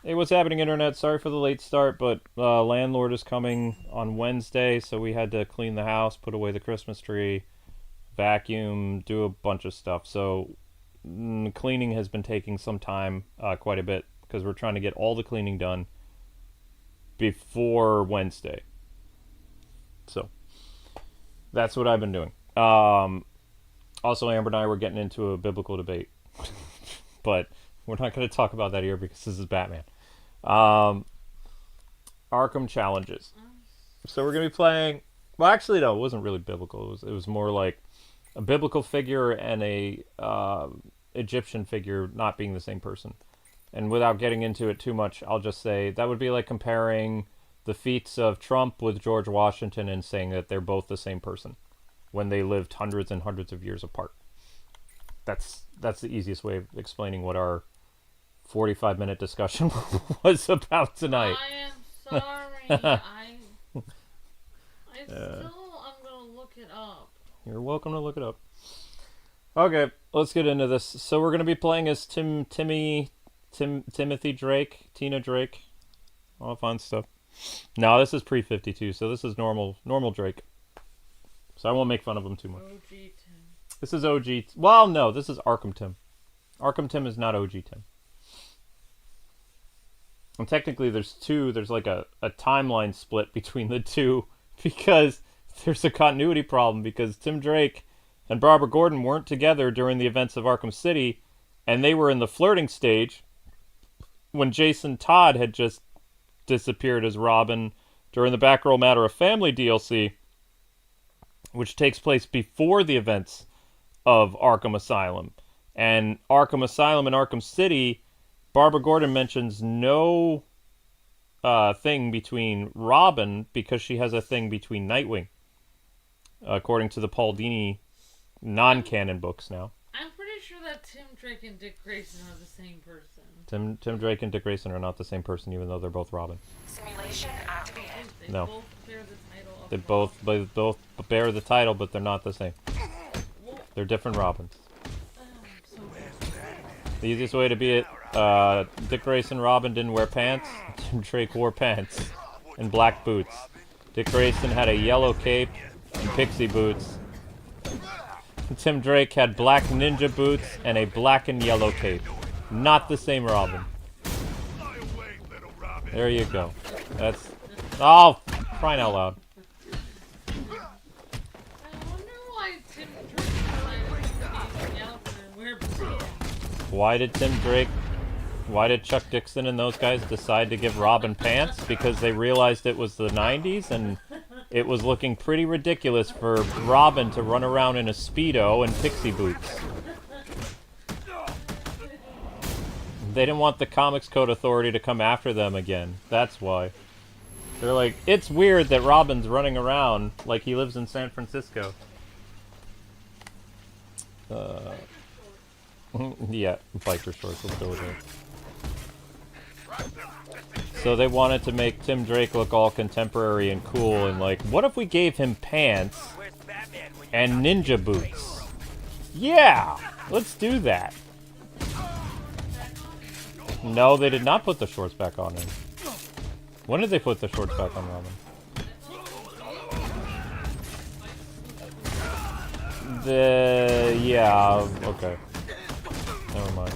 Hey, what's happening, Internet? Sorry for the late start, but landlord is coming on Wednesday, so we had to clean the house, put away the Christmas tree, vacuum, do a bunch of stuff. So cleaning has been taking some time, quite a bit, because we're trying to get all the cleaning done before Wednesday. So that's what I've been doing. Also, Amber and I were getting into a biblical debate, but we're not going to talk about that here because this is Batman. Um, Arkham challenges. So we're gonna be playing. Well, actually, no, it wasn't really biblical. It was more like a biblical figure and a Egyptian figure not being the same person. And without getting into it too much, I'll just say that would be like comparing the feats of Trump with George Washington and saying that they're both the same person when they lived hundreds and hundreds of years apart. That's the easiest way of explaining what our 45-minute discussion was about tonight. I am sorry. I'm gonna look it up. You're welcome to look it up. Okay, let's get into this. So we're gonna be playing as Timothy Drake, Tina Drake, all fun stuff. No, this is pre-52, so this is normal Drake. So I won't make fun of him too much. OG Tim. This is OG. Well, no, this is Arkham Tim. Arkham Tim is not OG Tim. And technically there's like a timeline split between the two because there's a continuity problem because Tim Drake and Barbara Gordon weren't together during the events of Arkham City, and they were in the flirting stage when Jason Todd had just disappeared as Robin during the Batgirl Matter of Family DLC, which takes place before the events of Arkham Asylum. And Arkham Asylum and Arkham City, Barbara Gordon mentions no thing between Robin because she has a thing between Nightwing, according to the Paul Dini non-canon books now. I'm pretty sure that Tim Drake and Dick Grayson are the same person. Tim Drake and Dick Grayson are not the same person, even though they're both Robin. Simulation activated. They No. both bear the title of They Robin. both bear the title, but they're not the same. They're different Robins. So The easiest way to be it, Dick Grayson Robin didn't wear pants. Tim Drake wore pants and black boots. Dick Grayson had a yellow cape and pixie boots. Tim Drake had black ninja boots and a black and yellow cape. Not the same Robin. There you go. That's... Oh! Crying out loud. I wonder why Tim Drake decided to be yellow and wear pants. Why did Chuck Dixon and those guys decide to give Robin pants? Because they realized it was the 90s and it was looking pretty ridiculous for Robin to run around in a Speedo and pixie boots. They didn't want the Comics Code Authority to come after them again. That's why. They're like, it's weird that Robin's running around like he lives in San Francisco. Yeah, biker shorts, let's go with it. So they wanted to make Tim Drake look all contemporary and cool, and like, what if we gave him pants and ninja boots? Yeah, let's do that. No, they did not put the shorts back on him. When did they put the shorts back on Robin? Yeah, okay. Never mind.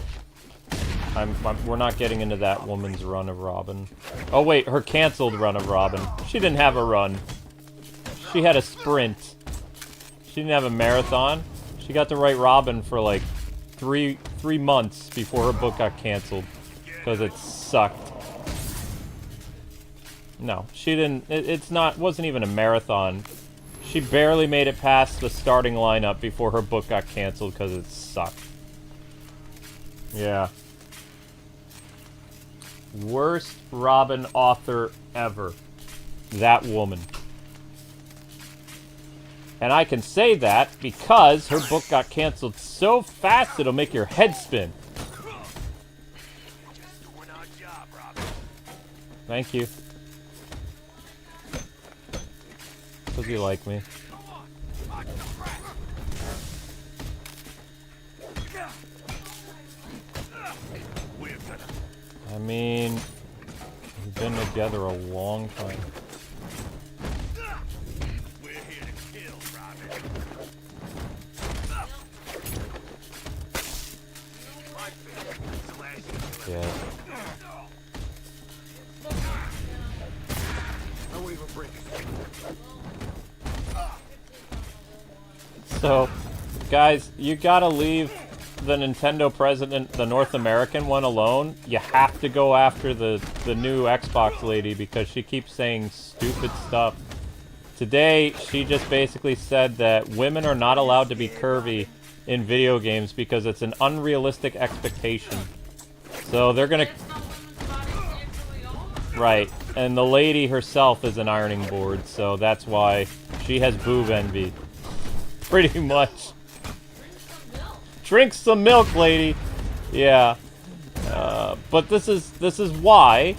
We're not getting into that woman's run of Robin. Oh wait, her canceled run of Robin. She didn't have a run. She had a sprint. She didn't have a marathon. She got to write Robin for like three months before her book got canceled because it sucked. No, she didn't. Wasn't even a marathon. She barely made it past the starting lineup before her book got canceled because it sucked. Yeah. Worst Robin author ever. That woman. And I can say that because her book got canceled so fast it'll make your head spin. Thank you. Because you like me. I mean, we've been together a long time. We're here to kill, Robin. Yeah. I won't even break it. So, guys, you gotta leave the Nintendo president, the North American one, alone. You have to go after the new Xbox lady because she keeps saying stupid stuff. Today, she just basically said that women are not allowed to be curvy in video games because it's an unrealistic expectation. So they're gonna... That's how women's bodies actually are. Right. And the lady herself is an ironing board, so that's why she has boob envy. Pretty much. Drink some milk, lady. Yeah. But this is why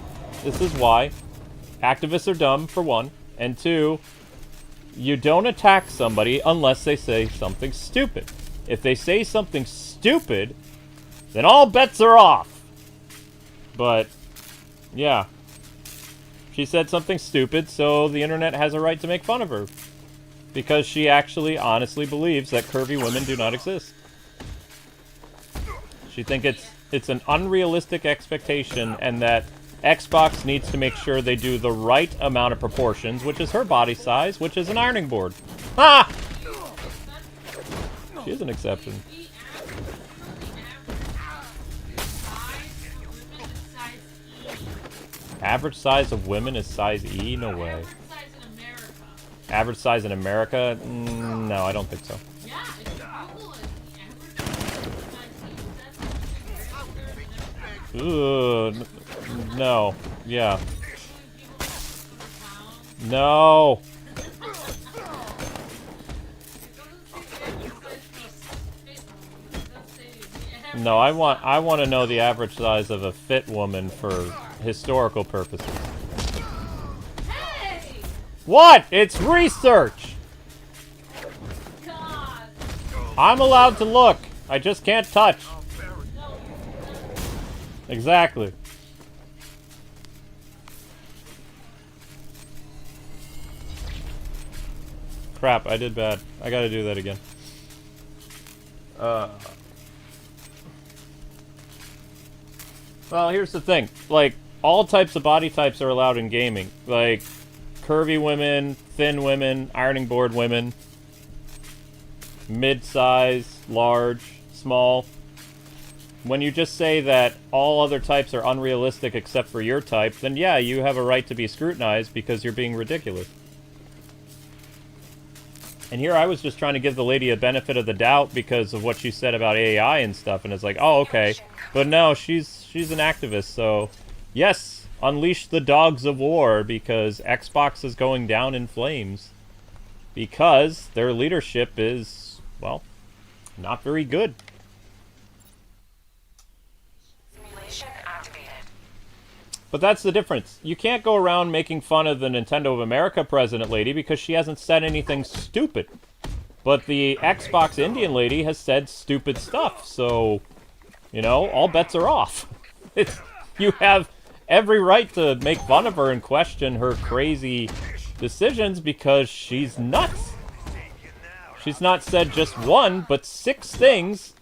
activists are dumb, for one, and two, you don't attack somebody unless they say something stupid. If they say something stupid, then all bets are off. But yeah, she said something stupid, so the internet has a right to make fun of her because she actually honestly believes that curvy women do not exist. She thinks it's an unrealistic expectation and that Xbox needs to make sure they do the right amount of proportions, which is her body size, which is an ironing board. Ha! She is an exception. Average size of women is size E? No way. Average size in America? No, I don't think so. Yeah, if you Google it, average size, Ooh, no. Yeah. No. No, I want to know the average size of a fit woman for historical purposes. Hey! What? It's research. God! I'm allowed to look. I just can't touch. Exactly. Crap, I did bad. I gotta do that again. Well, here's the thing. Like, all types of body types are allowed in gaming. Like, curvy women, thin women, ironing board women, mid-size, large, small. When you just say that all other types are unrealistic except for your type, then yeah, you have a right to be scrutinized because you're being ridiculous. And here I was just trying to give the lady a benefit of the doubt because of what she said about AI and stuff, and it's like, oh, okay. But no, she's an activist, so yes, unleash the dogs of war because Xbox is going down in flames. Because their leadership is, well, not very good. Simulation activated. But that's the difference. You can't go around making fun of the Nintendo of America president lady because she hasn't said anything stupid. But the Xbox Indian lady has said stupid stuff, so, you know, all bets are off. You have every right to make fun of her and question her crazy decisions because she's nuts. She's not said just one, but 6 things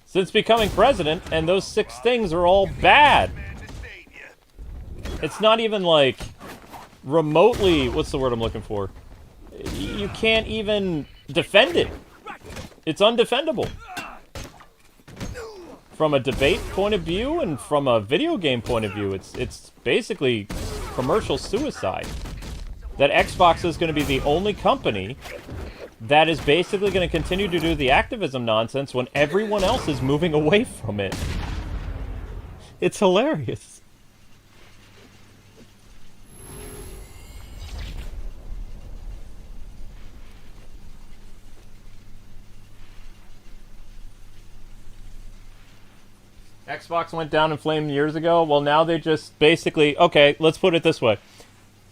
since becoming president, and those 6 things are all bad. It's not even, like, remotely... What's the word I'm looking for? You can't even defend it. It's undefendable. From a debate point of view and from a video game point of view, it's basically commercial suicide. That Xbox is going to be the only company that is basically going to continue to do the activism nonsense when everyone else is moving away from it. It's hilarious. Xbox went down in flames years ago. Well, now they just basically... Okay, let's put it this way.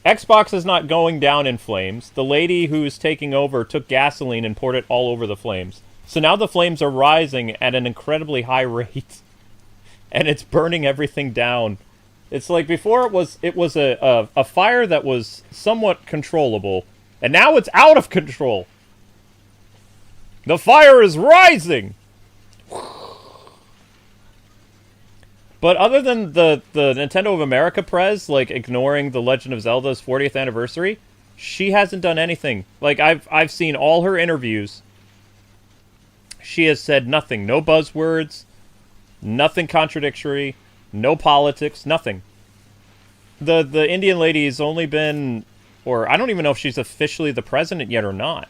Xbox is not going down in flames. The lady who's taking over took gasoline and poured it all over the flames. So now the flames are rising at an incredibly high rate. and it's burning everything down. It's like before it was a fire that was somewhat controllable, and now it's out of control. The fire is rising. But other than the Nintendo of America prez, like ignoring the Legend of Zelda's 40th anniversary, she hasn't done anything. Like I've seen all her interviews. She has said nothing, no buzzwords, nothing contradictory, no politics, nothing. The Indian lady's only been, or I don't even know if she's officially the president yet or not,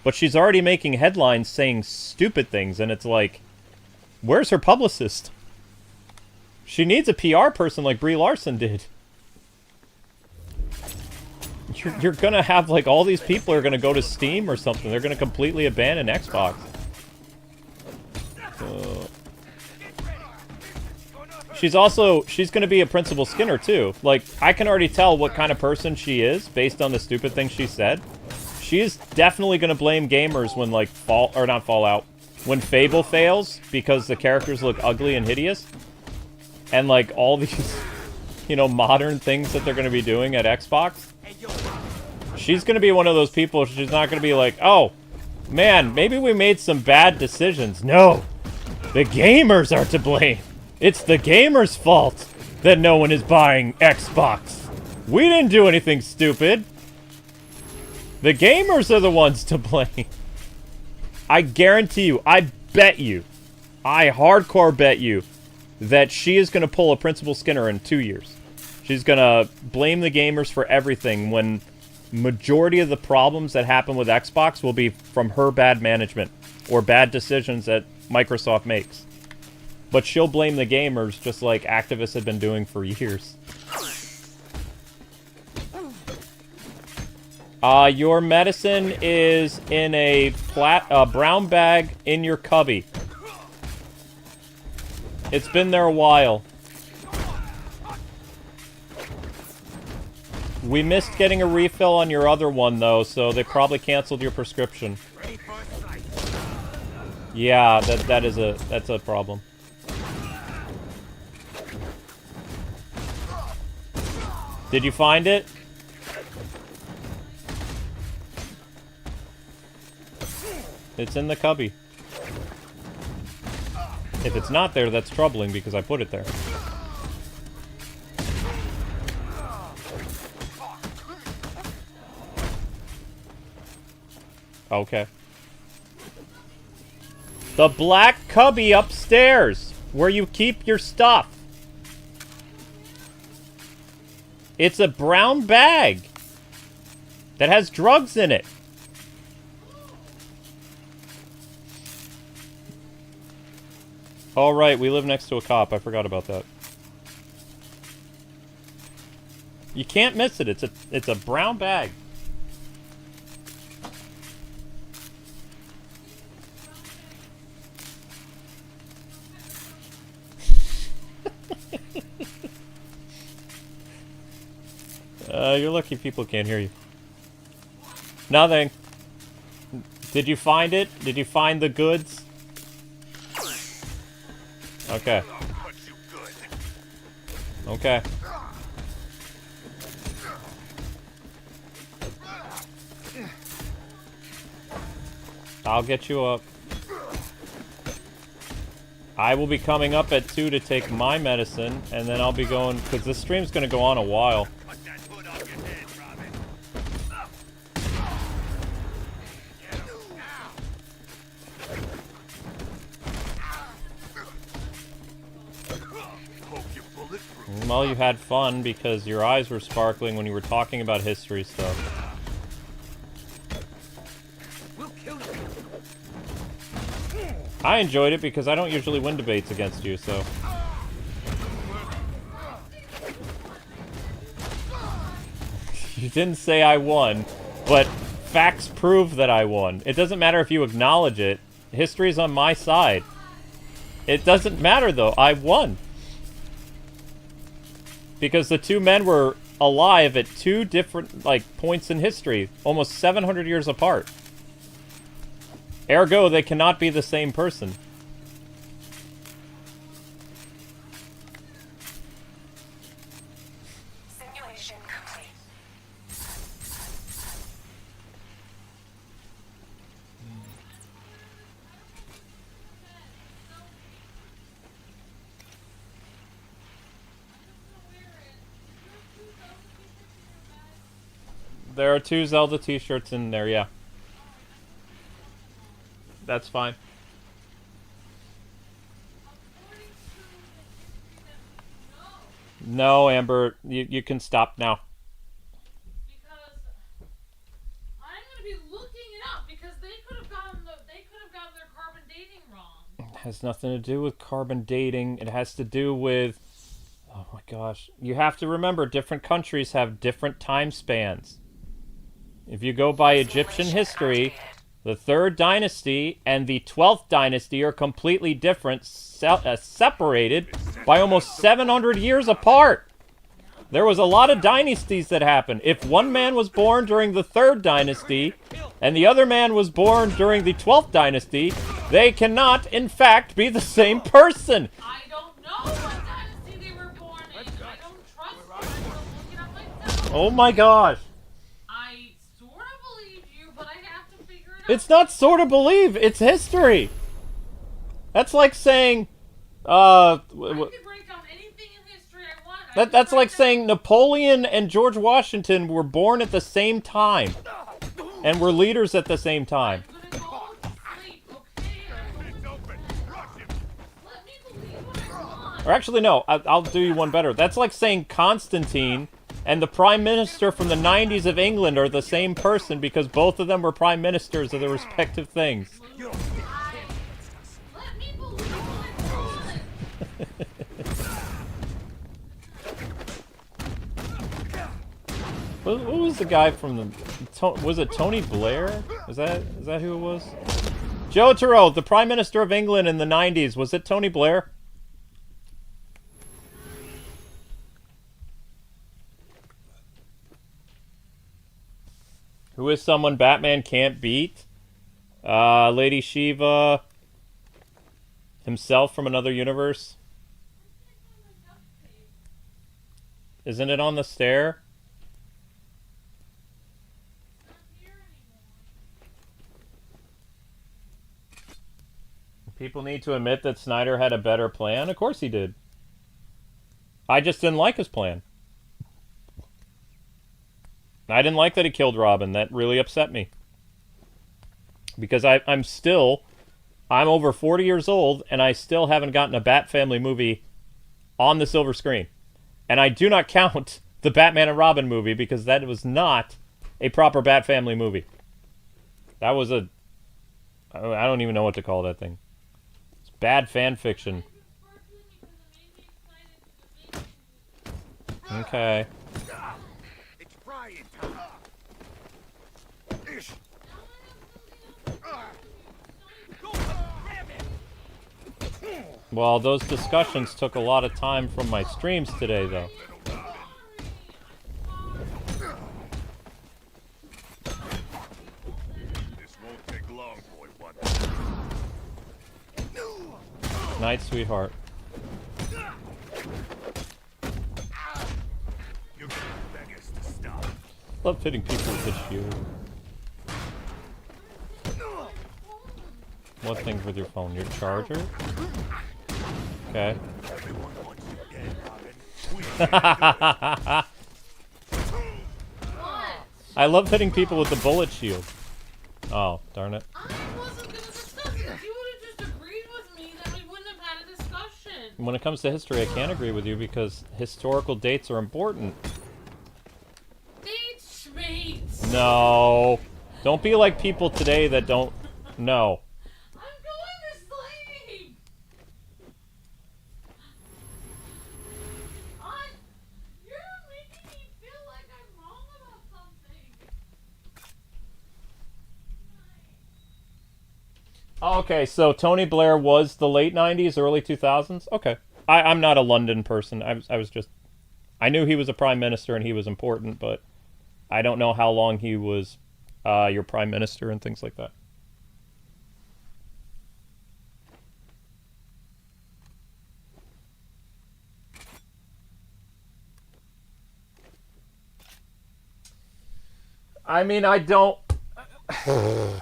but she's already making headlines saying stupid things, and it's like, where's her publicist? She needs a PR person like Brie Larson did. You're gonna have, like, all these people are gonna go to Steam or something. They're gonna completely abandon Xbox. She's gonna be a Principal Skinner, too. Like, I can already tell what kind of person she is based on the stupid things she said. She's definitely gonna blame gamers when, like, when Fable fails because the characters look ugly and hideous. And, like, all these, you know, modern things that they're going to be doing at Xbox. She's going to be one of those people, she's not going to be like, oh, man, maybe we made some bad decisions. No, the gamers are to blame. It's the gamers' fault that no one is buying Xbox. We didn't do anything stupid. The gamers are the ones to blame. I guarantee you, I bet you, I hardcore bet you, that she is going to pull a Principal Skinner in 2 years. She's going to blame the gamers for everything when majority of the problems that happen with Xbox will be from her bad management or bad decisions that Microsoft makes. But she'll blame the gamers just like activists have been doing for years. Your medicine is in a brown bag in your cubby. It's been there a while. We missed getting a refill on your other one, though, so they probably canceled your prescription. Yeah, that's a problem. Did you find it? It's in the cubby. If it's not there, that's troubling because I put it there. Okay. The black cubby upstairs, where you keep your stuff. It's a brown bag that has drugs in it. All right, we live next to a cop. I forgot about that. You can't miss it. It's a brown bag. You're lucky people can't hear you. Nothing. Did you find it? Did you find the goods? Okay. Okay. I'll get you up. I will be coming up at 2 to take my medicine, and then I'll be going, because this stream's going to go on a while. Well, you had fun because your eyes were sparkling when you were talking about history stuff. I enjoyed it because I don't usually win debates against you, so... You didn't say I won, but facts prove that I won. It doesn't matter if you acknowledge it. History's on my side. It doesn't matter, though. I won. Because the two men were alive at two different, like, points in history. Almost 700 years apart. Ergo, they cannot be the same person. There are 2 Zelda t-shirts in there, yeah. That's fine. No, Amber, you can stop now. Because I'm gonna be looking it up because they could have gotten their carbon dating wrong. It has nothing to do with carbon dating. It has to do with... Oh my gosh. You have to remember, different countries have different time spans. If you go by Egyptian history, the 3rd dynasty and the 12th dynasty are completely different, separated by almost 700 years apart. There was a lot of dynasties that happened. If one man was born during the 3rd dynasty and the other man was born during the 12th dynasty, they cannot, in fact, be the same person. I don't know what dynasty they were born in. I don't trust you. I'm gonna look it up myself. Oh my gosh. I sort of believe you, but I have to figure it out. It's not sort of believe, it's history. That's like saying, I could break down anything in history I want. that's like saying Napoleon and George Washington were born at the same time and were leaders at the same time. I'm gonna go to sleep, okay? It's open. Rush him. Let me believe what I want. Or actually, no, I'll do you one better. That's like saying Constantine and the Prime Minister from the 90s of England are the same person because both of them were Prime Ministers of their respective things. Let me believe what I want. What was the guy from the... Was it Tony Blair? Is that who it was? Jotaro, the Prime Minister of England in the 90s. Was it Tony Blair? Who is someone Batman can't beat? Lady Shiva. Himself from another universe. Isn't it on the stair? People need to admit that Snyder had a better plan. Of course he did. I just didn't like his plan. I didn't like that he killed Robin. That really upset me. Because I'm over 40 years old, and I still haven't gotten a Bat Family movie on the silver screen. And I do not count the Batman and Robin movie, because that was not a proper Bat Family movie. That was I don't even know what to call that thing. It's bad fan fiction. Okay. It's frying time. Ish. Go, grab it. Well, those discussions took a lot of time from my streams today, though. This won't take long, boy. What? Night, sweetheart. You're gonna beg us to stop. Love hitting people with the shield. What thing with your phone? Your charger? Okay. Everyone wants you dead, Robin. I love hitting people with the bullet shield. Oh, darn it. I wasn't gonna discuss it. If you would have just agreed with me, then we wouldn't have had a discussion. When it comes to history, I can't agree with you because historical dates are important. Dates, schmates. No. Don't be like people today that don't know. I'm going to sleep. You're making me feel like I'm wrong about something. Okay, so Tony Blair was the late 90s, early 2000s? Okay. I'm not a London person. I was just... I knew he was a prime minister and he was important, but I don't know how long he was your prime minister and things like that. I mean, I don't...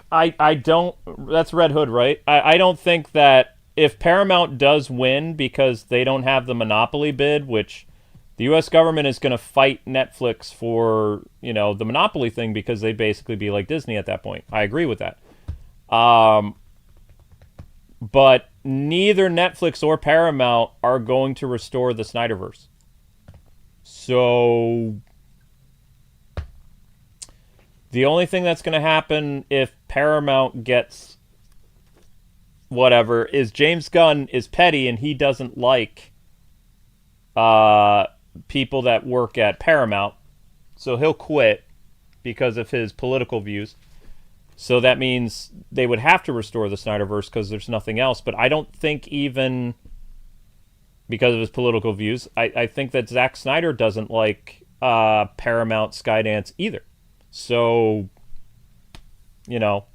I don't... That's Red Hood, right? I don't think that if Paramount does win because they don't have the Monopoly bid, which The U.S. government is going to fight Netflix for, you know, the monopoly thing because they'd basically be like Disney at that point. I agree with that. But neither Netflix or Paramount are going to restore the Snyderverse. So the only thing that's going to happen if Paramount gets whatever is James Gunn is petty and he doesn't like people that work at Paramount, so he'll quit because of his political views. So that means they would have to restore the Snyderverse because there's nothing else. But I don't think even because of his political views, I think that Zack Snyder doesn't like Paramount Skydance either. So, you know,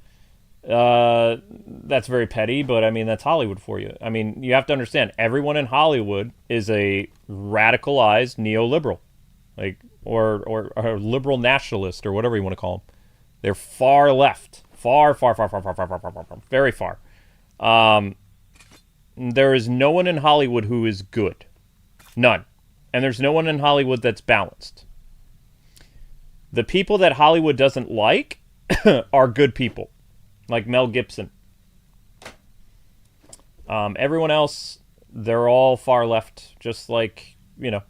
that's very petty, but I mean, that's Hollywood for you. I mean, you have to understand, everyone in Hollywood is a radicalized neoliberal, like, or a liberal nationalist, or whatever you want to call them. They're far left, far, very far. There is no one in Hollywood who is good. None. And there's no one in Hollywood that's balanced. The people that Hollywood doesn't like are good people. Like Mel Gibson. Everyone else, they're all far left, just like, you know,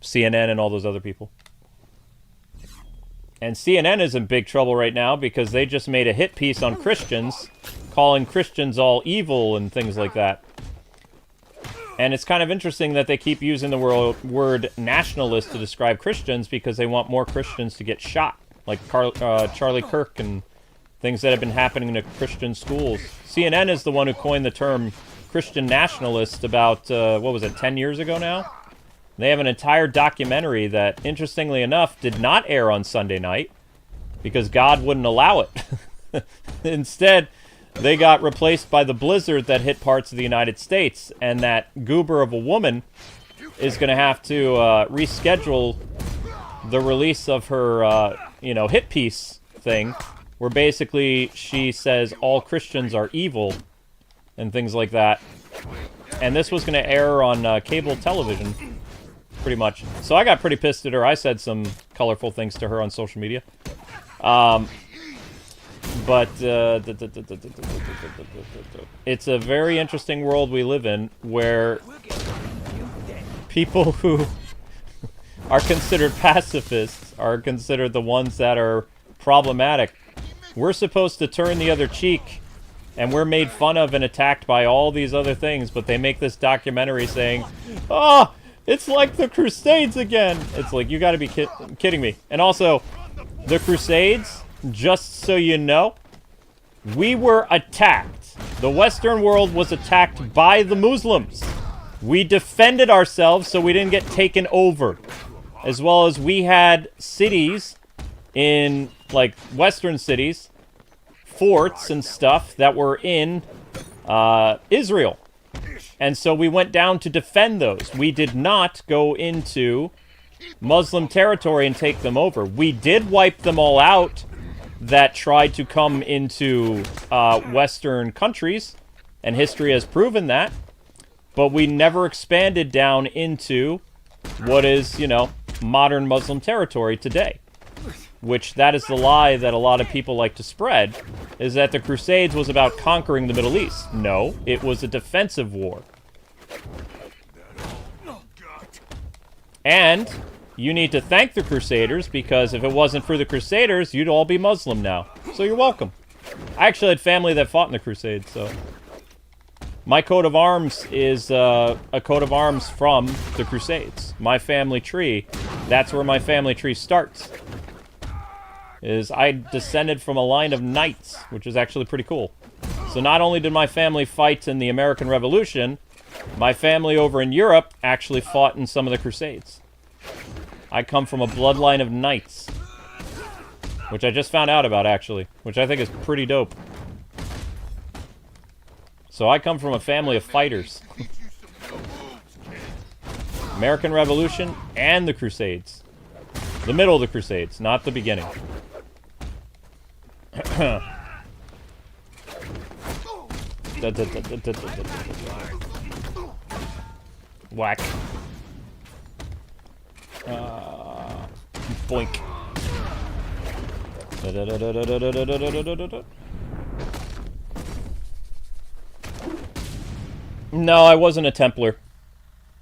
CNN and all those other people. And CNN is in big trouble right now because they just made a hit piece on Christians, calling Christians all evil and things like that. And it's kind of interesting that they keep using the word nationalist to describe Christians because they want more Christians to get shot, like Charlie Kirk and things that have been happening to Christian schools. CNN is the one who coined the term Christian nationalist about, 10 years ago now? They have an entire documentary that, interestingly enough, did not air on Sunday night because God wouldn't allow it. Instead, they got replaced by the blizzard that hit parts of the United States, and that goober of a woman is going to have to reschedule the release of her, hit piece thing, where basically she says all Christians are evil and things like that. And this was going to air on cable television, pretty much. So I got pretty pissed at her. I said some colorful things to her on social media. But it's a very interesting world we live in where people who are considered pacifists are considered the ones that are problematic. We're supposed to turn the other cheek, and we're made fun of and attacked by all these other things, but they make this documentary saying, oh, it's like the Crusades again. It's like, you gotta be kidding me. And also, the Crusades, just so you know, we were attacked. The Western world was attacked by the Muslims. We defended ourselves so we didn't get taken over. As well as we had cities in, like, Western cities, forts and stuff that were in Israel. And so we went down to defend those. We did not go into Muslim territory and take them over. We did wipe them all out that tried to come into Western countries, and history has proven that. But we never expanded down into what is, modern Muslim territory today. Which, that is the lie that a lot of people like to spread, is that the Crusades was about conquering the Middle East. No, it was a defensive war. And you need to thank the Crusaders, because if it wasn't for the Crusaders, you'd all be Muslim now. So you're welcome. I actually had family that fought in the Crusades, so... My coat of arms is a coat of arms from the Crusades. My family tree, that's where my family tree starts. I descended from a line of knights, which is actually pretty cool. So not only did my family fight in the American Revolution, my family over in Europe actually fought in some of the Crusades. I come from a bloodline of knights, which I just found out about, actually, which I think is pretty dope. So I come from a family of fighters. American Revolution and the Crusades. The middle of the Crusades, not the beginning. Whack. Boink. No, I wasn't a Templar.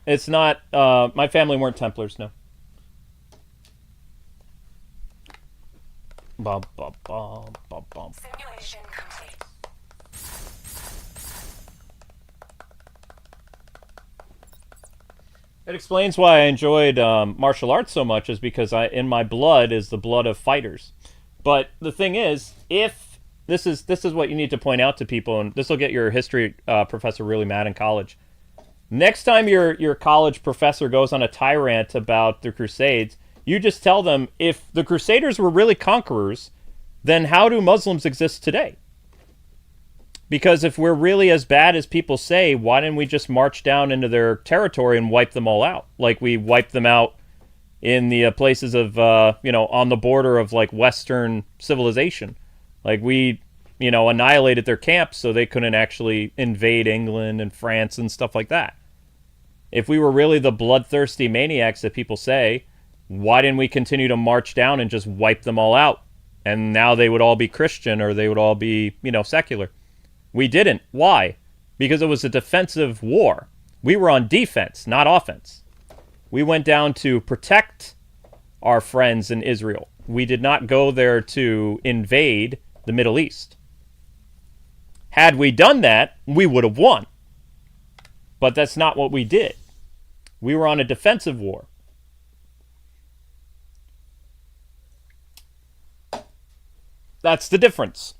It's not, my family weren't Templars, no. Bum, bum, bum, bum, bum. Simulation complete. It explains why I enjoyed martial arts so much, is because in my blood is the blood of fighters. But the thing is, if this is what you need to point out to people, and this will get your history professor really mad in college. Next time your college professor goes on a tirade about the Crusades, you just tell them, if the Crusaders were really conquerors, then how do Muslims exist today? Because if we're really as bad as people say, why didn't we just march down into their territory and wipe them all out? Like we wiped them out in the places of, on the border of, like, Western civilization. Like we, annihilated their camps so they couldn't actually invade England and France and stuff like that. If we were really the bloodthirsty maniacs that people say, why didn't we continue to march down and just wipe them all out? And now they would all be Christian, or they would all be, secular. We didn't. Why? Because it was a defensive war. We were on defense, not offense. We went down to protect our friends in Israel. We did not go there to invade the Middle East. Had we done that, we would have won. But that's not what we did. We were on a defensive war. That's the difference.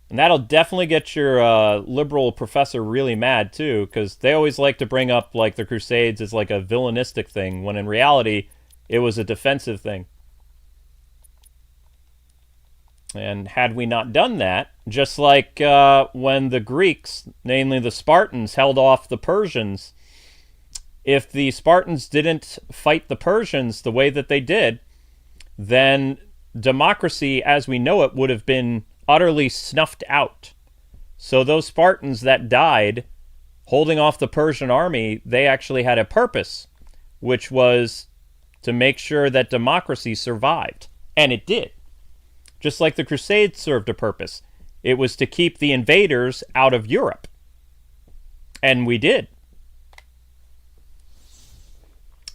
And that'll definitely get your liberal professor really mad, too, because they always like to bring up, like, the Crusades as, like, a villainistic thing, when in reality, it was a defensive thing. And had we not done that, just like when the Greeks, namely the Spartans, held off the Persians, if the Spartans didn't fight the Persians the way that they did, then democracy as we know it would have been utterly snuffed out. So those Spartans that died holding off the Persian army, they actually had a purpose, which was to make sure that democracy survived. And it did. Just like the Crusades served a purpose. It was to keep the invaders out of Europe. And we did.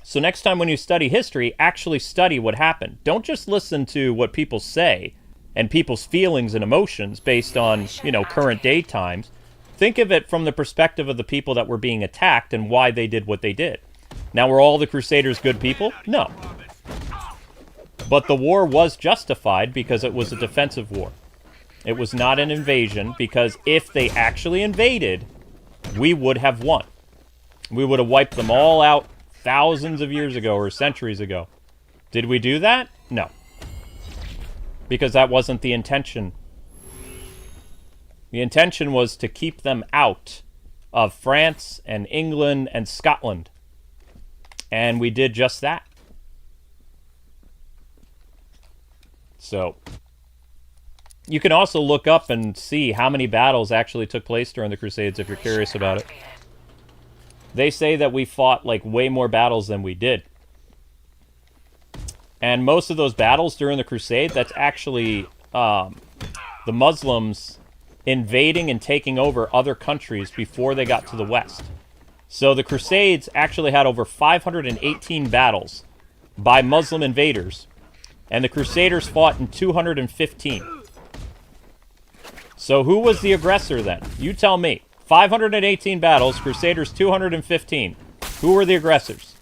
So next time when you study history, actually study what happened. Don't just listen to what people say and people's feelings and emotions based on, current day times. Think of it from the perspective of the people that were being attacked and why they did what they did. Now, were all the Crusaders good people? No. But the war was justified because it was a defensive war. It was not an invasion, because if they actually invaded, we would have won. We would have wiped them all out thousands of years ago or centuries ago. Did we do that? No. Because that wasn't the intention. The intention was to keep them out of France and England and Scotland. And we did just that. So, you can also look up and see how many battles actually took place during the Crusades if you're curious about it. They say that we fought, like, way more battles than we did. And most of those battles during the Crusade, that's actually the Muslims invading and taking over other countries before they got to the West. So the Crusades actually had over 518 battles by Muslim invaders, and the Crusaders fought in 215. So who was the aggressor then? You tell me. 518 battles, Crusaders 215. Who were the aggressors?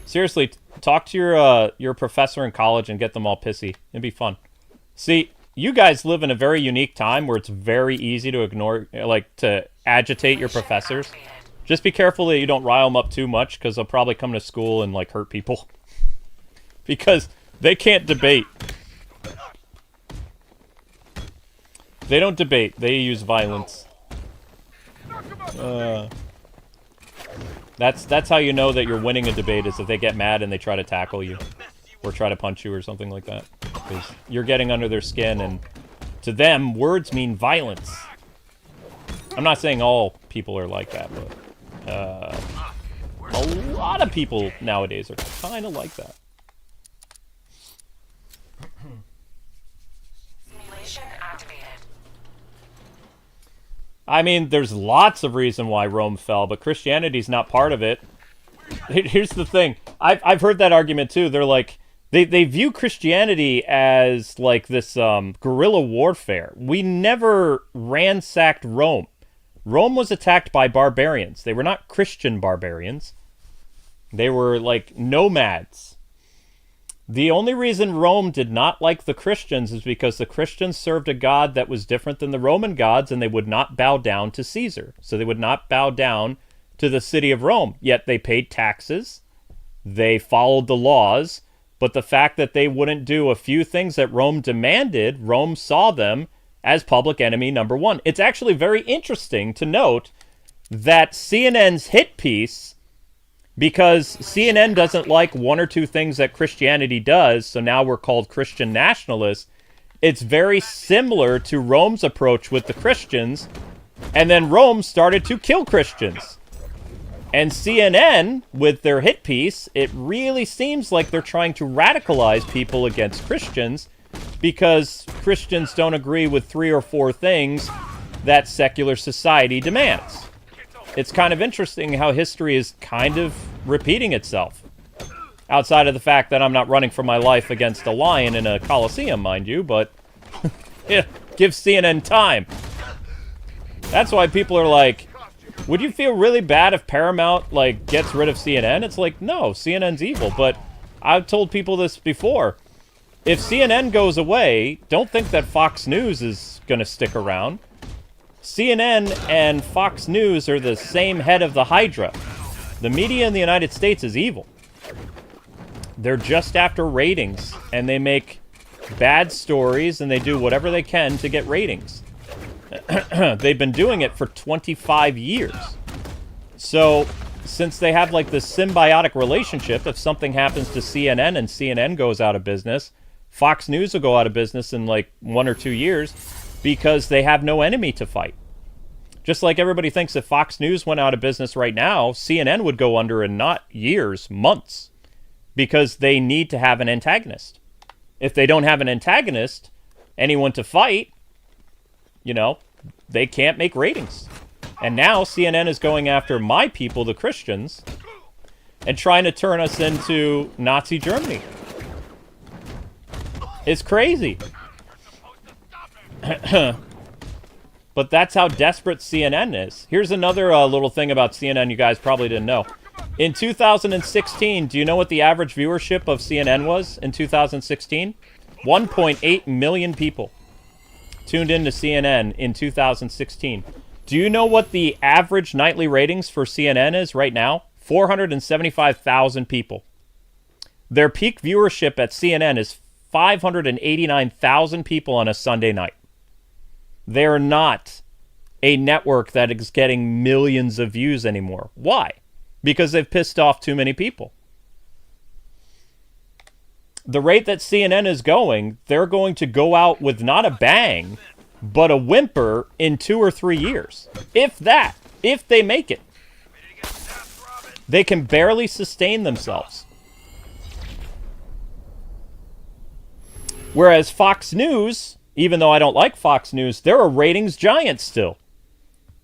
Seriously, talk to your professor in college and get them all pissy. It'd be fun. See, you guys live in a very unique time where it's very easy to ignore, like, to agitate your professors. Just be careful that you don't rile them up too much, because they'll probably come to school and, like, hurt people. Because they can't debate. They don't debate. They use violence. That's how you know that you're winning a debate, is if they get mad and they try to tackle you. Or try to punch you or something like that. Because you're getting under their skin, and To them, words mean violence. I'm not saying all people are like that, but a lot of people nowadays are kind of like that. Simulation activated. I mean, there's lots of reason why Rome fell, but Christianity's not part of it. Here's the thing. I've heard that argument too. They're like, they view Christianity as like this guerrilla warfare. We never ransacked Rome. Rome was attacked by barbarians. They were not Christian barbarians. They were like nomads. The only reason Rome did not like the Christians is because the Christians served a god that was different than the Roman gods, and they would not bow down to Caesar. So they would not bow down to the city of Rome. Yet they paid taxes. They followed the laws. But the fact that they wouldn't do a few things that Rome demanded, Rome saw them as public enemy number one. It's actually very interesting to note that CNN's hit piece, because CNN doesn't like one or two things that Christianity does, so now we're called Christian nationalists, it's very similar to Rome's approach with the Christians, and then Rome started to kill Christians. And CNN, with their hit piece, it really seems like they're trying to radicalize people against Christians because Christians don't agree with 3 or 4 things that secular society demands. It's kind of interesting how history is kind of repeating itself. Outside of the fact that I'm not running for my life against a lion in a coliseum, mind you, but yeah, give CNN time. That's why people are like, would you feel really bad if Paramount, like, gets rid of CNN? It's like, no, CNN's evil, but I've told people this before. If CNN goes away, don't think that Fox News is going to stick around. CNN and Fox News are the same head of the Hydra. The media in the United States is evil. They're just after ratings, and they make bad stories, and they do whatever they can to get ratings. They've been doing it for 25 years. So, since they have like this symbiotic relationship, if something happens to CNN and CNN goes out of business, Fox News will go out of business in like 1 or 2 years because they have no enemy to fight. Just like everybody thinks if Fox News went out of business right now, CNN would go under in not years, months, because they need to have an antagonist. If they don't have an antagonist, anyone to fight, you know, they can't make ratings. And now CNN is going after my people, the Christians, and trying to turn us into Nazi Germany. It's crazy. But that's how desperate CNN is. Here's another little thing about CNN you guys probably didn't know. In 2016, do you know what the average viewership of CNN was in 2016? 1.8 million people tuned into CNN in 2016. Do you know what the average nightly ratings for CNN is right now? 475,000 people. Their peak viewership at CNN is 589,000 people on a Sunday night. They're not a network that is getting millions of views anymore. Why? Because they've pissed off too many people. The rate that CNN is going, they're going to go out with not a bang, but a whimper in 2 or 3 years. If that. If they make it. They can barely sustain themselves. Whereas Fox News, even though I don't like Fox News, they're a ratings giant still.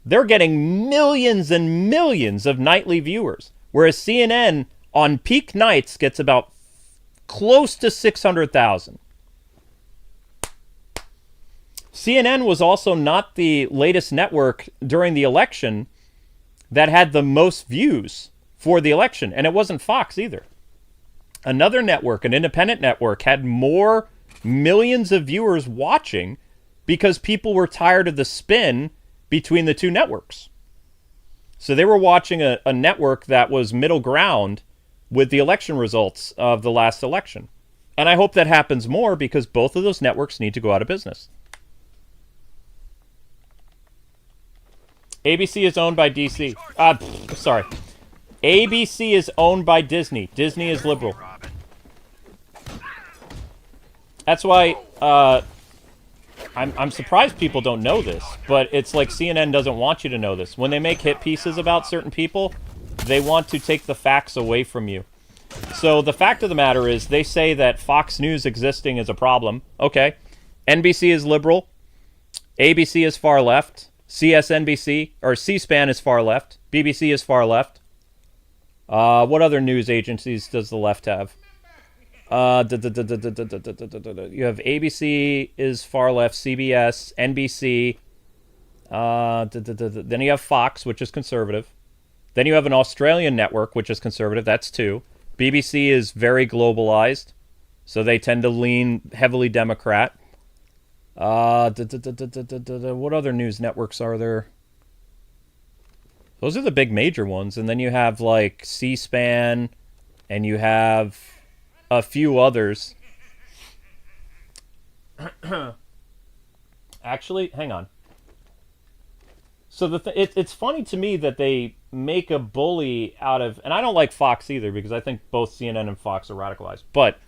They're getting millions and millions of nightly viewers. Whereas CNN, on peak nights, gets about close to 600,000. CNN was also not the latest network during the election that had the most views for the election. And it wasn't Fox either. Another network, an independent network, had more millions of viewers watching because people were tired of the spin between the two networks. So they were watching a network that was middle ground with the election results of the last election. And I hope that happens more because both of those networks need to go out of business. ABC is owned by DC. Sorry. ABC is owned by Disney. Disney is liberal. That's why I'm surprised people don't know this, but it's like CNN doesn't want you to know this. When they make hit pieces about certain people, they want to take the facts away from you. So the fact of the matter is, they say that Fox News existing is a problem. Okay. NBC is liberal. ABC is far left. CSNBC, or C-SPAN is far left. BBC is far left. What other news agencies does the left have? You have ABC is far left, CBS, NBC. Then you have Fox, which is conservative. Then you have an Australian network, which is conservative. That's 2. BBC is very globalized, so they tend to lean heavily Democrat. What other news networks are there? Those are the big major ones. And then you have like C-SPAN, and you have a few others. Actually, hang on. So it's funny to me that they make a bully out of, and I don't like Fox either because I think both CNN and Fox are radicalized, but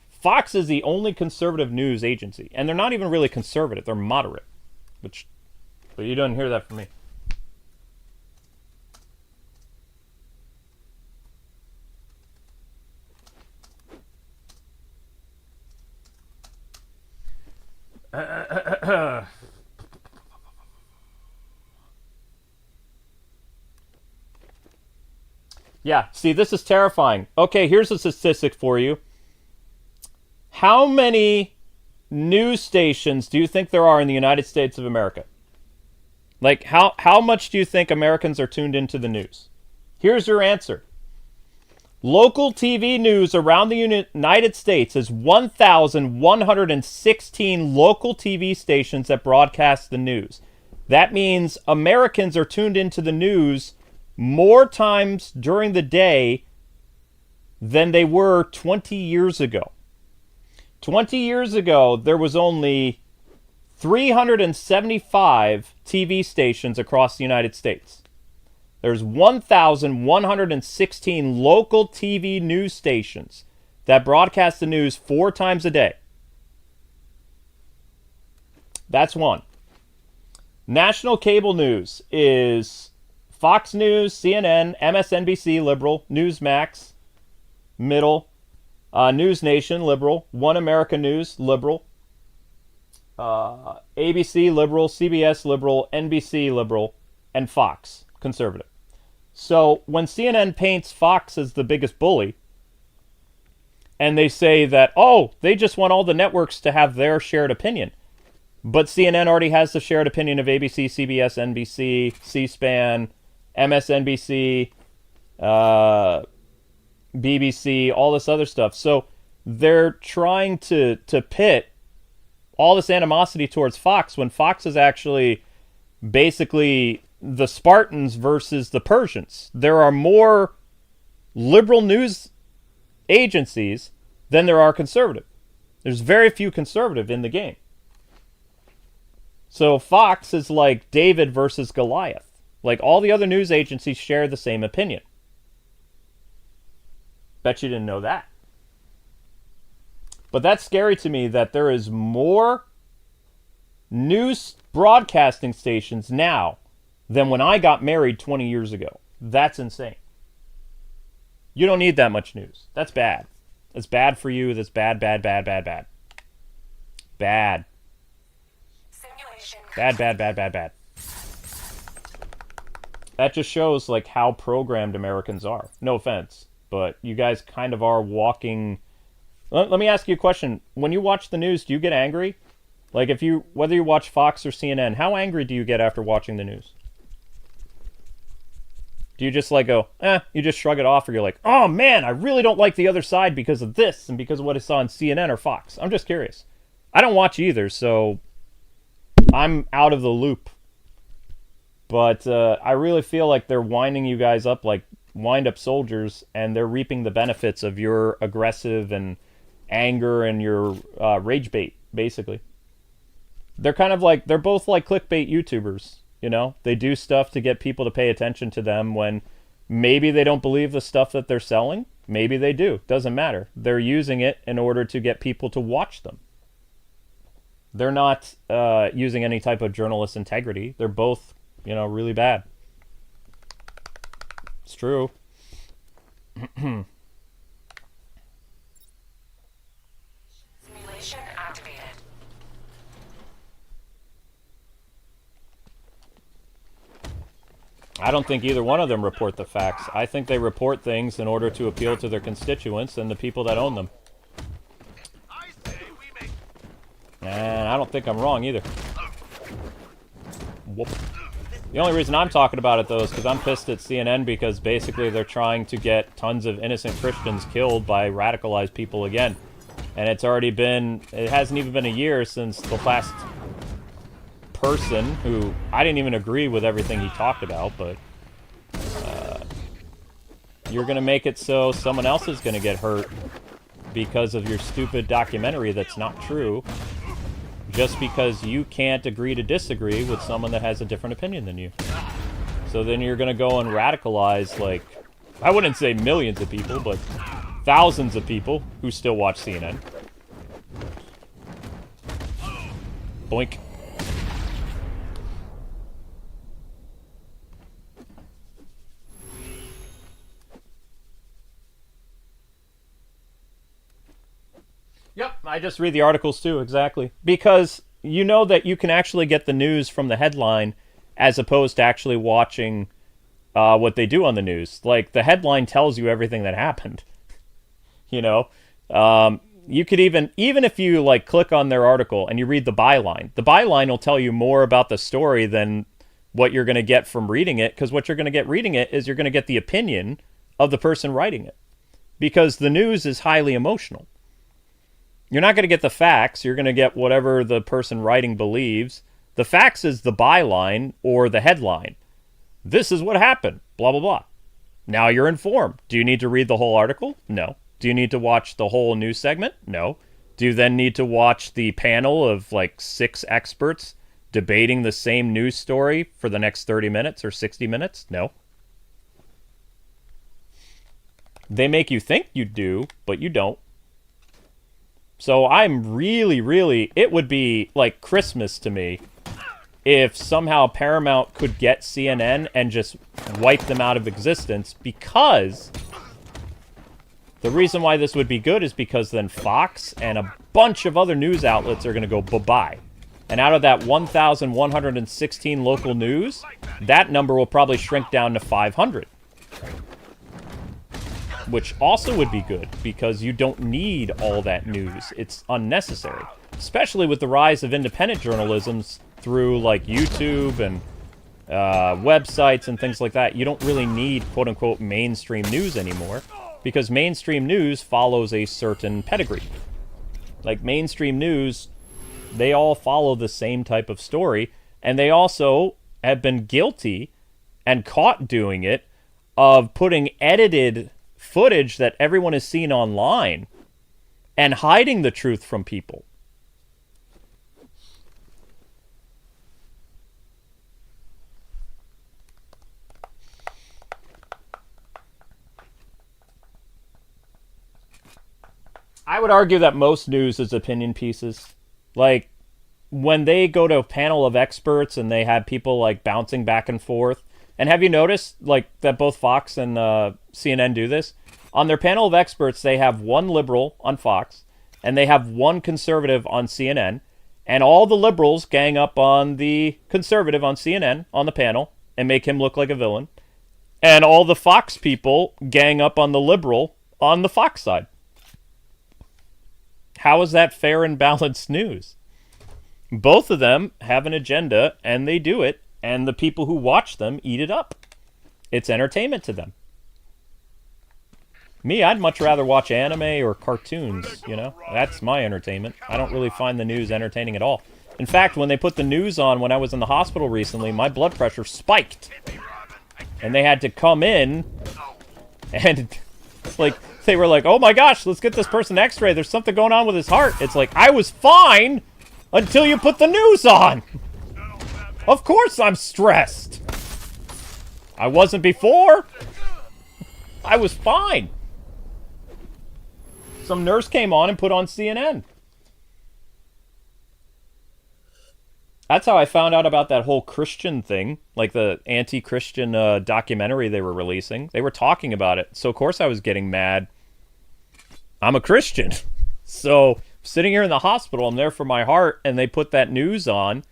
Fox is the only conservative news agency, and they're not even really conservative, they're moderate, but you don't hear that from me. Yeah, see, this is terrifying. Okay, here's a statistic for you. How many news stations do you think there are in the United States of America? Like, how much do you think Americans are tuned into the news? Here's your answer. Local TV news around the United States is 1,116 local TV stations that broadcast the news. That means Americans are tuned into the news more times during the day than they were 20 years ago. 20 years ago, there was only 375 TV stations across the United States. There's 1,116 local TV news stations that broadcast the news 4 times a day. That's one. National cable news is Fox News, CNN, MSNBC, liberal, Newsmax, middle, News Nation, liberal, One America News, liberal, ABC, liberal, CBS, liberal, NBC, liberal, and Fox, conservative. So when CNN paints Fox as the biggest bully, and they say that, oh, they just want all the networks to have their shared opinion, but CNN already has the shared opinion of ABC, CBS, NBC, C-SPAN, MSNBC, BBC, all this other stuff. So they're trying to pit all this animosity towards Fox when Fox is actually basically the Spartans versus the Persians. There are more liberal news agencies than there are conservative. There's very few conservative in the game. So Fox is like David versus Goliath. Like, all the other news agencies share the same opinion. Bet you didn't know that. But that's scary to me that there is more news broadcasting stations now than when I got married 20 years ago. That's insane. You don't need that much news. That's bad. That's bad for you. That's bad, bad, bad, bad, bad. Bad. Bad, bad, bad, bad, bad. That just shows, like, how programmed Americans are. No offense, but you guys kind of are walking... Let me ask you a question. When you watch the news, do you get angry? Like, whether you watch Fox or CNN, how angry do you get after watching the news? Do you just, like, go, you just shrug it off, or you're like, oh, man, I really don't like the other side because of this and because of what I saw on CNN or Fox? I'm just curious. I don't watch either, so I'm out of the loop. But I really feel like they're winding you guys up like wind-up soldiers, and they're reaping the benefits of your aggressive and anger and your rage bait, basically. They're kind of like, they're both like clickbait YouTubers, you know? They do stuff to get people to pay attention to them when maybe they don't believe the stuff that they're selling. Maybe they do. Doesn't matter. They're using it in order to get people to watch them. They're not using any type of journalist integrity. They're both, you know, really bad. It's true. Simulation activated. I don't think either one of them report the facts. I think they report things in order to appeal to their constituents and the people that own them. I say we make And I don't think I'm wrong either. Whoop. The only reason I'm talking about it, though, is because I'm pissed at CNN because basically they're trying to get tons of innocent Christians killed by radicalized people again. And it's already been... It hasn't even been a year since the last person who... I didn't even agree with everything he talked about, but... you're going to make it so someone else is going to get hurt because of your stupid documentary that's not true, just because you can't agree to disagree with someone that has a different opinion than you. So then you're going to go and radicalize, like, I wouldn't say millions of people, but thousands of people who still watch CNN. Boink. Yep, I just read the articles too, exactly. Because you know that you can actually get the news from the headline as opposed to actually watching what they do on the news. Like, the headline tells you everything that happened. You know? You could even if you, like, click on their article and you read the byline will tell you more about the story than what you're going to get from reading it, because what you're going to get reading it is you're going to get the opinion of the person writing it. Because the news is highly emotional. You're not going to get the facts. You're going to get whatever the person writing believes. The facts is the byline or the headline. This is what happened. Blah, blah, blah. Now you're informed. Do you need to read the whole article? No. Do you need to watch the whole news segment? No. Do you then need to watch the panel of like 6 experts debating the same news story for the next 30 minutes or 60 minutes? No. They make you think you do, but you don't. So I'm really, it would be like Christmas to me if somehow Paramount could get CNN and just wipe them out of existence, because the reason why this would be good is because then Fox and a bunch of other news outlets are going to go bye-bye. And out of that 1,116 local news, that number will probably shrink down to 500. Which also would be good, because you don't need all that news. It's unnecessary. Especially with the rise of independent journalism through, like, YouTube and websites and things like that. You don't really need, quote-unquote, mainstream news anymore, because mainstream news follows a certain pedigree. Like, mainstream news, they all follow the same type of story, and they also have been guilty and caught doing it of putting edited footage that everyone has seen online and hiding the truth from people. I would argue that most news is opinion pieces. Like, when they go to a panel of experts and they have people, like, bouncing back and forth. And have you noticed, like, that both Fox and CNN do this? On their panel of experts, they have one liberal on Fox, and they have one conservative on CNN, and all the liberals gang up on the conservative on CNN on the panel and make him look like a villain, and all the Fox people gang up on the liberal on the Fox side. How is that fair and balanced news? Both of them have an agenda, and they do it, and the people who watch them eat it up. It's entertainment to them. Me, I'd much rather watch anime or cartoons, you know? That's my entertainment. I don't really find the news entertaining at all. In fact, when they put the news on when I was in the hospital recently, my blood pressure spiked. And they had to come in and, like, they were like, oh my gosh, let's get this person an x-ray. There's something going on with his heart. It's like, I was fine until you put the news on. Of course I'm stressed. I wasn't before. I was fine. Some nurse came on and put on CNN. That's how I found out about that whole Christian thing, like the anti-Christian documentary they were releasing. They were talking about it, so of course I was getting mad. I'm a Christian, so sitting here in the hospital, I'm there for my heart, and they put that news on,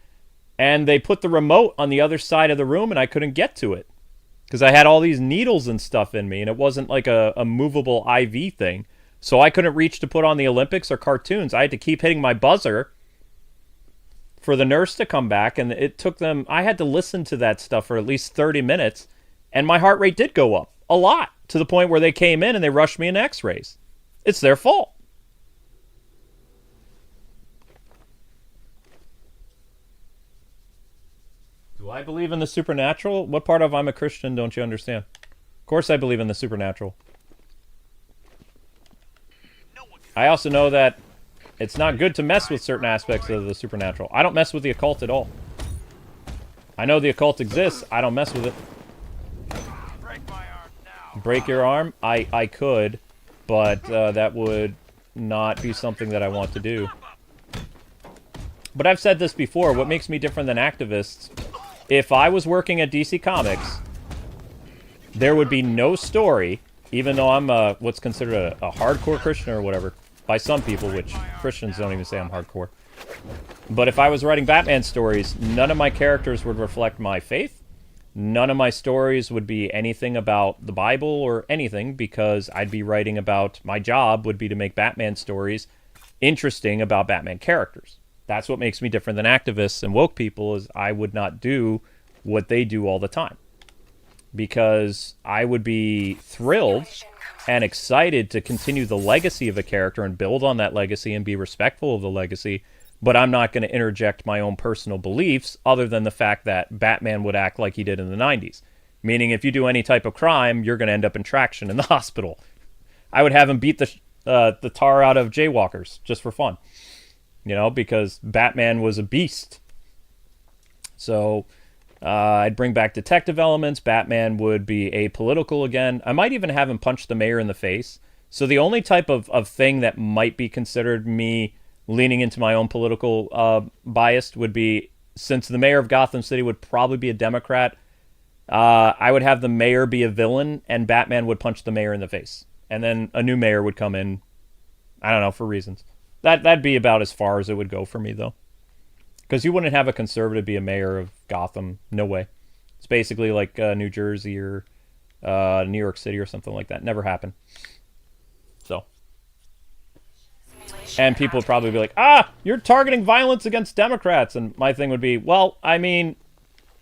and they put the remote on the other side of the room, and I couldn't get to it because I had all these needles and stuff in me, and it wasn't like a movable IV thing, so I couldn't reach to put on the Olympics or cartoons. I had to keep hitting my buzzer for the nurse to come back, and it took them, I had to listen to that stuff for at least 30 minutes, and my heart rate did go up a lot, to the point where they came in and they rushed me in x-rays. It's their fault. Do I believe in the supernatural? What part of I'm a Christian don't you understand? Of course I believe in the supernatural. I also know that it's not good to mess with certain aspects of the supernatural. I don't mess with the occult at all. I know the occult exists. I don't mess with it. Break my arm now. Break your arm? I could, but that would not be something that I want to do. But I've said this before. What makes me different than activists, if I was working at DC Comics, there would be no story, even though I'm what's considered a hardcore Christian or whatever, by some people, which Christians don't even say I'm hardcore. But if I was writing Batman stories, none of my characters would reflect my faith. None of my stories would be anything about the Bible or anything, because I'd be writing about, my job would be to make Batman stories interesting about Batman characters. That's what makes me different than activists and woke people, is I would not do what they do all the time. Because I would be thrilled and excited to continue the legacy of a character and build on that legacy and be respectful of the legacy, but I'm not going to interject my own personal beliefs other than the fact that Batman would act like he did in the 90s. Meaning, if you do any type of crime, you're going to end up in traction in the hospital. I would have him beat the tar out of jaywalkers just for fun. You know, because Batman was a beast. So I'd bring back detective elements. Batman would be apolitical again. I might even have him punch the mayor in the face. So the only type of thing that might be considered me leaning into my own political bias would be, since the mayor of Gotham City would probably be a Democrat, I would have the mayor be a villain, and Batman would punch the mayor in the face. And then a new mayor would come in, I don't know, for reasons. That'd be about as far as it would go for me, though. Because you wouldn't have a conservative be a mayor of Gotham. No way. It's basically like New Jersey or New York City or something like that. Never happened. So. And people would probably be like, you're targeting violence against Democrats. And my thing would be, well, I mean,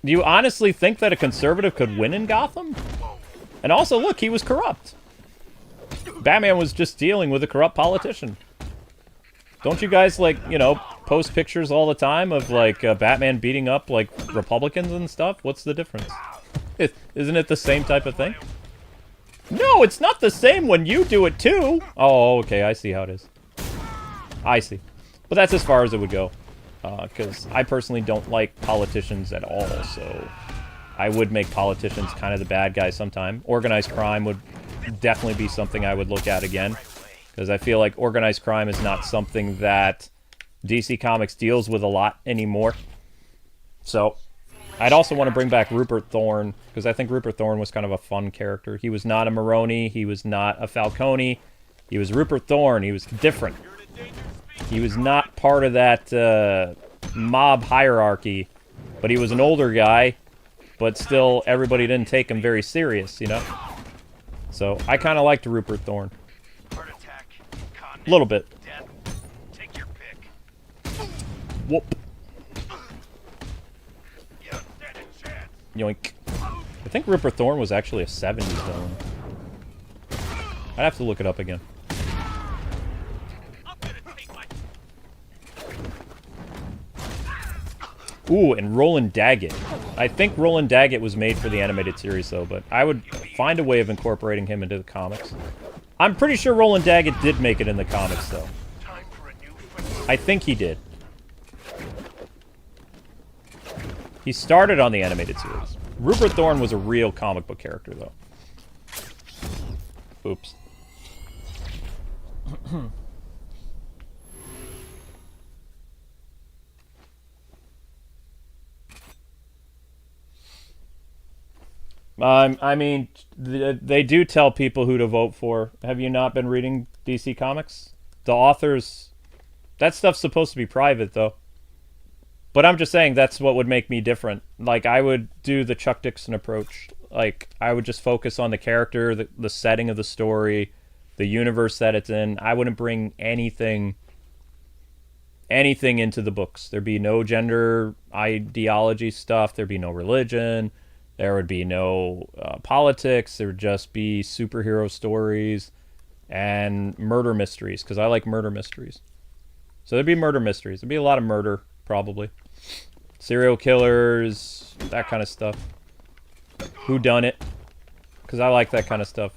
do you honestly think that a conservative could win in Gotham? And also, look, he was corrupt. Batman was just dealing with a corrupt politician. Don't you guys, like, you know, post pictures all the time of, like, Batman beating up, like, Republicans and stuff? What's the difference? Isn't it the same type of thing? No, it's not the same when you do it, too! Oh, okay, I see how it is. I see. But that's as far as it would go. Because I personally don't like politicians at all, so I would make politicians kind of the bad guys sometime. Organized crime would definitely be something I would look at again. Because I feel like organized crime is not something that DC Comics deals with a lot anymore. So, I'd also want to bring back Rupert Thorne, because I think Rupert Thorne was kind of a fun character. He was not a Maroni, he was not a Falcone, he was Rupert Thorne, he was different. He was not part of that mob hierarchy, but he was an older guy, but still everybody didn't take him very serious, you know? So, I kind of liked Rupert Thorne. A little bit. Take your pick. Whoop. You stand a chance. Yoink. I think Rupert Thorne was actually a 70s villain. I'd have to look it up again. I'm gonna take my... Ooh, and Roland Daggett. I think Roland Daggett was made for the animated series, though, but I would find a way of incorporating him into the comics. I'm pretty sure Roland Daggett did make it in the comics, though. I think he did. He started on the animated series. Rupert Thorne was a real comic book character, though. Oops. I mean, they do tell people who to vote for. Have you not been reading DC Comics? The authors, that stuff's supposed to be private, though. But I'm just saying that's what would make me different. Like, I would do the Chuck Dixon approach. Like, I would just focus on the character, the setting of the story, the universe that it's in. I wouldn't bring anything into the books. There'd be no gender ideology stuff. There'd be no religion. There would be no politics. There would just be superhero stories and murder mysteries, because I like murder mysteries. So there'd be murder mysteries. There'd be a lot of murder, probably. Serial killers, that kind of stuff. Who done it? Because I like that kind of stuff.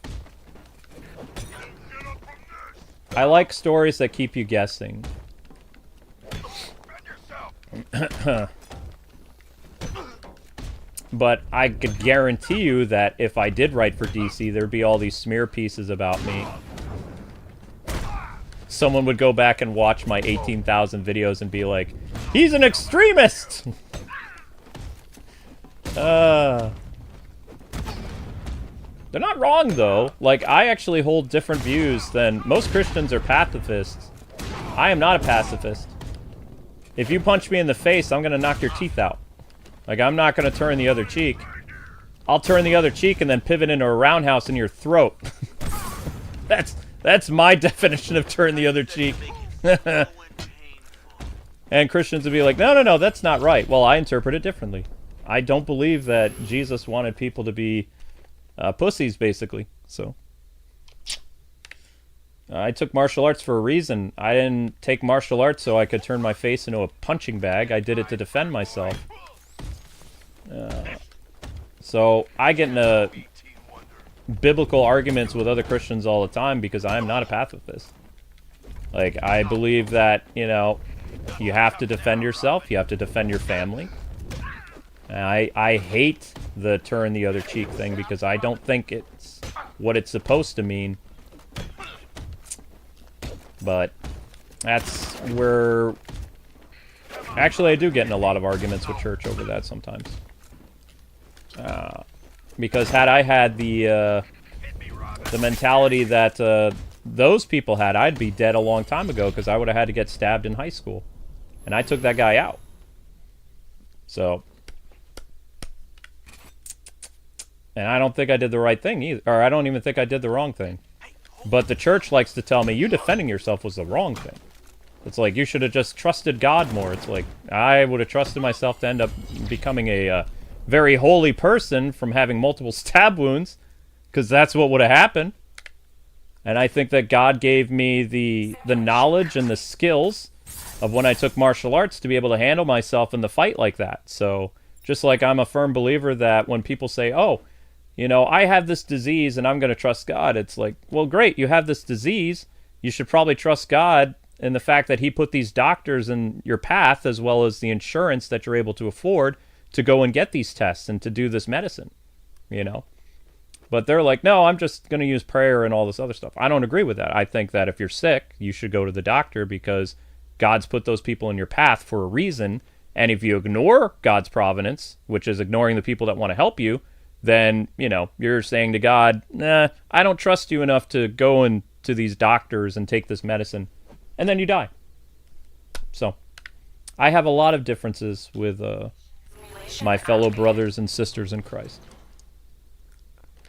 I like stories that keep you guessing. But I could guarantee you that if I did write for DC, there'd be all these smear pieces about me. Someone would go back and watch my 18,000 videos and be like, he's an extremist! They're not wrong, though. Like, I actually hold different views than... Most Christians are pacifists. I am not a pacifist. If you punch me in the face, I'm gonna knock your teeth out. Like, I'm not gonna turn the other cheek. I'll turn the other cheek and then pivot into a roundhouse in your throat. That's my definition of turn the other cheek. And Christians would be like, no, that's not right. Well, I interpret it differently. I don't believe that Jesus wanted people to be pussies, basically. So I took martial arts for a reason. I didn't take martial arts so I could turn my face into a punching bag. I did it to defend myself. So I get into biblical arguments with other Christians all the time because I am not a pacifist. Like, I believe that, you know, you have to defend yourself. You have to defend your family. And I hate the turn the other cheek thing because I don't think it's what it's supposed to mean. But that's where... Actually, I do get in a lot of arguments with church over that sometimes. Because had I had the mentality that those people had, I'd be dead a long time ago because I would have had to get stabbed in high school. And I took that guy out. So... And I don't think I did the right thing either. Or I don't even think I did the wrong thing. But the church likes to tell me, you defending yourself was the wrong thing. It's like, you should have just trusted God more. It's like, I would have trusted myself to end up becoming a very holy person from having multiple stab wounds. Because that's what would have happened. And I think that God gave me the knowledge and the skills of when I took martial arts to be able to handle myself in the fight like that. So, just like I'm a firm believer that when people say, oh, you know, I have this disease and I'm going to trust God. It's like, well, great, you have this disease. You should probably trust God in the fact that he put these doctors in your path as well as the insurance that you're able to afford to go and get these tests and to do this medicine, you know. But they're like, no, I'm just going to use prayer and all this other stuff. I don't agree with that. I think that if you're sick, you should go to the doctor because God's put those people in your path for a reason. And if you ignore God's providence, which is ignoring the people that want to help you, then, you know, you're saying to God, nah, I don't trust you enough to go into these doctors and take this medicine. And then you die. So, I have a lot of differences with my fellow brothers and sisters in Christ.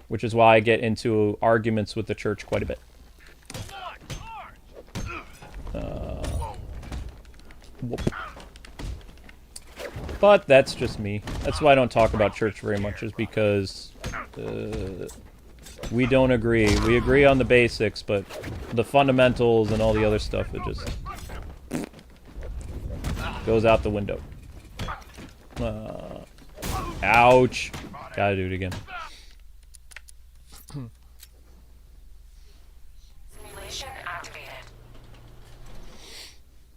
Which is why I get into arguments with the church quite a bit. But that's just me. That's why I don't talk about church very much, is because we don't agree. We agree on the basics, but the fundamentals and all the other stuff, it just goes out the window. Ouch. Gotta do it again. Simulation activated.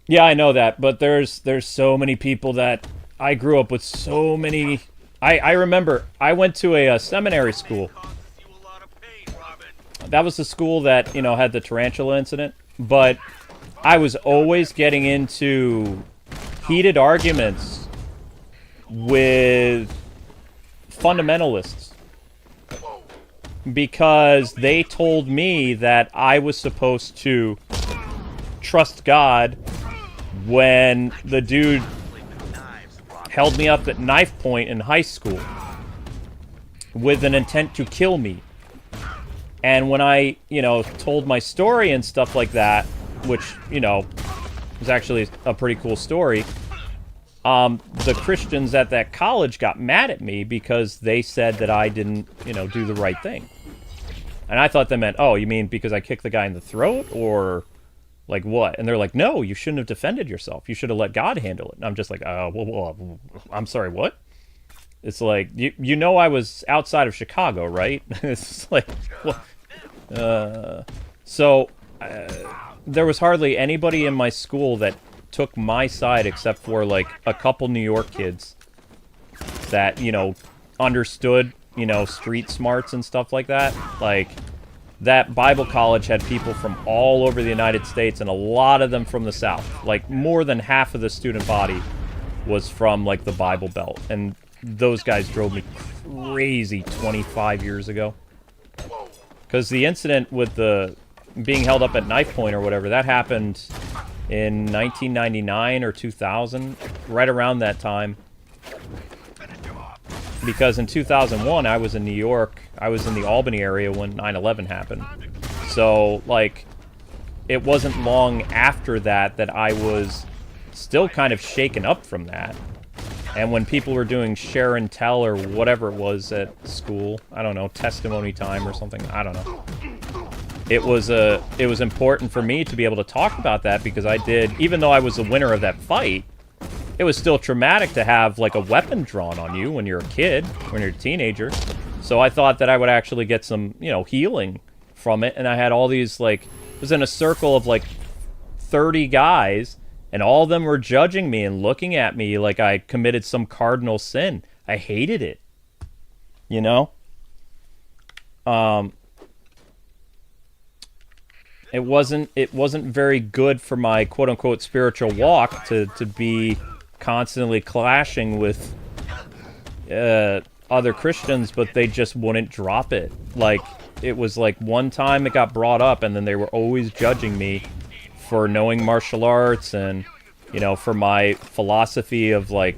Yeah, I know that, but there's so many people that I grew up with. So many. I remember I went to a seminary school. That was the school that, you know, had the tarantula incident. But I was always getting into heated arguments with fundamentalists. because they told me that I was supposed to trust God when the dude held me up at knife point in high school with an intent to kill me. And when I, told my story and stuff like that, which, was actually a pretty cool story, the Christians at that college got mad at me because they said that I didn't, do the right thing. And I thought they meant, oh, you mean because I kicked the guy in the throat, or like what? And they're like, no, you shouldn't have defended yourself. You should have let God handle it. And I'm just like, well, I'm sorry, what? It's like, I was outside of Chicago, right? It's like, well, so there was hardly anybody in my school that took my side except for like a couple New York kids that, understood, street smarts and stuff like that. Like, that Bible college had people from all over the United States, and a lot of them from the South. Like, more than half of the student body was from, like, the Bible Belt. And those guys drove me crazy 25 years ago. Because the incident with the being held up at knife point or whatever, that happened in 1999 or 2000, right around that time. Because in 2001, I was in New York. I was in the Albany area when 9/11 happened. So, like, it wasn't long after that that I was still kind of shaken up from that. And when people were doing share and tell or whatever it was at school, I don't know, testimony time or something, I don't know. It was important for me to be able to talk about that because I did, even though I was the winner of that fight, it was still traumatic to have, like, a weapon drawn on you when you're a kid, when you're a teenager. So I thought that I would actually get some, healing from it. And I had all these, like, it was in a circle of, like, 30 guys, and all of them were judging me and looking at me like I committed some cardinal sin. I hated it. It wasn't very good for my quote-unquote spiritual walk to be constantly clashing with other Christians, but they just wouldn't drop it. Like, it was like one time it got brought up, and then they were always judging me for knowing martial arts and, for my philosophy of, like,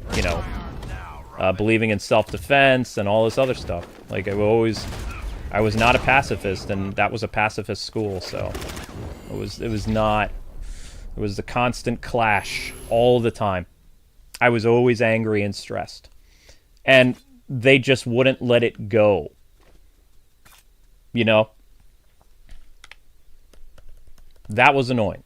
believing in self-defense and all this other stuff. Like, I was not a pacifist, and that was a pacifist school, so it was the constant clash all the time. I was always angry and stressed. And they just wouldn't let it go. That was annoying.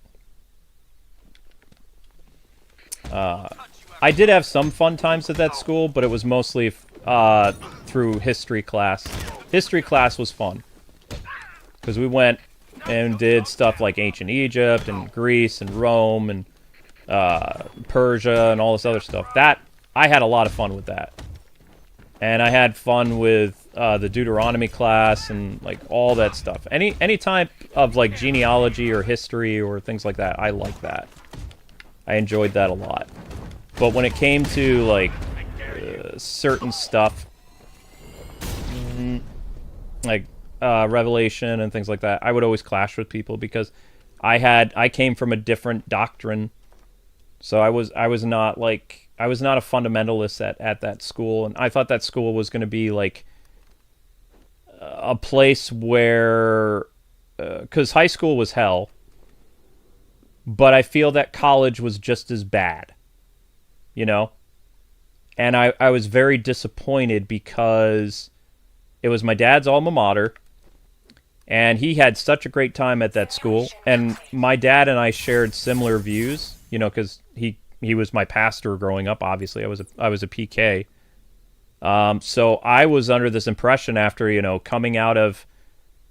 I did have some fun times at that school, but it was mostly through history class. History class was fun. Because we went and did stuff like ancient Egypt and Greece and Rome and Persia and all this other stuff. That, I had a lot of fun with that. And I had fun with the Deuteronomy class and, like, all that stuff. Any type of, like, genealogy or history or things like that, I like that. I enjoyed that a lot. But when it came to, like, certain stuff, like Revelation and things like that, I would always clash with people because I came from a different doctrine. So I was not a fundamentalist at that school, and I thought that school was going to be like a place where, because high school was hell, but I feel that college was just as bad, And I was very disappointed because it was my dad's alma mater, and he had such a great time at that school, and my dad and I shared similar views, because he was my pastor growing up. Obviously, I was a PK. So I was under this impression after, coming out of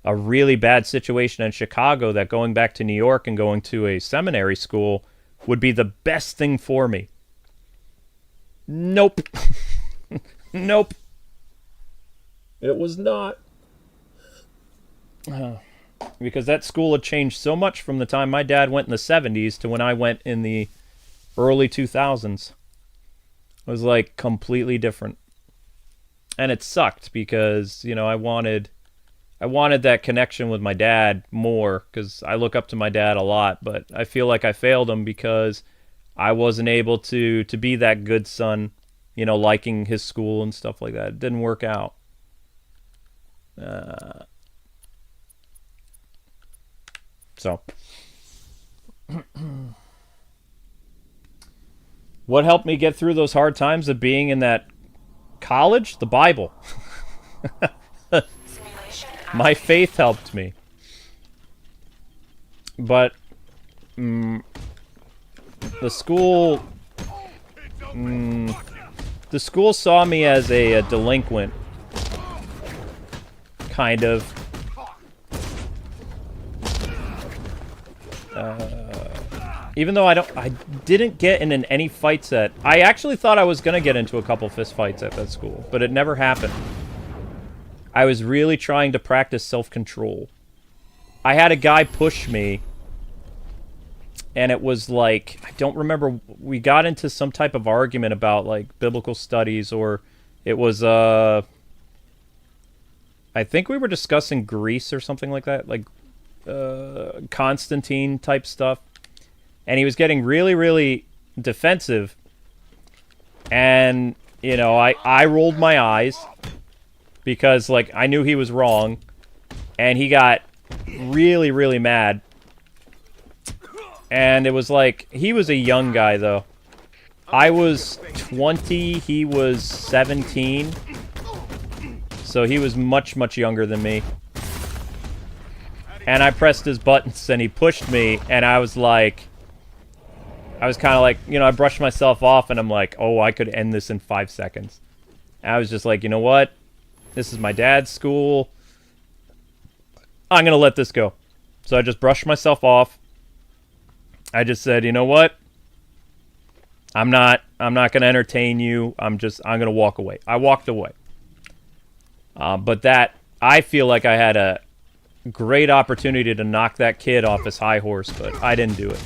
a really bad situation in Chicago, that going back to New York and going to a seminary school would be the best thing for me. Nope. Nope. It was not. Because that school had changed so much from the time my dad went in the 70s to when I went in the early 2000s. It was like completely different. And it sucked because, I I wanted that connection with my dad more because I look up to my dad a lot, but I feel like I failed him because I wasn't able to be that good son, you know, liking his school and stuff like that. It didn't work out. So, what helped me get through those hard times of being in that college? The Bible. My faith helped me. But the school saw me as a delinquent, kind of. Even though I didn't get in any fights I actually thought I was gonna get into a couple fist fights at that school, but it never happened. I was really trying to practice self-control. I had a guy push me, and it was like, I don't remember, we got into some type of argument about, like, biblical studies, or it was, I think we were discussing Greece or something like that, like, Constantine type stuff. And he was getting really, really defensive. And, you know, I rolled my eyes because, like, I knew he was wrong. And he got really, really mad. And it was like, he was a young guy, though. I was 20, he was 17. So he was much, much younger than me. And I pressed his buttons and he pushed me, and I was like, I was kind of like, you know, I brushed myself off and I'm like, oh, I could end this in 5 seconds. And I was just like, you know what? This is my dad's school. I'm going to let this go. So I just brushed myself off. I just said, you know what? I'm not going to entertain you. I'm going to walk away. I walked away. But that, I feel like I had a great opportunity to knock that kid off his high horse, but I didn't do it.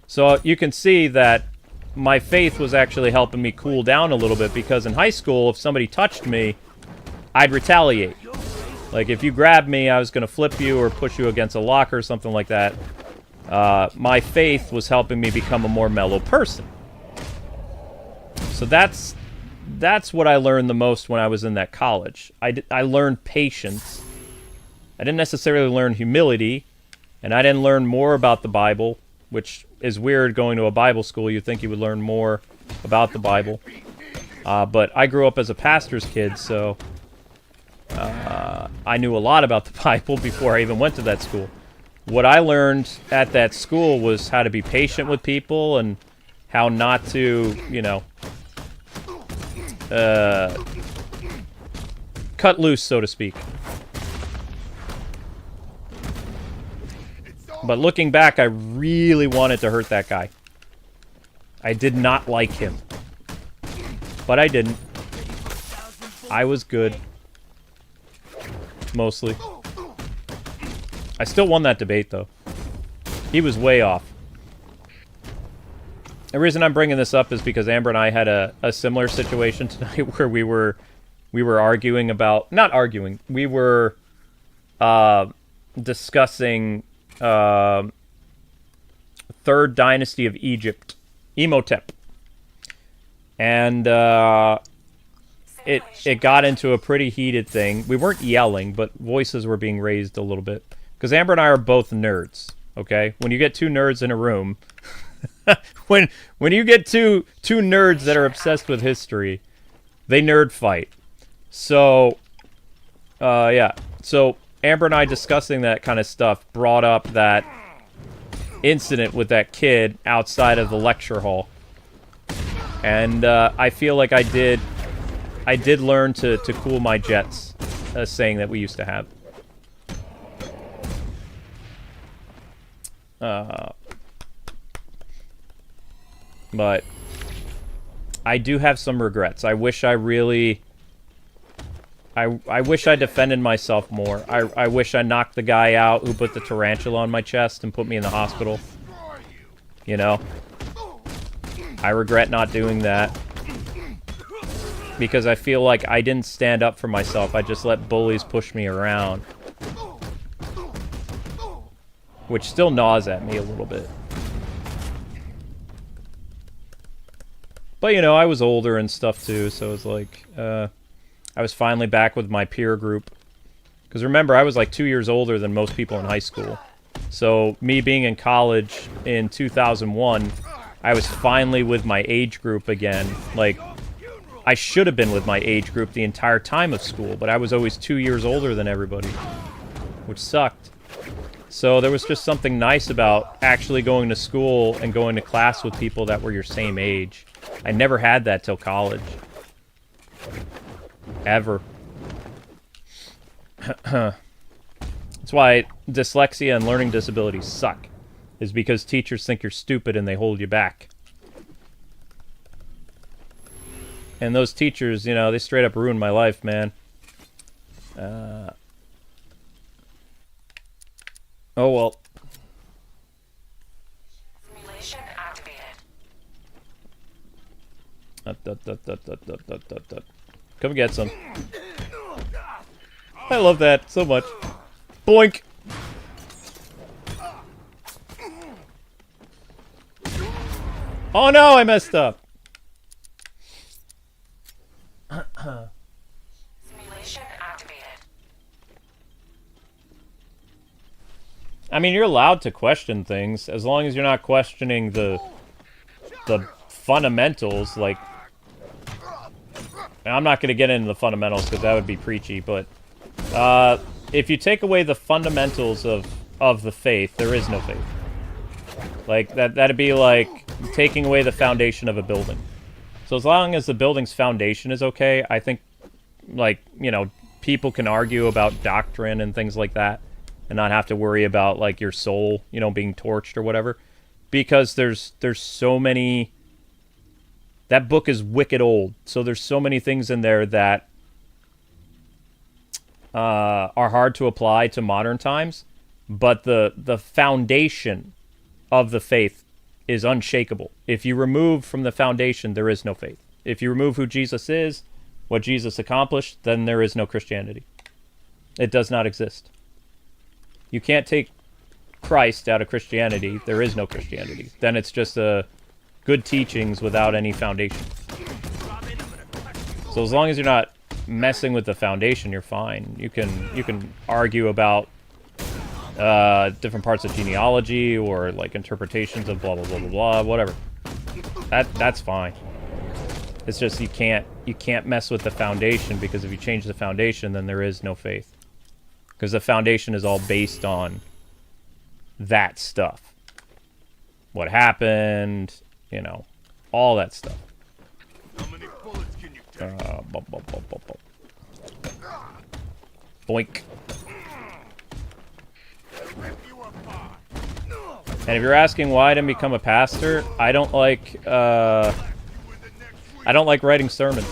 So you can see that my faith was actually helping me cool down a little bit, because in high school, if somebody touched me, I'd retaliate. Like, if you grabbed me, I was going to flip you or push you against a locker or something like that. My faith was helping me become a more mellow person. So that's what I learned the most when I was in that college. I learned patience. I didn't necessarily learn humility, and I didn't learn more about the Bible, which is weird going to a Bible school. You'd think you would learn more about the Bible. But I grew up as a pastor's kid, so I knew a lot about the Bible before I even went to that school. What I learned at that school was how to be patient with people and how not to, you know, cut loose, so to speak. But looking back, I really wanted to hurt that guy. I did not like him. But I didn't. I was good. Mostly. I still won that debate, though. He was way off. The reason I'm bringing this up is because Amber and I had a similar situation tonight where we were arguing about... Not arguing. We were discussing... Third Dynasty of Egypt, Imhotep, and it got into a pretty heated thing. We weren't yelling, but voices were being raised a little bit, because Amber and I are both nerds. Okay, when you get two nerds in a room, when you get two nerds that are obsessed with history, they nerd fight. So, yeah, so. Amber and I discussing that kind of stuff brought up that incident with that kid outside of the lecture hall. And I feel like I did learn to cool my jets, a saying that we used to have. But I do have some regrets. I wish I really... I wish I defended myself more. I wish I knocked the guy out who put the tarantula on my chest and put me in the hospital. You know? I regret not doing that. Because I feel like I didn't stand up for myself. I just let bullies push me around. which still gnaws at me a little bit. But, you know, I was older and stuff, too, so it was like, I was finally back with my peer group. Because remember, I was like 2 years older than most people in high school. So, me being in college in 2001, I was finally with my age group again. Like, I should have been with my age group the entire time of school, but I was always 2 years older than everybody, which sucked. So there was just something nice about actually going to school and going to class with people that were your same age. I never had that till college. Ever. That's why dyslexia and learning disabilities suck. Is because teachers think you're stupid and they hold you back. And those teachers, you know, they straight up ruined my life, man. Oh well. Simulation activated. Come get some. I love that so much. Boink! Oh no, I messed up! Simulation activated. I mean, you're allowed to question things, as long as you're not questioning the fundamentals, like... I'm not going to get into the fundamentals, because that would be preachy, but... if you take away the fundamentals of the faith, there is no faith. Like, that'd be like taking away the foundation of a building. So as long as the building's foundation is okay, I think, like, you know, people can argue about doctrine and things like that and not have to worry about, like, your soul, you know, being torched or whatever. Because there's so many... That book is wicked old, so there's so many things in there that are hard to apply to modern times, but the foundation of the faith is unshakable. If you remove from the foundation, there is no faith. If you remove who Jesus is, what Jesus accomplished, then there is no Christianity. It does not exist. You can't take Christ out of Christianity. There is no Christianity. Then it's just good teachings without any foundation. So as long as you're not messing with the foundation, you're fine. You can argue about different parts of genealogy or like interpretations of blah blah blah blah blah, whatever. That's fine. It's just you can't mess with the foundation, because if you change the foundation, then there is no faith. Because the foundation is all based on that stuff. What happened, you know, all that stuff. How many bullets can you take? Boink. Rip you apart. And if you're asking why I didn't become a pastor, I don't like writing sermons.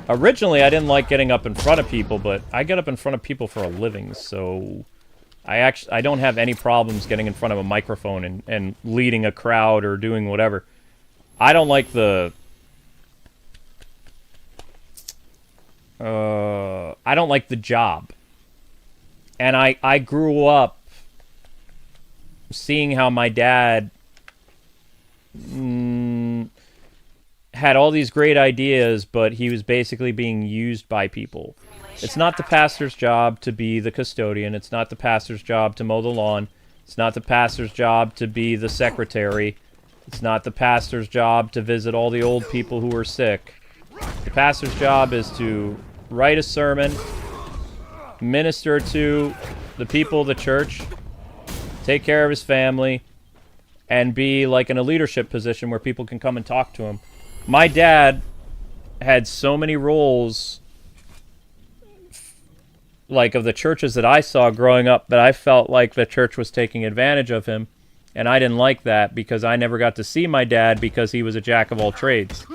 Originally, I didn't like getting up in front of people, but I get up in front of people for a living, so I don't have any problems getting in front of a microphone and leading a crowd or doing whatever. I don't like the job. And I grew up seeing how my dad had all these great ideas, but he was basically being used by people. It's not the pastor's job to be the custodian. It's not the pastor's job to mow the lawn. It's not the pastor's job to be the secretary. It's not the pastor's job to visit all the old people who are sick. The pastor's job is to write a sermon, minister to the people of the church, take care of his family, and be like in a leadership position where people can come and talk to him. My dad had so many roles, like of the churches that I saw growing up, that I felt like the church was taking advantage of him, and I didn't like that because I never got to see my dad because he was a jack of all trades.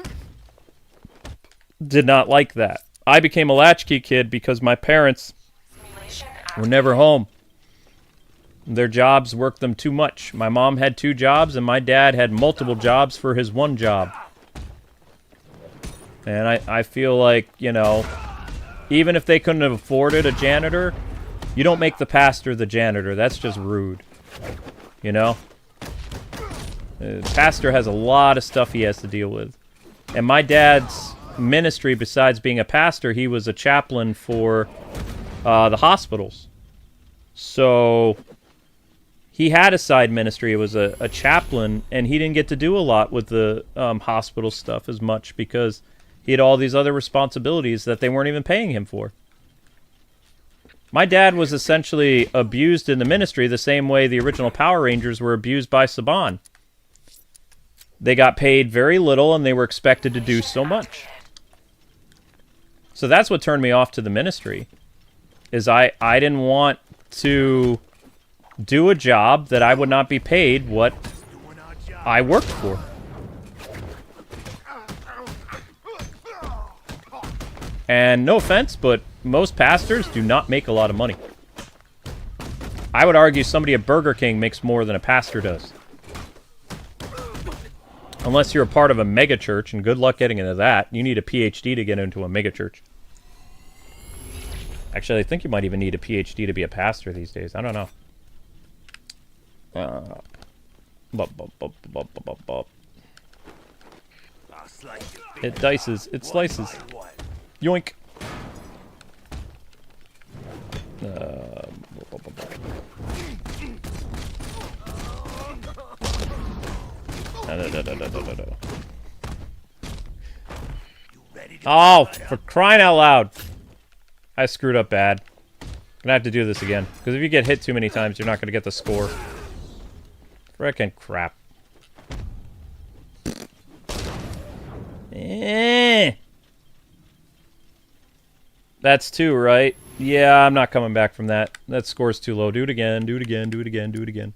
Did not like that. I became a latchkey kid because my parents were never home. Their jobs worked them too much. My mom had 2 jobs, and my dad had multiple jobs for his 1 job. And I feel like, you know, even if they couldn't have afforded a janitor, You don't make the pastor the janitor. That's just rude. You know? Pastor has a lot of stuff he has to deal with. And my dad's ministry, besides being a pastor, he was a chaplain for the hospitals. So he had a side ministry. It was a chaplain, and he didn't get to do a lot with the hospital stuff as much because he had all these other responsibilities that they weren't even paying him for. My dad was essentially abused in the ministry the same way the original Power Rangers were abused by Saban. They got paid very little, and they were expected to do so much. So that's what turned me off to the ministry, is I didn't want to do a job that I would not be paid what I worked for. And no offense, but most pastors do not make a lot of money. I would argue somebody at Burger King makes more than a pastor does. Unless you're a part of a mega church, and good luck getting into that. You need a PhD to get into a mega church. Actually, I think you might even need a PhD to be a pastor these days. I don't know. It dices. It slices. Yoink. No. Oh, for crying out loud. I screwed up bad. Gonna have to do this again. Because if you get hit too many times, you're not gonna get the score. Frickin' crap. That's 2, right? Yeah, I'm not coming back from that. That score's too low. Do it again, do it again, do it again, do it again.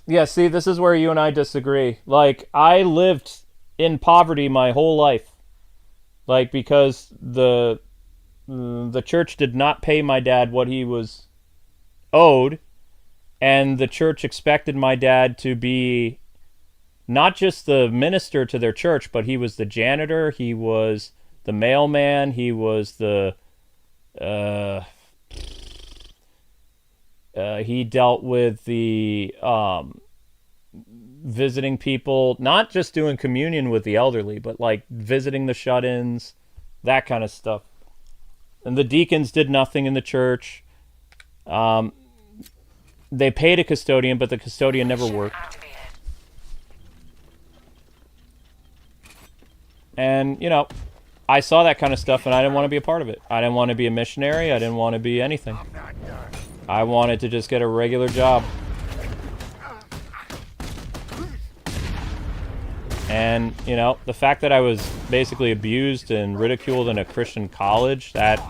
Yeah, see, this is where you and I disagree. Like, I lived in poverty my whole life. Like, because the church did not pay my dad what he was owed, and the church expected my dad to be not just the minister to their church, but he was the janitor, he was the mailman, he was the... he dealt with the visiting people, not just doing communion with the elderly, but like visiting the shut-ins, that kind of stuff. And the deacons did nothing in the church. They paid a custodian, but the custodian never worked. And, you know, I saw that kind of stuff and I didn't want to be a part of it. I didn't want to be a missionary. I didn't want to be anything. I wanted to just get a regular job. And, you know, the fact that I was basically abused and ridiculed in a Christian college, that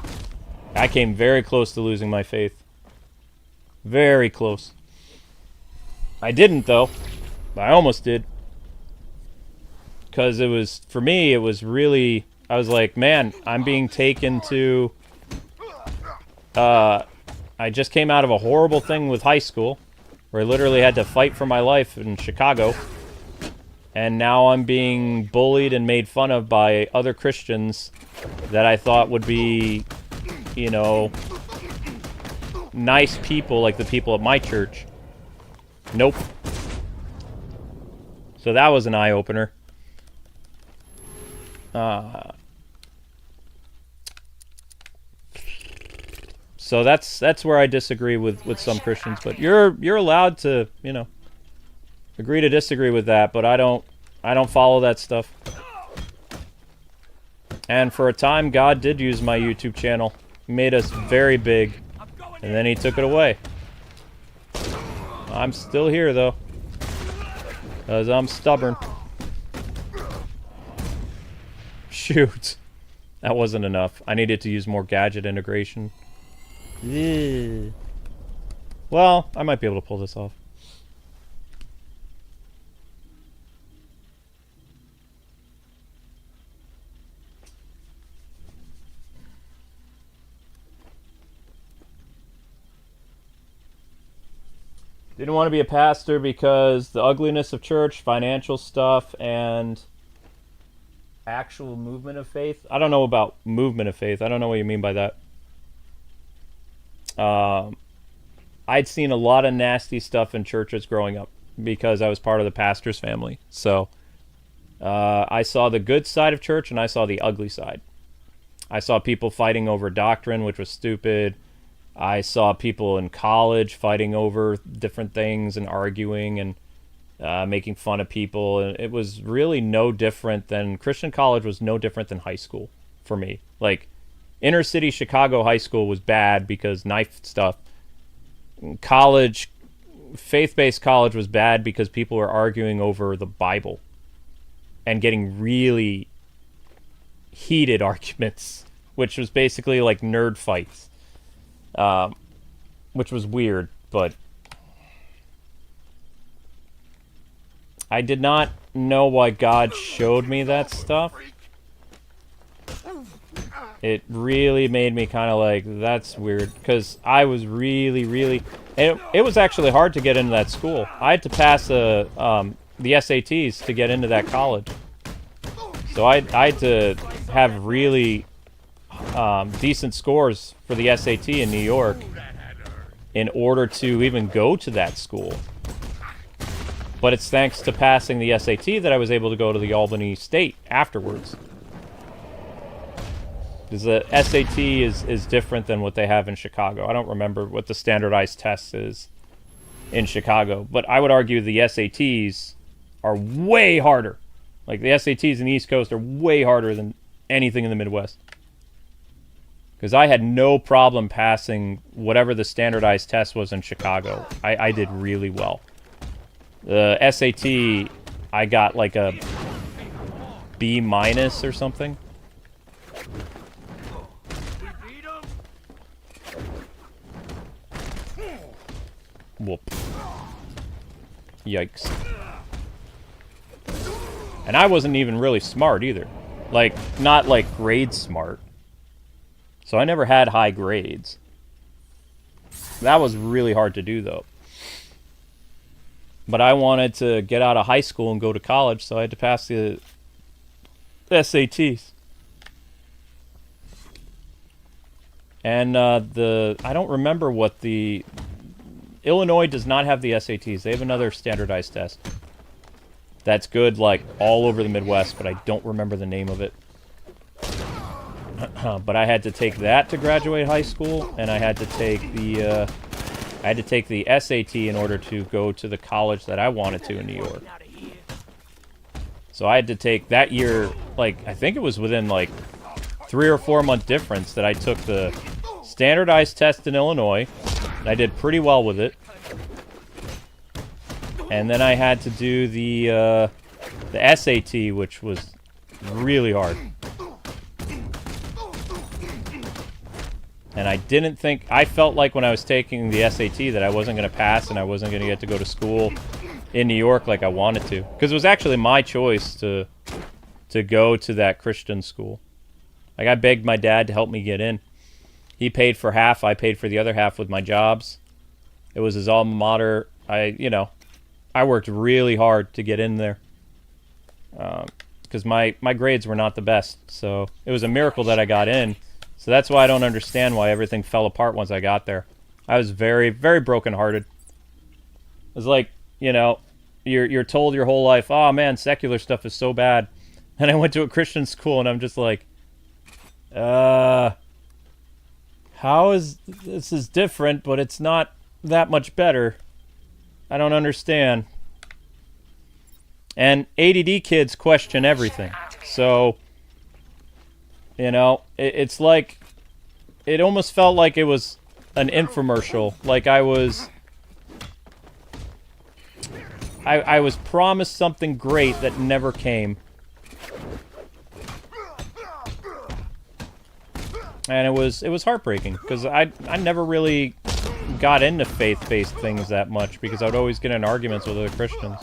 I came very close to losing my faith. Very close. I didn't, though. But I almost did. Because it was, for me, it was really, I was like, man, I'm being taken to, I just came out of a horrible thing with high school, where I literally had to fight for my life in Chicago. And now I'm being bullied and made fun of by other Christians that I thought would be, you know, nice people like the people at my church. Nope. So that was an eye-opener. So that's where I disagree with some Christians, but you're allowed to, you know, agree to disagree with that, but I don't follow that stuff. And for a time, God did use my YouTube channel. He made us very big, and then he took it away. I'm still here though, because I'm stubborn. Shoot. That wasn't enough. I needed to use more gadget integration. Yeah. Well, I might be able to pull this off. Didn't want to be a pastor because the ugliness of church, financial stuff, and actual movement of faith. I don't know about movement of faith. I don't know what you mean by that. I'd seen a lot of nasty stuff in churches growing up because I was part of the pastor's family. So I saw the good side of church and I saw the ugly side. I saw people fighting over doctrine, which was stupid. I saw people in college fighting over different things and arguing and making fun of people. And it was really no different than... Christian college was no different than high school for me. Like, inner city Chicago high school was bad because knife stuff. College, faith-based college was bad because people were arguing over the Bible and getting really heated arguments, which was basically like nerd fights. Which was weird, but I did not know why God showed me that stuff. It really made me kind of like, that's weird, because I was really... It was actually hard to get into that school. I had to pass the SATs to get into that college. So I had to have really decent scores for the SAT in New York in order to even go to that school. But it's thanks to passing the SAT that I was able to go to the Albany State afterwards. Because the SAT is different than what they have in Chicago. I don't remember what the standardized test is in Chicago. But I would argue the SATs are way harder. Like, the SATs in the East Coast are way harder than anything in the Midwest. Because I had no problem passing whatever the standardized test was in Chicago. I did really well. The SAT, I got like a B- or something. Whoop. Yikes. And I wasn't even really smart either. Like, not like grade smart. So I never had high grades. That was really hard to do, though. But I wanted to get out of high school and go to college, so I had to pass the SATs. And I don't remember what the... Illinois does not have the SATs. They have another standardized test. That's good, like, all over the Midwest, but I don't remember the name of it. But I had to take that to graduate high school, and I had to take the SAT in order to go to the college that I wanted to in New York. So I had to take that year, like, I think it was within, like, 3 or 4 month difference that I took the standardized test in Illinois. And I did pretty well with it. And then I had to do the SAT, which was really hard. And I didn't think... I felt like when I was taking the SAT that I wasn't going to pass and I wasn't going to get to go to school in New York like I wanted to. Because it was actually my choice to go to that Christian school. Like, I begged my dad to help me get in. He paid for half. I paid for the other half with my jobs. It was his alma mater. I worked really hard to get in there. Because my grades were not the best. So it was a miracle that I got in. So that's why I don't understand why everything fell apart once I got there. I was very, very brokenhearted. It was like, you're told your whole life, oh man, secular stuff is so bad. And I went to a Christian school and I'm just like, how is this is different, but it's not that much better. I don't understand. And ADD kids question everything. So, it's like, it almost felt like it was an infomercial. Like I was promised something great that never came. And it was heartbreaking because I never really got into faith-based things that much because I would always get in arguments with other Christians.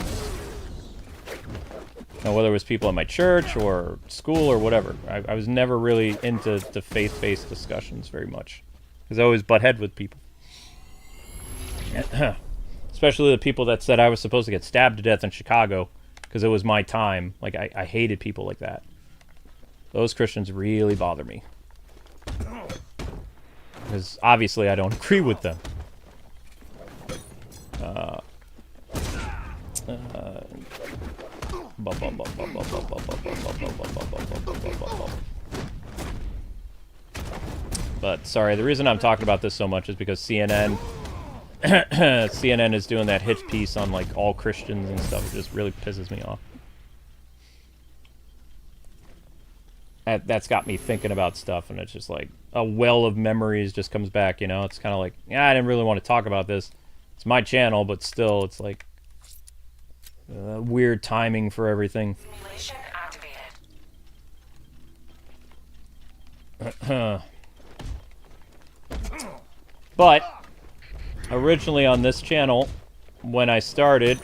Whether it was people at my church or school or whatever. I was never really into the faith-based discussions very much because I always butt head with people. especially the people that said I was supposed to get stabbed to death in Chicago because it was my time. Like, I hated people like that. Those Christians really bother me. Because obviously I don't agree with them. But sorry, the reason I'm talking about this so much is because CNN CNN is doing that hit piece on like all Christians and stuff. It just really pisses me off. That's got me thinking about stuff, and it's just like a well of memories just comes back, you know? It's kind of like, yeah, I didn't really want to talk about this. It's my channel, but still, it's like weird timing for everything. Simulation activated. But originally on this channel, when I started,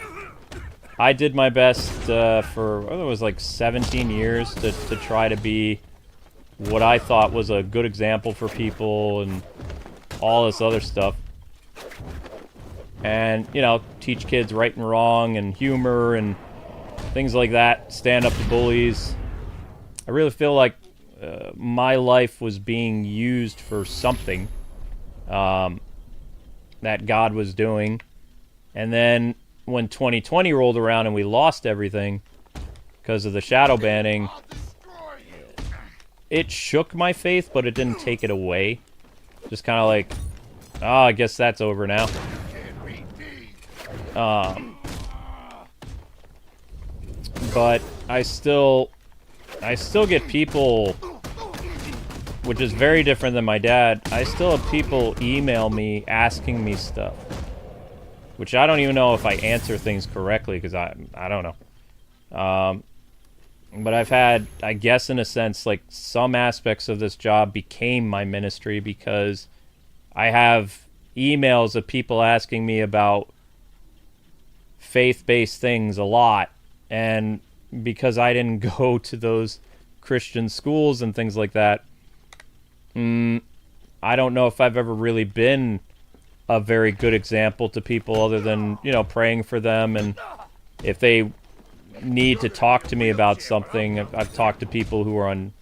I did my best for, it was like 17 years to try to be what I thought was a good example for people and all this other stuff. And, you know, teach kids right and wrong and humor and things like that, stand up to bullies. I really feel like my life was being used for something that God was doing. And then when 2020 rolled around and we lost everything because of the shadow banning, it shook my faith, but it didn't take it away. Just kind of like, oh, I guess that's over now. But I still get people, which is very different than my dad. I still have people email me asking me stuff, which I don't even know if I answer things correctly because I don't know. But I've had, I guess in a sense, like some aspects of this job became my ministry because I have emails of people asking me about faith-based things a lot, and because I didn't go to those Christian schools and things like that, I don't know if I've ever really been a very good example to people other than, you know, praying for them. And if they need to talk to me about something, I've talked to people who are on,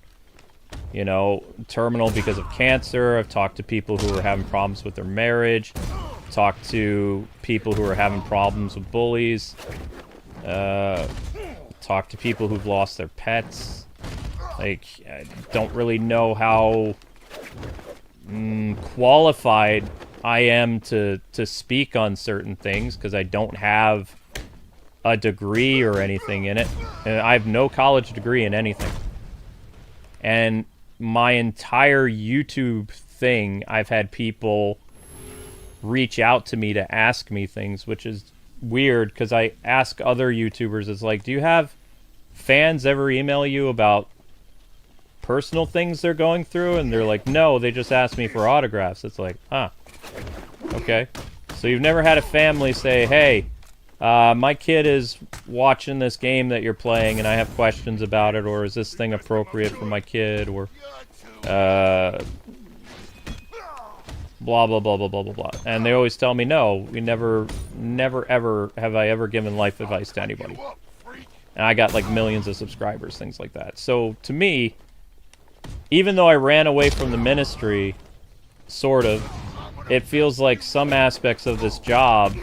you know, terminal because of cancer. I've talked to people who are having problems with their marriage. Talked to people who are having problems with bullies. Talked to people who've lost their pets. Like, I don't really know how qualified I am to speak on certain things because I don't have a degree or anything in it. And I have no college degree in anything. And my entire YouTube thing, I've had people reach out to me to ask me things, which is weird because I ask other YouTubers, it's like, do you have fans ever email you about personal things they're going through? And they're like, no, they just asked me for autographs. It's like, huh, okay. So you've never had a family say, hey, my kid is watching this game that you're playing and I have questions about it, or is this thing appropriate for my kid, or blah, blah, blah, blah, blah, blah, blah. And they always tell me, no, we never, ever have I ever given life advice to anybody. And I got like millions of subscribers, things like that. So to me, even though I ran away from the ministry, sort of, it feels like some aspects of this job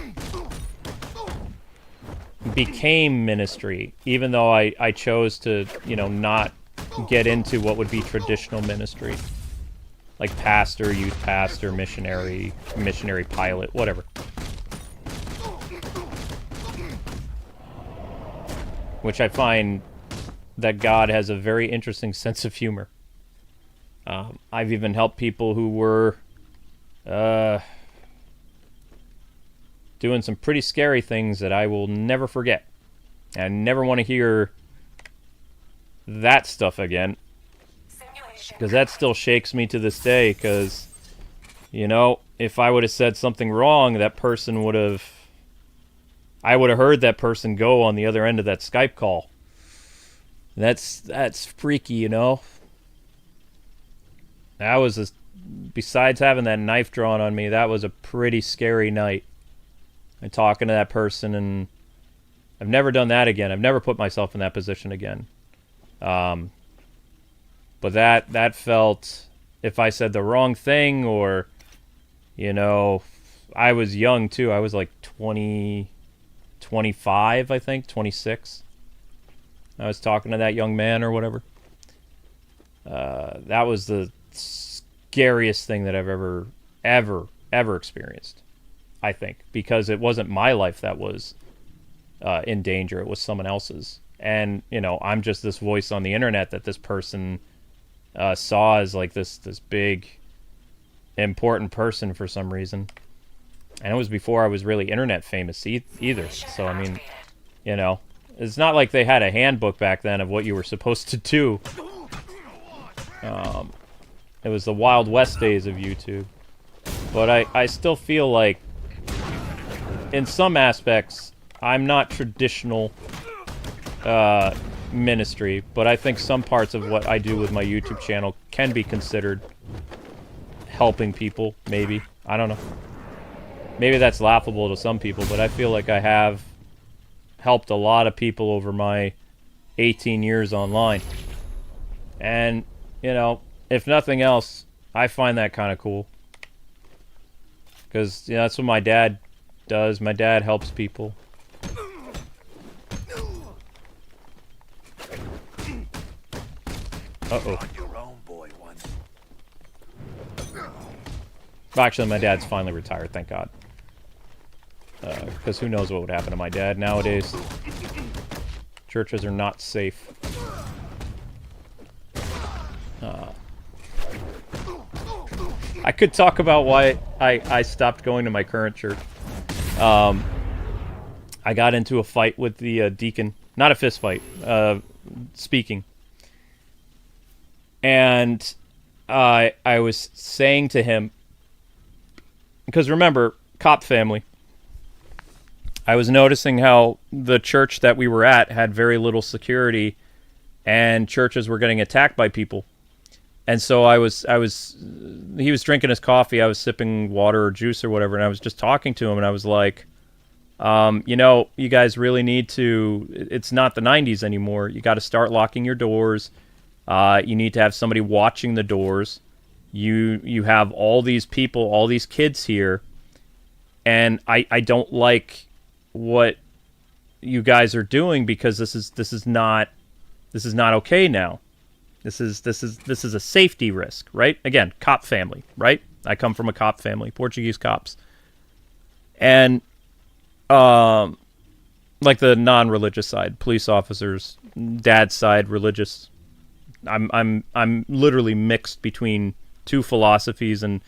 became ministry, even though I chose to, you know, not get into what would be traditional ministry. Like pastor, youth pastor, missionary pilot, whatever. Which I find that God has a very interesting sense of humor. I've even helped people who were doing some pretty scary things that I will never forget. I never want to hear that stuff again. Because that still shakes me to this day, because, you know, if I would have said something wrong, that person would have... I would have heard that person go on the other end of that Skype call. That's freaky, you know? That was a... Besides having that knife drawn on me, that was a pretty scary night. and talking to that person, and I've never done that again. I've never put myself in that position again. But that felt, if I said the wrong thing, or, you know, I was young too. I was like 25, I think, 26. I was talking to that young man or whatever. That was the scariest thing that I've ever experienced, I think, because it wasn't my life that was in danger. It was someone else's. And, you know, I'm just this voice on the internet that this person saw as like this big, important person for some reason. And it was before I was really internet famous either. So, I mean, you know, it's not like they had a handbook back then of what you were supposed to do. It was the Wild West days of YouTube. But I still feel like, in some aspects, I'm not traditional ministry, but I think some parts of what I do with my YouTube channel can be considered helping people, maybe. I don't know. Maybe that's laughable to some people, but I feel like I have helped a lot of people over my 18 years online. And, you know, if nothing else, I find that kind of cool. Because, you know, that's what my dad does. My dad helps people. Uh-oh. Well, actually, my dad's finally retired, thank God. Because who knows what would happen to my dad nowadays. Churches are not safe. I could talk about why I stopped going to my current church. I got into a fight with the deacon. Not a fist fight. Speaking. And I was saying to him, because remember, cop family. I was noticing how the church that we were at had very little security, and churches were getting attacked by people. And so he was drinking his coffee, I was sipping water or juice or whatever, and I was just talking to him, and I was like, you know, you guys really need to, it's not the 90s anymore. You got to start locking your doors. You need to have somebody watching the doors. You have all these people, all these kids here, and I don't like what you guys are doing, because this is not okay now. This is a safety risk, right? Again, cop family, right? I come from a cop family, Portuguese cops, and like the non-religious side, police officers, dad's side, religious. I'm literally mixed between two philosophies and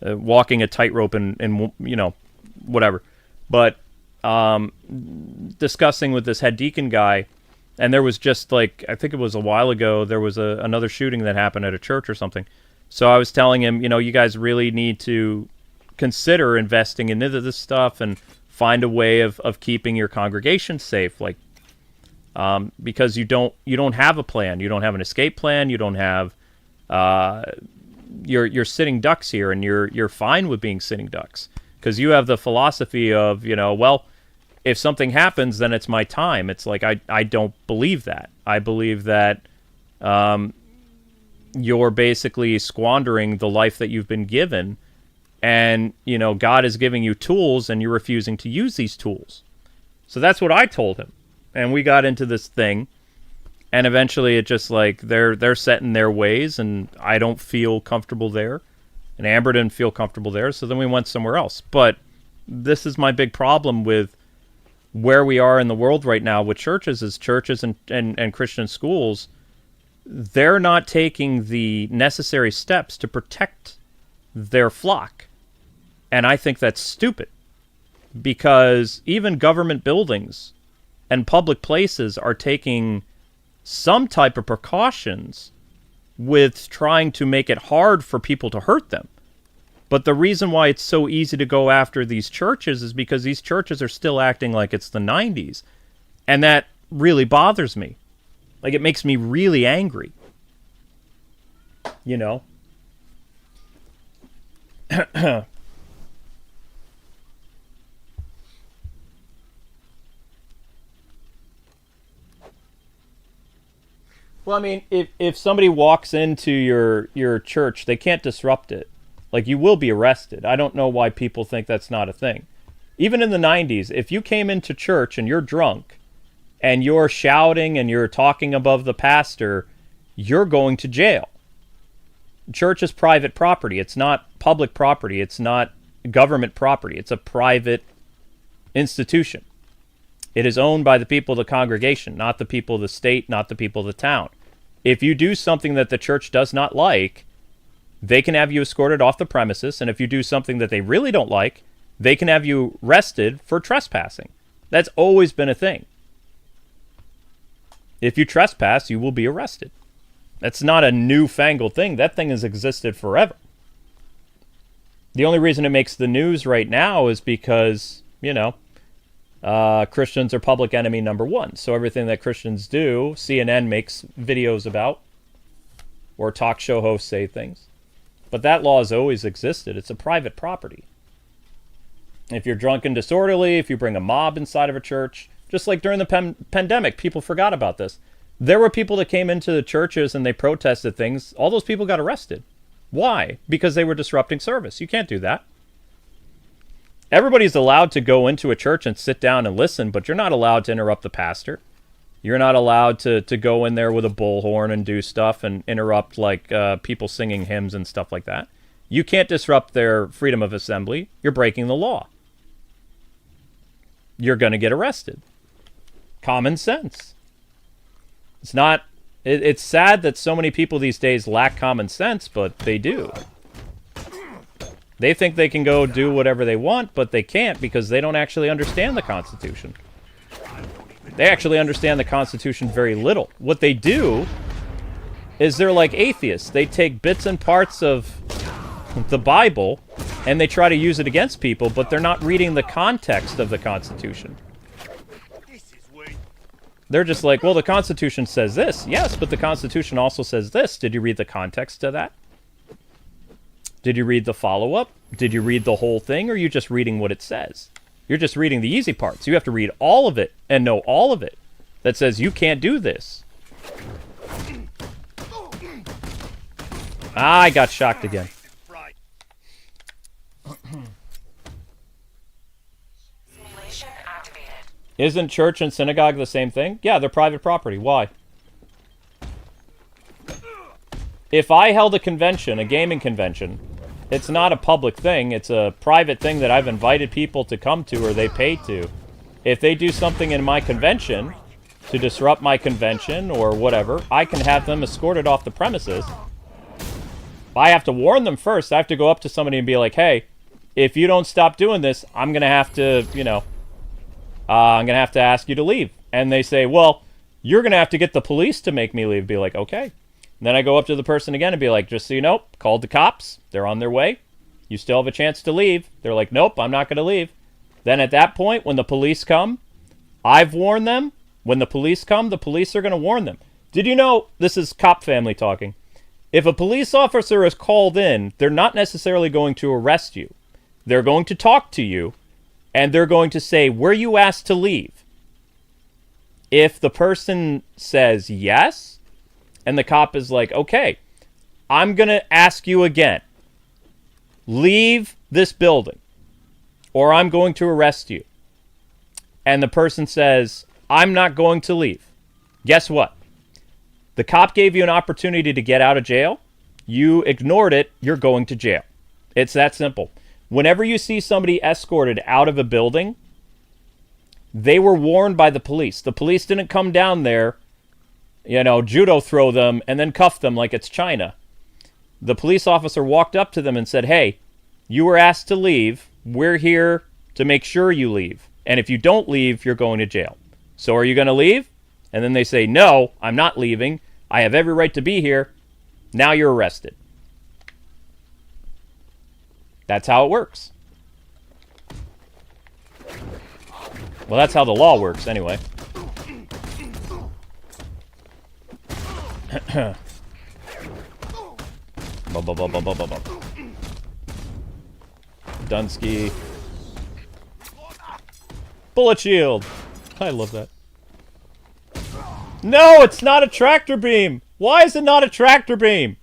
walking a tightrope and you know, whatever. But discussing with this head deacon guy, and there was just like, I think it was a while ago, there was another shooting that happened at a church or something. So I was telling him, you know, you guys really need to consider investing into this stuff and find a way of keeping your congregation safe, like because you don't have a plan, you don't have an escape plan, you don't have you're sitting ducks here, and you're fine with being sitting ducks, because you have the philosophy of, you know, well, if something happens, then it's my time. It's like, I don't believe that. I believe that you're basically squandering the life that you've been given, and, you know, God is giving you tools, and you're refusing to use these tools. So that's what I told him. And we got into this thing, and eventually it just like, they're set in their ways, and I don't feel comfortable there, and Amber didn't feel comfortable there, so then we went somewhere else. But this is my big problem with where we are in the world right now with churches, is churches and Christian schools, they're not taking the necessary steps to protect their flock. And I think that's stupid, because even government buildings and public places are taking some type of precautions with trying to make it hard for people to hurt them. But the reason why it's so easy to go after these churches is because these churches are still acting like it's the 90s. And that really bothers me. Like, it makes me really angry. You know? Well, I mean, if somebody walks into your church, they can't disrupt it. Like, you will be arrested. I don't know why people think that's not a thing. Even in the 90s, if you came into church and you're drunk and you're shouting and you're talking above the pastor, you're going to jail. Church is private property. It's not public property. It's not government property. It's a private institution. It is owned by the people of the congregation, not the people of the state, not the people of the town. If you do something that the church does not like, they can have you escorted off the premises, and if you do something that they really don't like, they can have you arrested for trespassing. That's always been a thing. If you trespass, you will be arrested. That's not a newfangled thing. That thing has existed forever. The only reason it makes the news right now is because, Christians are public enemy number one. So everything that Christians do, CNN makes videos about, or talk show hosts say things. But that law has always existed. It's a private property. If you're drunk and disorderly, if you bring a mob inside of a church, just like during the pandemic, people forgot about this. There were people that came into the churches and they protested things. All those people got arrested. Why? Because they were disrupting service. You can't do that. Everybody's allowed to go into a church and sit down and listen, but you're not allowed to interrupt the pastor. You're not allowed to go in there with a bullhorn and do stuff and interrupt people singing hymns and stuff like that. You can't disrupt their freedom of assembly. You're breaking the law. You're going to get arrested. Common sense. It's not... It's sad that so many people these days lack common sense, but they do. They think they can go do whatever they want, but they can't because they don't actually understand the Constitution. They actually understand the Constitution very little. What they do is they're like atheists. They take bits and parts of the Bible and they try to use it against people, but they're not reading the context of the Constitution. They're just like, well, the Constitution says this. Yes, but the Constitution also says this. Did you read the context to that? Did you read the follow-up? Did you read the whole thing, or are you just reading what it says? You're just reading the easy parts. You have to read all of it and know all of it. That says you can't do this. I got shocked again. Simulation activated. Isn't church and synagogue the same thing? Yeah, they're private property. Why? If I held a convention, a gaming convention, it's not a public thing. It's a private thing that I've invited people to come to or they pay to. If they do something in my convention to disrupt my convention or whatever, I can have them escorted off the premises. I have to warn them first. I have to go up to somebody and be like, hey, if you don't stop doing this, I'm going to have to, I'm going to have to ask you to leave. And they say, well, you're going to have to get the police to make me leave. Be like, okay. And then I go up to the person again and be like, just so you know, called the cops. They're on their way. You still have a chance to leave. They're like, nope, I'm not going to leave. Then at that point, when the police come, I've warned them. When the police come, the police are going to warn them. Did you know, this is cop family talking, if a police officer is called in, they're not necessarily going to arrest you. They're going to talk to you, and they're going to say, were you asked to leave? If the person says yes, and the cop is like, okay, I'm going to ask you again. Leave this building, or I'm going to arrest you. And the person says, I'm not going to leave. Guess what? The cop gave you an opportunity to get out of jail. You ignored it. You're going to jail. It's that simple. Whenever you see somebody escorted out of a building, they were warned by the police. The police didn't come down there, judo throw them, and then cuff them like it's China. The police officer walked up to them and said, hey, you were asked to leave. We're here to make sure you leave. And if you don't leave, you're going to jail. So are you going to leave? And then they say, no, I'm not leaving. I have every right to be here. Now you're arrested. That's how it works. Well, that's how the law works anyway. Dunsky. Bullet shield. I love that. No, it's not a tractor beam. Why is it not a tractor beam?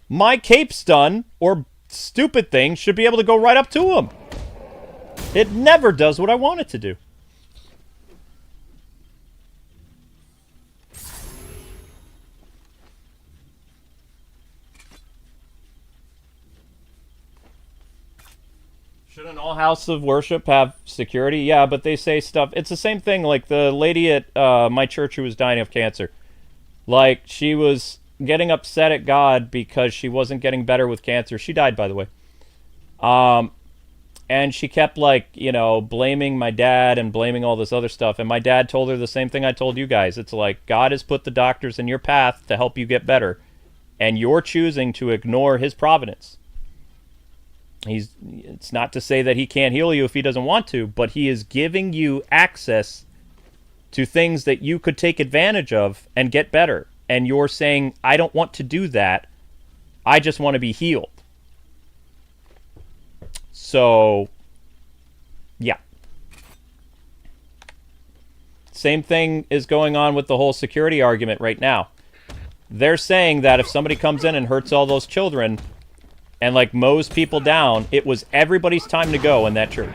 My cape stun, or stupid thing, should be able to go right up to him. It never does what I want it to do. Shouldn't all houses of worship have security? Yeah, but they say stuff. It's the same thing like the lady at my church who was dying of cancer. Like, she was getting upset at God because she wasn't getting better with cancer. She died, by the way. And she kept, like, you know, blaming my dad and blaming all this other stuff. And my dad told her the same thing I told you guys. It's like, God has put the doctors in your path to help you get better. And you're choosing to ignore his providence. It's not to say that he can't heal you if he doesn't want to, but he is giving you access to things that you could take advantage of and get better. And you're saying, I don't want to do that. I just want to be healed. So, yeah. Same thing is going on with the whole security argument right now. They're saying that if somebody comes in and hurts all those children and, like, mows people down, it was everybody's time to go in that church.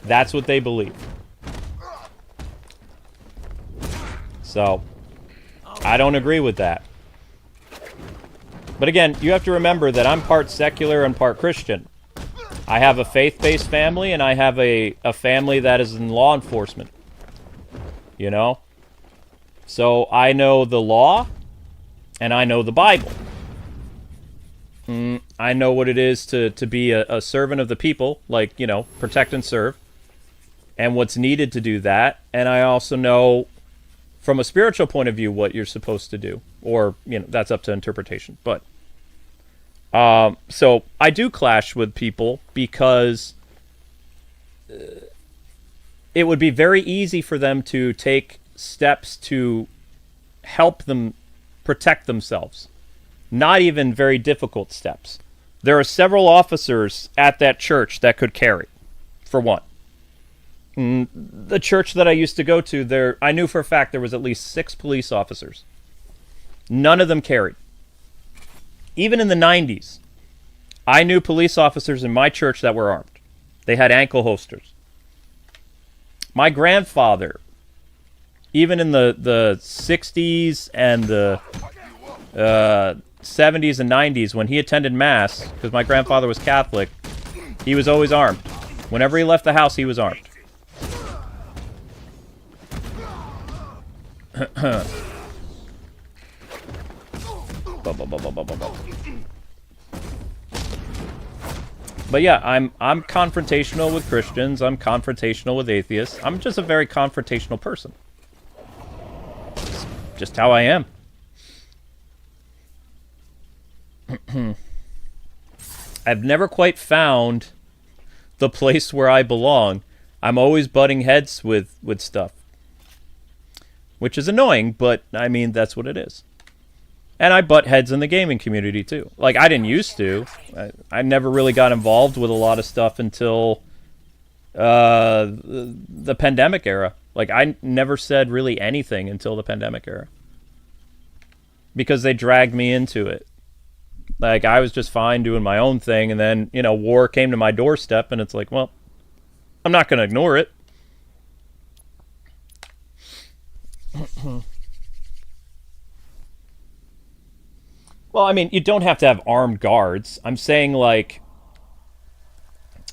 That's what they believe. So, I don't agree with that. But again, you have to remember that I'm part secular and part Christian. I have a faith-based family, and I have a family that is in law enforcement. You know? So, I know the law, and I know the Bible. I know what it is to be a servant of the people, like, you know, protect and serve, and what's needed to do that. And I also know, from a spiritual point of view, what you're supposed to do. Or, you know, that's up to interpretation. But, so, I do clash with people because it would be very easy for them to take steps to help them protect themselves. Not even very difficult steps. There are several officers at that church that could carry, for one. The church that I used to go to, I knew for a fact there was at least 6 police officers. None of them carried. Even in the 90s, I knew police officers in my church that were armed. They had ankle holsters. My grandfather, even in the 60s and the 70s and 90s, when he attended Mass, because my grandfather was Catholic, he was always armed. Whenever he left the house, he was armed. But yeah, I'm confrontational with Christians. I'm confrontational with atheists. I'm just a very confrontational person. It's just how I am. I've never quite found the place where I belong. I'm always butting heads with stuff. Which is annoying, but, I mean, that's what it is. And I butt heads in the gaming community, too. Like, I didn't used to. I never really got involved with a lot of stuff until the pandemic era. Like, I never said really anything until the pandemic era. Because they dragged me into it. Like, I was just fine doing my own thing, and then, you know, war came to my doorstep, and it's like, well, I'm not going to ignore it. Well, I mean, you don't have to have armed guards. I'm saying, like,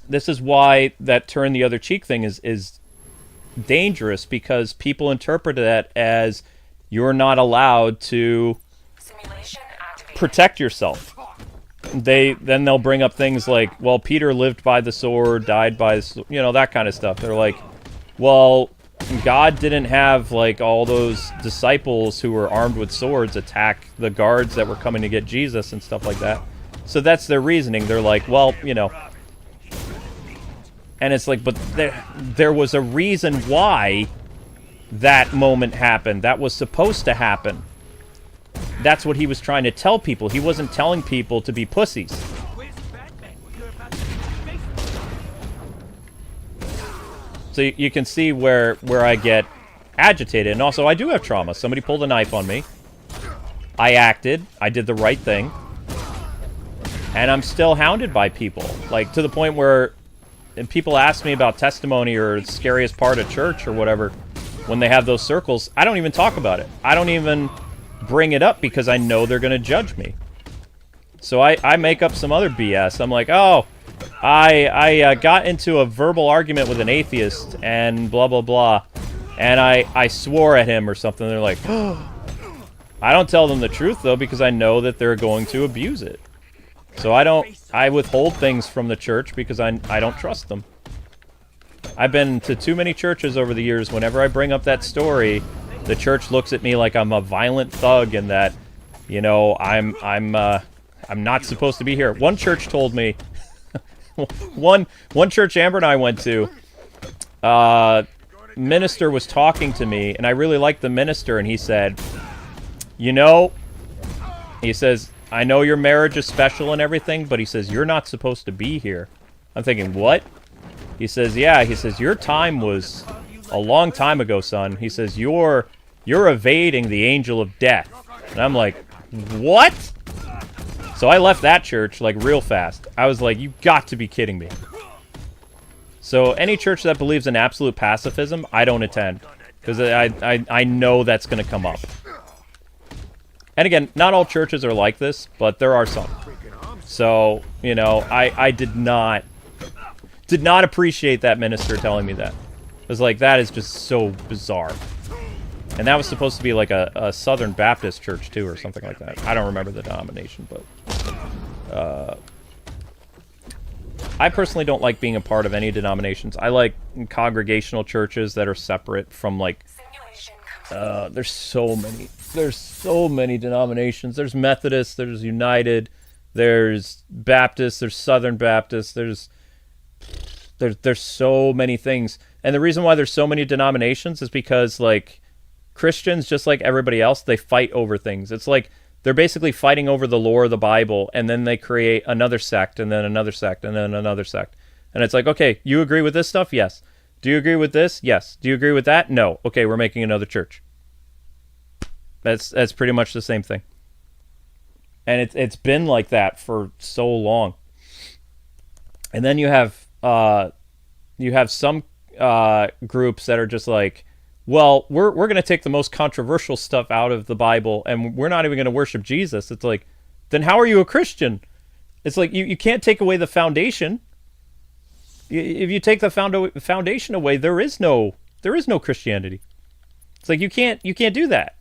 this is why that turn the other cheek thing is dangerous, because people interpret that as you're not allowed to protect yourself. Then they'll bring up things like, well, Peter lived by the sword, died by the, you know, that kind of stuff. They're like, well, God didn't have, like, all those disciples who were armed with swords attack the guards that were coming to get Jesus and stuff like that. So that's their reasoning. They're like, well, you know. And it's like, but there was a reason why that moment happened. That was supposed to happen. That's what he was trying to tell people. He wasn't telling people to be pussies. So you can see where I get agitated. And also, I do have trauma. Somebody pulled a knife on me. I acted. I did the right thing. And I'm still hounded by people. Like, to the point where people ask me about testimony or the scariest part of church or whatever when they have those circles. I don't even talk about it. I don't even bring it up because I know they're going to judge me. So I make up some other BS. I'm like, oh, I got into a verbal argument with an atheist and blah, blah, blah. And I swore at him or something. They're like, oh. I don't tell them the truth, though, because I know that they're going to abuse it. So I withhold things from the church because I don't trust them. I've been to too many churches over the years. Whenever I bring up that story, the church looks at me like I'm a violent thug and that, you know, I'm not supposed to be here. One church told me, one church Amber and I went to, minister was talking to me, and I really liked the minister, and he said, you know, he says, I know your marriage is special and everything, but he says, you're not supposed to be here. I'm thinking, what? He says, yeah, he says, your time was a long time ago, son. He says, you're evading the angel of death. And I'm like, what? So I left that church, like, real fast. I was like, you got to be kidding me. So any church that believes in absolute pacifism, I don't attend. Because I know that's going to come up. And again, not all churches are like this, but there are some. So, you know, I did not appreciate that minister telling me that. It was like, that is just so bizarre. And that was supposed to be like a Southern Baptist church, too, or something like that. I don't remember the denomination, but... I personally don't like being a part of any denominations. I like congregational churches that are separate from, like... there's so many. There's so many denominations. There's Methodists, there's United, there's Baptists, there's Southern Baptists, there's so many things. And the reason why there's so many denominations is because, like, Christians, just like everybody else, they fight over things. It's like they're basically fighting over the lore of the Bible, and then they create another sect, and then another sect, and then another sect. And it's like, okay, you agree with this stuff? Yes. Do you agree with this? Yes. Do you agree with that? No. Okay, we're making another church. That's pretty much the same thing. And it's been like that for so long. And then you have some groups that are just like, well, we're going to take the most controversial stuff out of the Bible, and we're not even going to worship Jesus. It's like, then how are you a Christian? It's like you can't take away the foundation. If you take the foundation away, there is no Christianity. It's like you can't do that.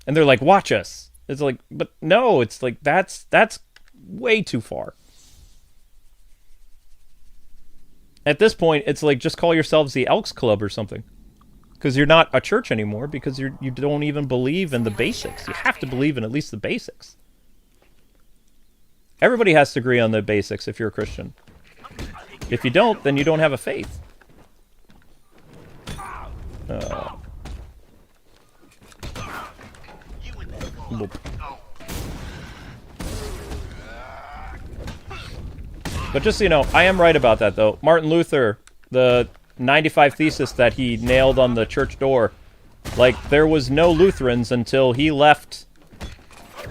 And they're like, watch us. It's like, but no, it's like that's way too far. At this point, it's like, just call yourselves the Elks Club or something. Because you're not a church anymore, because you don't even believe in the basics. You have to believe in at least the basics. Everybody has to agree on the basics if you're a Christian. If you don't, then you don't have a faith. But just so you know, I am right about that, though. Martin Luther, the 95 Thesis that he nailed on the church door, like, there was no Lutherans until he left,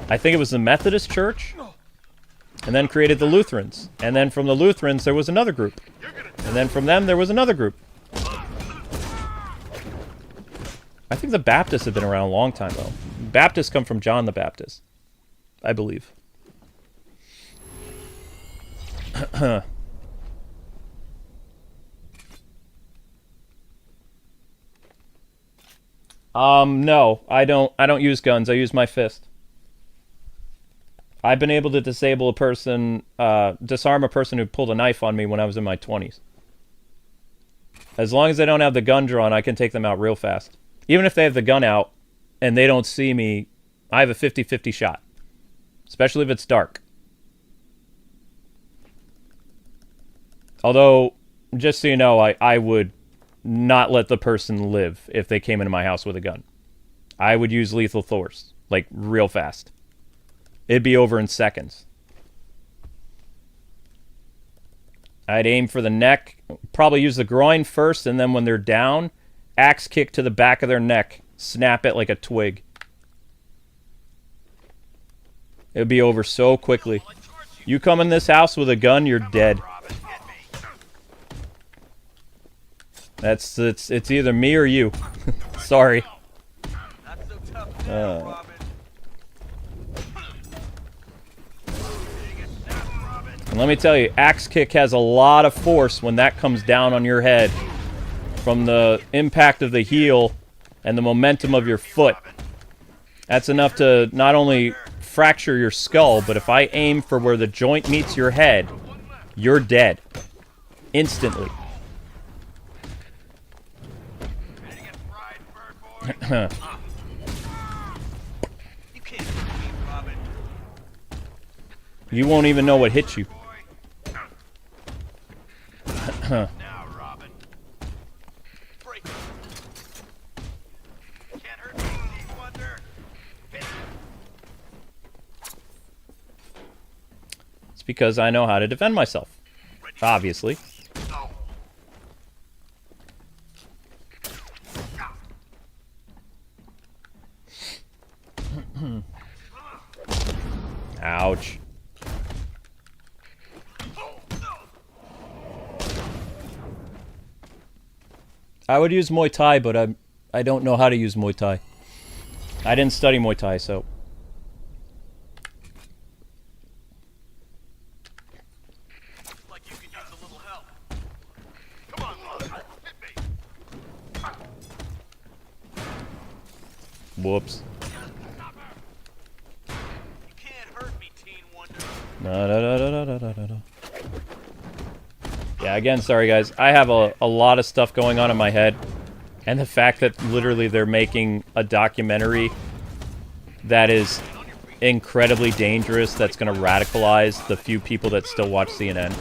I think it was the Methodist Church, and then created the Lutherans. And then from the Lutherans, there was another group. And then from them, there was another group. I think the Baptists have been around a long time, though. Baptists come from John the Baptist, I believe. No, I don't use guns. I use my fist. I've been able to disarm a person who pulled a knife on me when I was in my 20s. As long as they don't have the gun drawn, I can take them out real fast. Even if they have the gun out and they don't see me, I have a 50-50 shot. Especially if it's dark. Although, just so you know, I would not let the person live if they came into my house with a gun. I would use lethal force, like, real fast. It'd be over in seconds. I'd aim for the neck, probably use the groin first, and then when they're down, axe kick to the back of their neck, snap it like a twig. It would be over so quickly. You come in this house with a gun, you're dead. It's either me or you. Sorry. And let me tell you, axe kick has a lot of force when that comes down on your head from the impact of the heel and the momentum of your foot. That's enough to not only fracture your skull, but if I aim for where the joint meets your head, you're dead. Instantly. You won't even know what hit you. Now, Robin. Break. Can't hurt me, Steve Wonder. It's because I know how to defend myself. Obviously. Ouch. I would use Muay Thai, but I don't know how to use Muay Thai. I didn't study Muay Thai, so... Like you could use a little help. Come on, Robin. Hit me. Whoops. You can't hurt me, Teen Wonder. Da-da-da-da-da-da-da. Yeah, again, sorry guys. I have a lot of stuff going on in my head. And the fact that literally they're making a documentary that is incredibly dangerous, that's going to radicalize the few people that still watch CNN,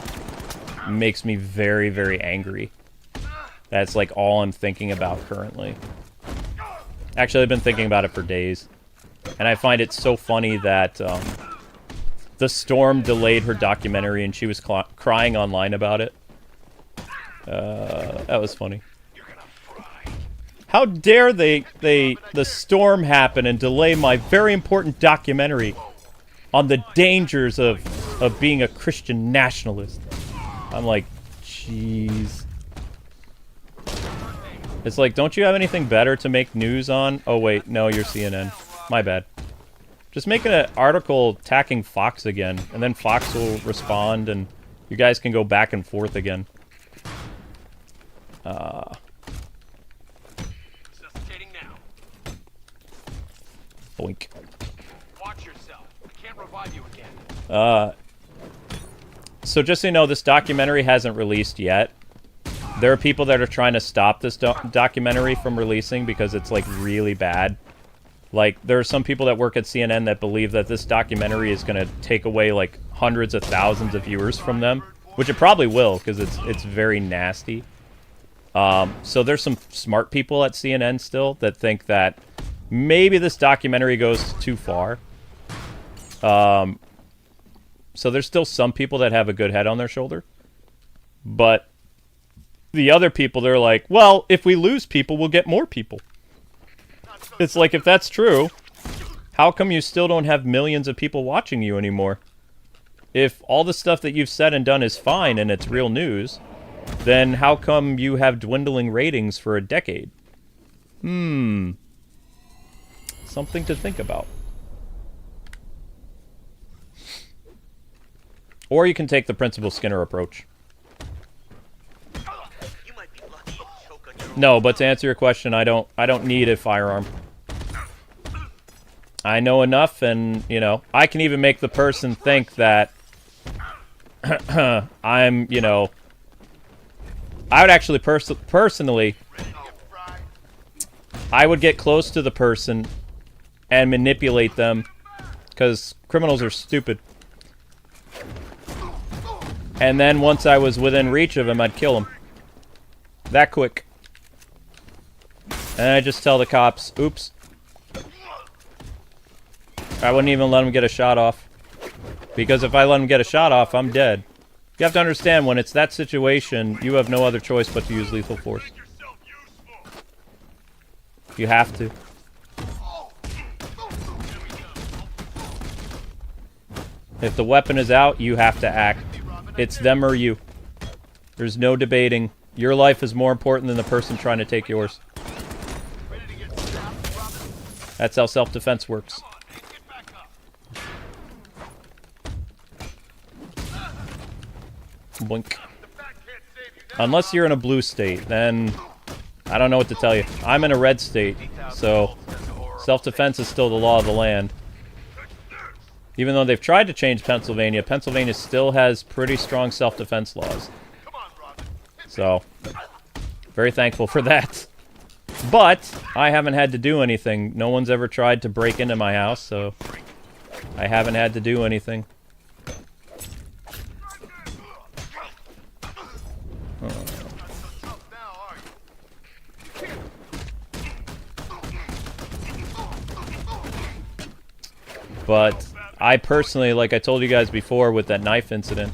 makes me very, very angry. That's like all I'm thinking about currently. Actually, I've been thinking about it for days. And I find it so funny that The Storm delayed her documentary and she was crying online about it. That was funny. How dare the storm happen and delay my very important documentary on the dangers of being a Christian nationalist. I'm like, jeez. It's like, don't you have anything better to make news on? Oh wait, no, you're CNN. My bad. Just make an article attacking Fox again, and then Fox will respond, and you guys can go back and forth again. Resuscitating now. Boink. Watch yourself. I can't revive you again. So just so you know, this documentary hasn't released yet. There are people that are trying to stop this documentary from releasing because it's, like, really bad. Like, there are some people that work at CNN that believe that this documentary is going to take away, like, hundreds of thousands of viewers from them. Which it probably will, because it's very nasty. So there's some smart people at CNN still that think that maybe this documentary goes too far. So there's still some people that have a good head on their shoulder. But the other people, they're like, well, if we lose people, we'll get more people. It's like, if that's true, how come you still don't have millions of people watching you anymore? If all the stuff that you've said and done is fine and it's real news, then how come you have dwindling ratings for a decade? Something to think about. Or you can take the Principal Skinner approach. You might be lucky to choke on your No, but to answer your question, I don't need a firearm. I know enough, and, you know, I can even make the person think that I'm, you know... I would actually personally... I would get close to the person and manipulate them, because criminals are stupid. And then once I was within reach of him, I'd kill him. That quick. And I just tell the cops, oops. I wouldn't even let him get a shot off. Because if I let him get a shot off, I'm dead. You have to understand, when it's that situation, you have no other choice but to use lethal force. You have to. If the weapon is out, you have to act. It's them or you. There's no debating. Your life is more important than the person trying to take yours. That's how self-defense works. Blink. Unless you're in a blue state, then I don't know what to tell you. I'm in a red state, so self-defense is still the law of the land. Even though they've tried to change Pennsylvania, Pennsylvania still has pretty strong self-defense laws. So, very thankful for that. But, I haven't had to do anything. No one's ever tried to break into my house, so I haven't had to do anything. But I personally, like I told you guys before with that knife incident,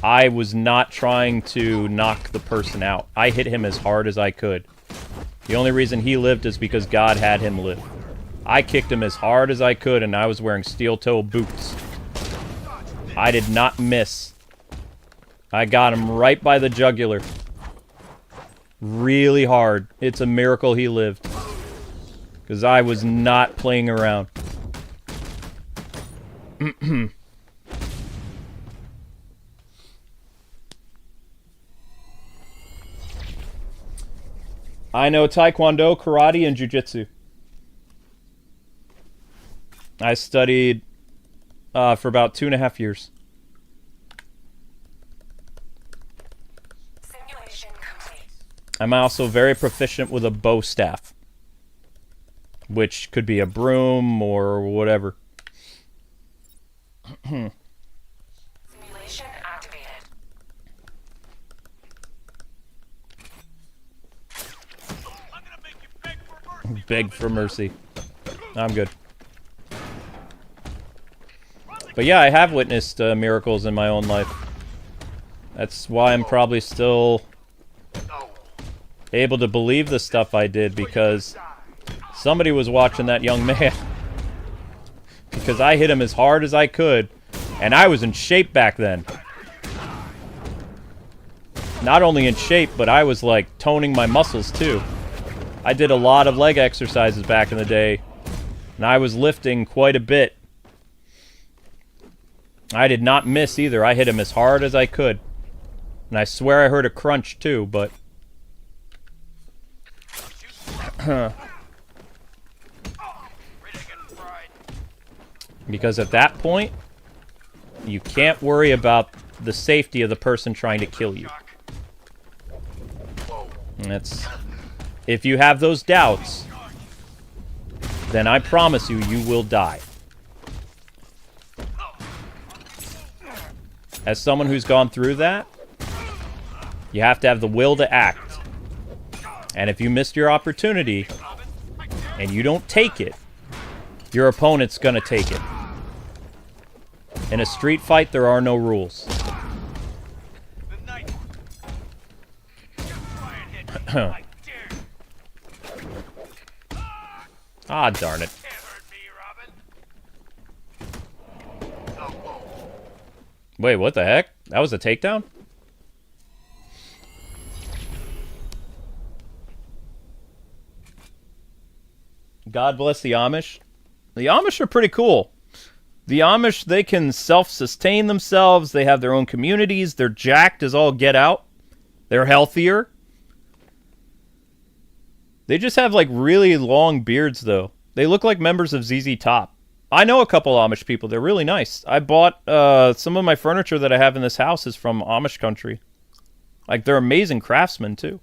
I was not trying to knock the person out. I hit him as hard as I could. The only reason he lived is because God had him live. I kicked him as hard as I could, and I was wearing steel-toe boots. I did not miss. I got him right by the jugular. Really hard. It's a miracle he lived. Because I was not playing around. I know Taekwondo, Karate, and Jiu-Jitsu. I studied for about 2.5 years. Simulation complete. I'm also very proficient with a bow staff. Which could be a broom or whatever. Simulation activated. I'm gonna make you beg for mercy. Beg for mercy. I'm good. But yeah, I have witnessed miracles in my own life. That's why I'm probably still able to believe the stuff I did, because somebody was watching that young man. Because I hit him as hard as I could, and I was in shape back then. Not only in shape, but I was like toning my muscles too. I did a lot of leg exercises back in the day, and I was lifting quite a bit. I did not miss either. I hit him as hard as I could. And I swear I heard a crunch too, but... Because at that point, you can't worry about the safety of the person trying to kill you. And that's... If you have those doubts, then I promise you, you will die. As someone who's gone through that, you have to have the will to act. And if you missed your opportunity, and you don't take it, your opponent's gonna take it. In a street fight, there are no rules. Ah, darn it. Wait, what the heck? That was a takedown? God bless the Amish. The Amish are pretty cool. The Amish, they can self-sustain themselves. They have their own communities. They're jacked as all get out. They're healthier. They just have, like, really long beards, though. They look like members of ZZ Top. I know a couple Amish people. They're really nice. I bought some of my furniture that I have in this house is from Amish country. Like, they're amazing craftsmen, too.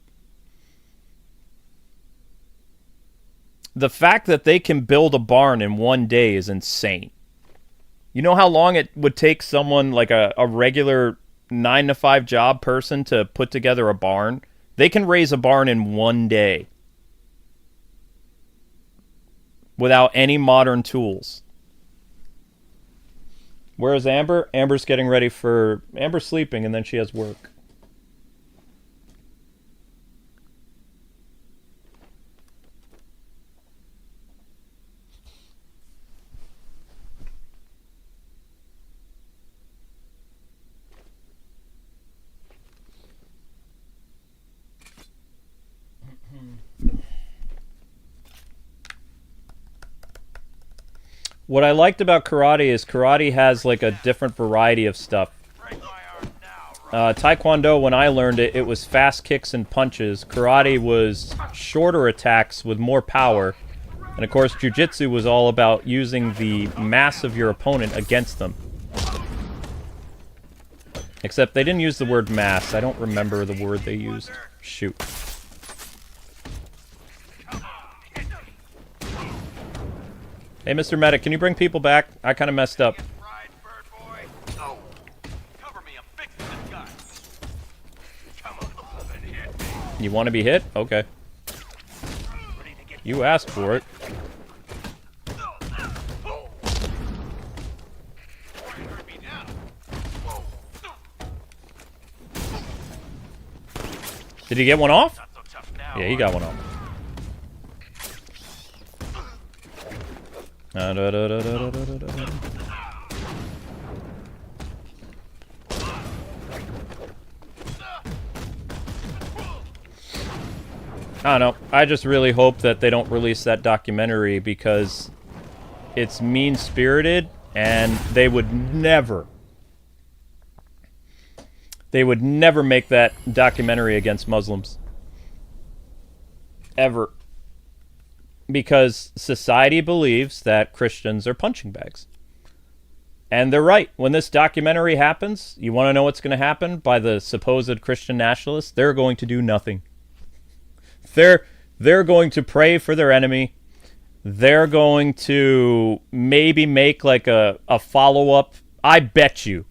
The fact that they can build a barn in one day is insane. You know how long it would take someone, like a regular 9-to-5 job person, to put together a barn? They can raise a barn in one day. Without any modern tools. Whereas Amber? Amber's getting ready for... Amber's sleeping and then she has work. What I liked about karate is karate has like a different variety of stuff. Break my arm now, right? Taekwondo, when I learned it, it was fast kicks and punches. Karate was shorter attacks with more power. And of course, jiu-jitsu was all about using the mass of your opponent against them. Except they didn't use the word mass. I don't remember the word they used. Shoot. Hey, Mr. Medic, can you bring people back? I kind of messed up. Right, bird boy. Oh. Cover me, I'm fixing this guy. Come on, and hit me. You want to be hit? Okay. You asked for it. Hurt me now. Did he get one off? Not so tough now. Yeah, he got one off. I don't know. I just really hope that they don't release that documentary because it's mean-spirited and they would never make that documentary against Muslims. Ever. Because society believes that Christians are punching bags. And they're right. When this documentary happens, you want to know what's going to happen by the supposed Christian nationalists? They're going to do nothing. They're going to pray for their enemy. They're going to maybe make like a follow-up. I bet you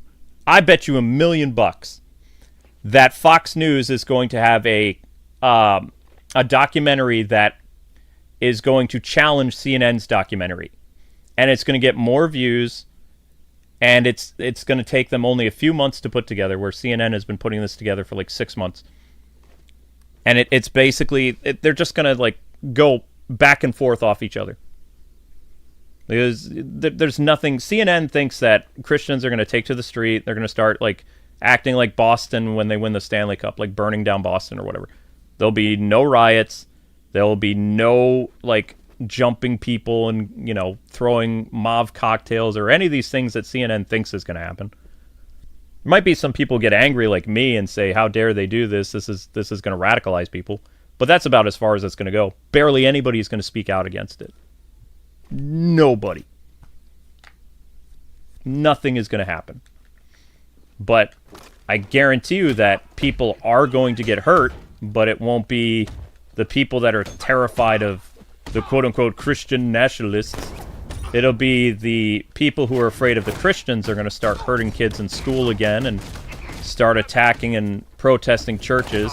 $1 million that Fox News is going to have a documentary that is going to challenge CNN's documentary. And it's going to get more views, and it's going to take them only a few months to put together, where CNN has been putting this together for like 6 months. And it's basically, they're just going to like go back and forth off each other. Because there's nothing, CNN thinks that Christians are going to take to the street, they're going to start like acting like Boston when they win the Stanley Cup, like burning down Boston or whatever. There'll be no riots. There'll be no, like, jumping people and, you know, throwing mauve cocktails or any of these things that CNN thinks is going to happen. There might be some people get angry like me and say, how dare they do this? This is going to radicalize people. But that's about as far as it's going to go. Barely anybody is going to speak out against it. Nobody. Nothing is going to happen. But I guarantee you that people are going to get hurt, but it won't be the people that are terrified of the quote-unquote Christian nationalists. It'll be the people who are afraid of the Christians are going to start hurting kids in school again and start attacking and protesting churches.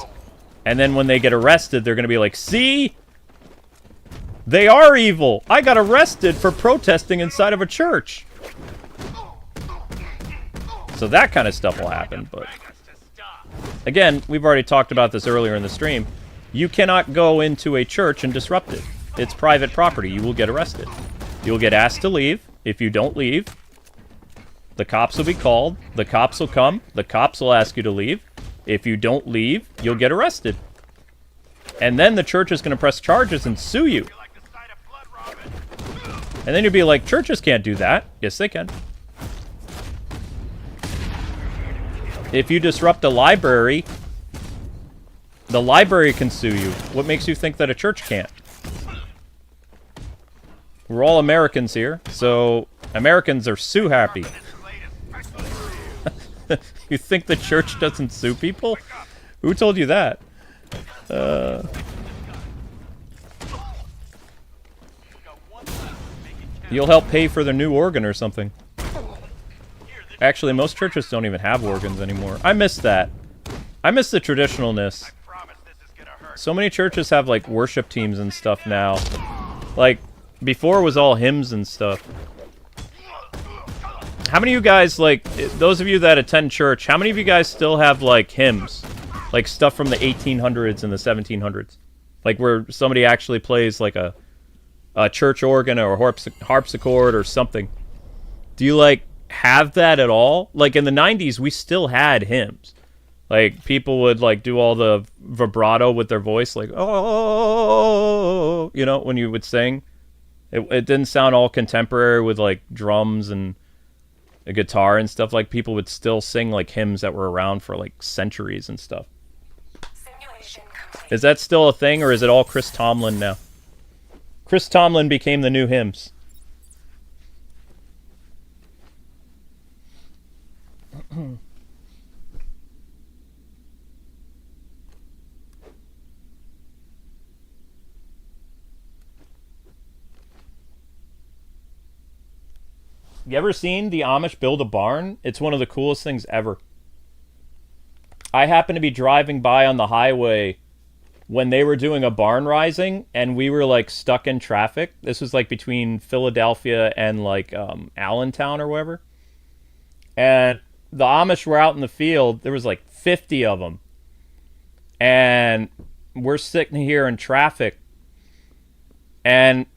And then when they get arrested, they're going to be like, see? They are evil! I got arrested for protesting inside of a church! So that kind of stuff will happen, but... Again, we've already talked about this earlier in the stream. You cannot go into a church and disrupt it. It's private property. You will get arrested. You'll get asked to leave. If you don't leave, the cops will be called. The cops will come. The cops will ask you to leave. If you don't leave, you'll get arrested. And then the church is going to press charges and sue you. And then you'll be like, churches can't do that. Yes, they can. If you disrupt a library, the library can sue you. What makes you think that a church can't? We're all Americans here, so Americans are sue happy. You think the church doesn't sue people? Who told you that? You'll help pay for their new organ or something. Actually, most churches don't even have organs anymore. I miss that. I miss the traditionalness. So many churches have, like, worship teams and stuff now. Like, before it was all hymns and stuff. How many of you guys, like, those of you that attend church, how many of you guys still have, like, hymns? Like, stuff from the 1800s and the 1700s? Like, where somebody actually plays, like, a church organ or a harpsichord or something. Do you, like, have that at all? Like, in the 90s, we still had hymns. Like, people would, like, do all the vibrato with their voice, like, oh, you know, when you would sing. It didn't sound all contemporary with like drums and a guitar and stuff. Like people would still sing like hymns that were around for like centuries and stuff. Simulation complete. Is that still a thing, or is it all Chris Tomlin now? Chris Tomlin became the new hymns. You ever seen the Amish build a barn? It's one of the coolest things ever. I happened to be driving by on the highway when they were doing a barn rising, and we were like stuck in traffic. This was like between Philadelphia and like Allentown or wherever. And the Amish were out in the field. There was like 50 of them. And we're sitting here in traffic. And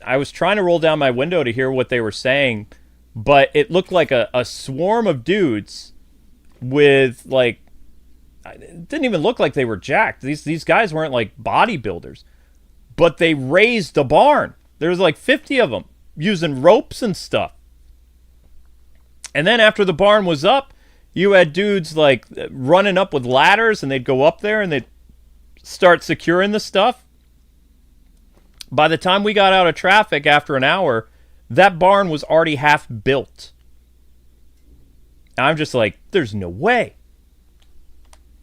I was trying to roll down my window to hear what they were saying, but it looked like a swarm of dudes with like, it didn't even look like they were jacked. These guys weren't like bodybuilders, but they raised the barn. There was like 50 of them using ropes and stuff. And then after the barn was up, you had dudes like running up with ladders, and they'd go up there and they'd start securing the stuff. By the time we got out of traffic after an hour, that barn was already half built. I'm just like, there's no way.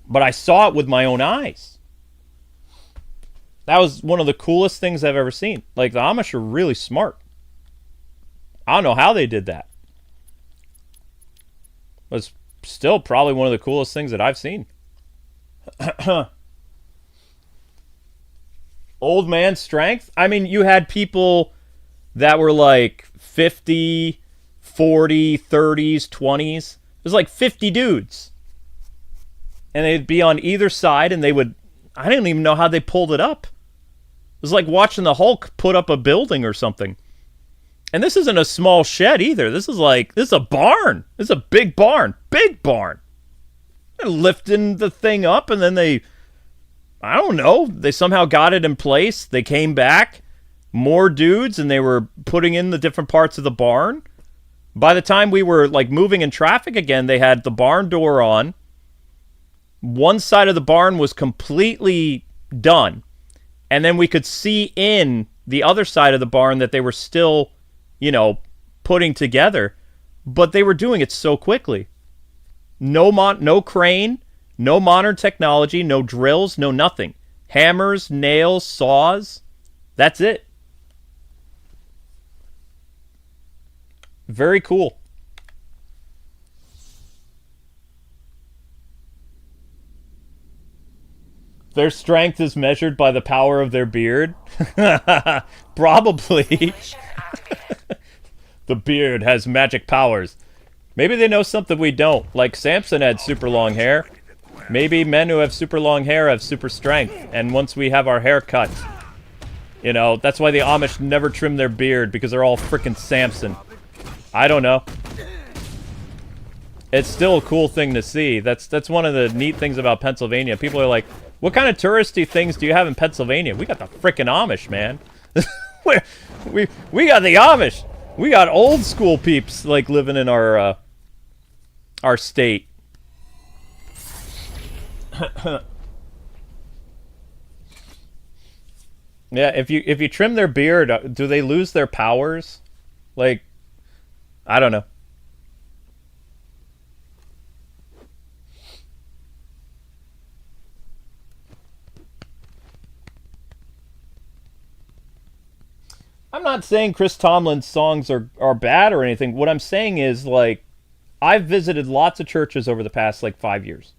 But I saw it with my own eyes. That was one of the coolest things I've ever seen. Like, the Amish are really smart. I don't know how they did that. It was still probably one of the coolest things that I've seen. Old man strength? I mean, you had people that were like 50, 40, 30s, 20s. It was like 50 dudes. And they'd be on either side, and they would... I didn't even know how they pulled it up. It was like watching the Hulk put up a building or something. And this isn't a small shed either. This is a barn. This is a big barn. Big barn. They're lifting the thing up, and then I don't know, they somehow got it in place. They came back, more dudes, and they were putting in the different parts of the barn. By the time we were like moving in traffic again, they had the barn door on. One side of the barn was completely done. And then we could see in the other side of the barn that they were still, putting together. But they were doing it so quickly. No crane. No modern technology, no drills, no nothing. Hammers, nails, saws. That's it. Very cool. Their strength is measured by the power of their beard. Probably. Simulation activated. The beard has magic powers. Maybe they know something we don't. Like Samson had super long hair. Maybe men who have super long hair have super strength. And once we have our hair cut, that's why the Amish never trim their beard, because they're all freaking Samson. I don't know. It's still a cool thing to see. That's one of the neat things about Pennsylvania. People are like, what kind of touristy things do you have in Pennsylvania? We got the freaking Amish, man. we got the Amish. We got old school peeps like living in our state. Yeah, if you trim their beard, do they lose their powers? Like, I don't know. I'm not saying Chris Tomlin's songs are bad or anything. What I'm saying is, like, I've visited lots of churches over the past, 5 years.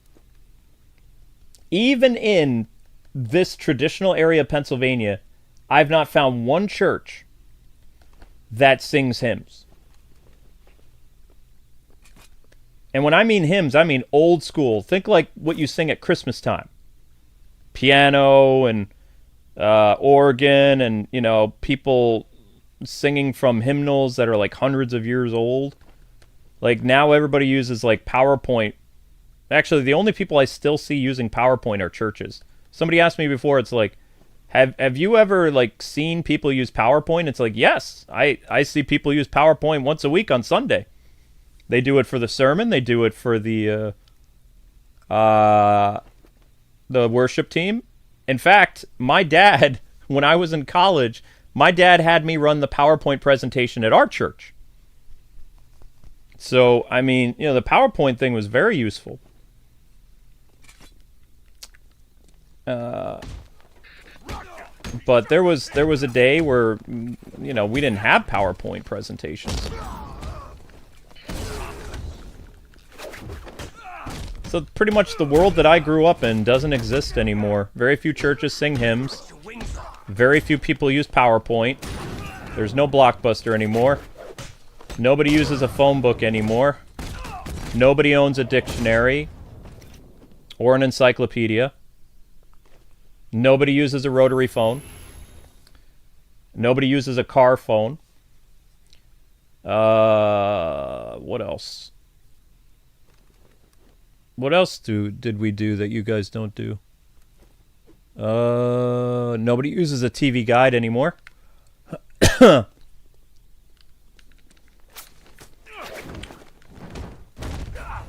Even in this traditional area of Pennsylvania, I've not found one church that sings hymns. And when I mean hymns, I mean old school. Think like what you sing at Christmas time. Piano and organ and, people singing from hymnals that are like hundreds of years old. Like now everybody uses like PowerPoint. Actually, the only people I still see using PowerPoint are churches. Somebody asked me before, it's like, Have you ever like seen people use PowerPoint? It's like, yes, I see people use PowerPoint once a week on Sunday. They do it for the sermon. They do it for the worship team. In fact, my dad, when I was in college, my dad had me run the PowerPoint presentation at our church. So, I mean, you know, the PowerPoint thing was very useful. But there was a day where, you know, we didn't have PowerPoint presentations. So pretty much the world that I grew up in doesn't exist anymore. Very few churches sing hymns. Very few people use PowerPoint. There's no Blockbuster anymore. Nobody uses a phone book anymore. Nobody owns a dictionary or an encyclopedia. Nobody uses a rotary phone. Nobody uses a car phone. What else? What else did we do that you guys don't do? Nobody uses a TV guide anymore.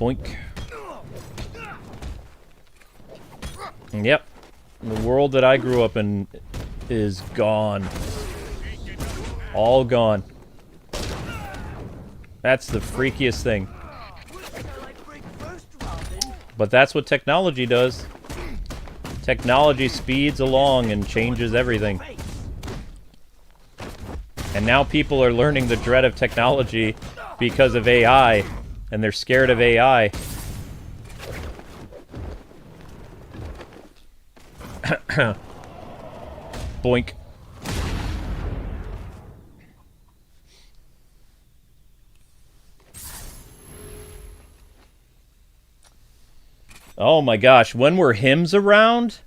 Boink. Yep. The world that I grew up in is gone. All gone. That's the freakiest thing. But that's what technology does. Technology speeds along and changes everything. And now people are learning the dread of technology because of AI, and they're scared of AI. Boink. Oh my gosh, when were hymns around?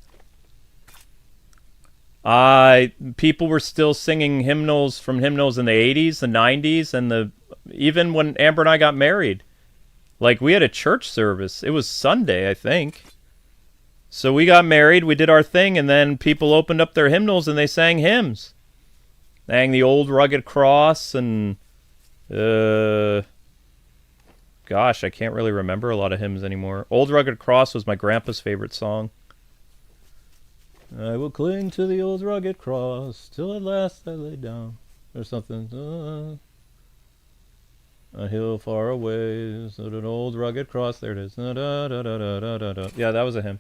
People were still singing hymnals from hymnals in the 80s, the 90s, and even when Amber and I got married. Like, we had a church service. It was Sunday, I think. So we got married, we did our thing, and then people opened up their hymnals and they sang hymns. Sang the Old Rugged Cross and... Gosh, I can't really remember a lot of hymns anymore. Old Rugged Cross was my grandpa's favorite song. I will cling to the old rugged cross till at last I lay down. Or something. A hill far away, so an old rugged cross. There it is. Da, da, da, da, da, da, da. Yeah, that was a hymn.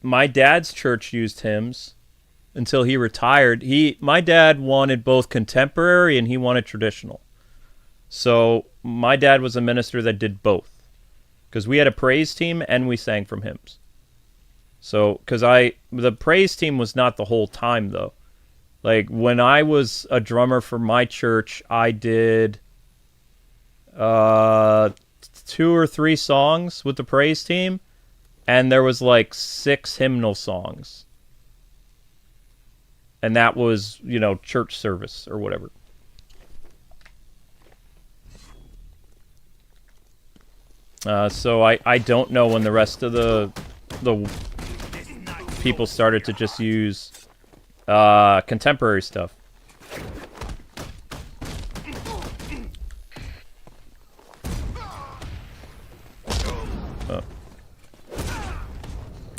My dad's church used hymns until he retired. My dad wanted both contemporary and he wanted traditional. So my dad was a minister that did both, because we had a praise team and we sang from hymns. So, the praise team was not the whole time though. Like, when I was a drummer for my church, I did 2 or 3 songs with the praise team, and there was like 6 hymnal songs. And that was, you know, church service or whatever. So I don't know when the rest of the people started to just use contemporary stuff.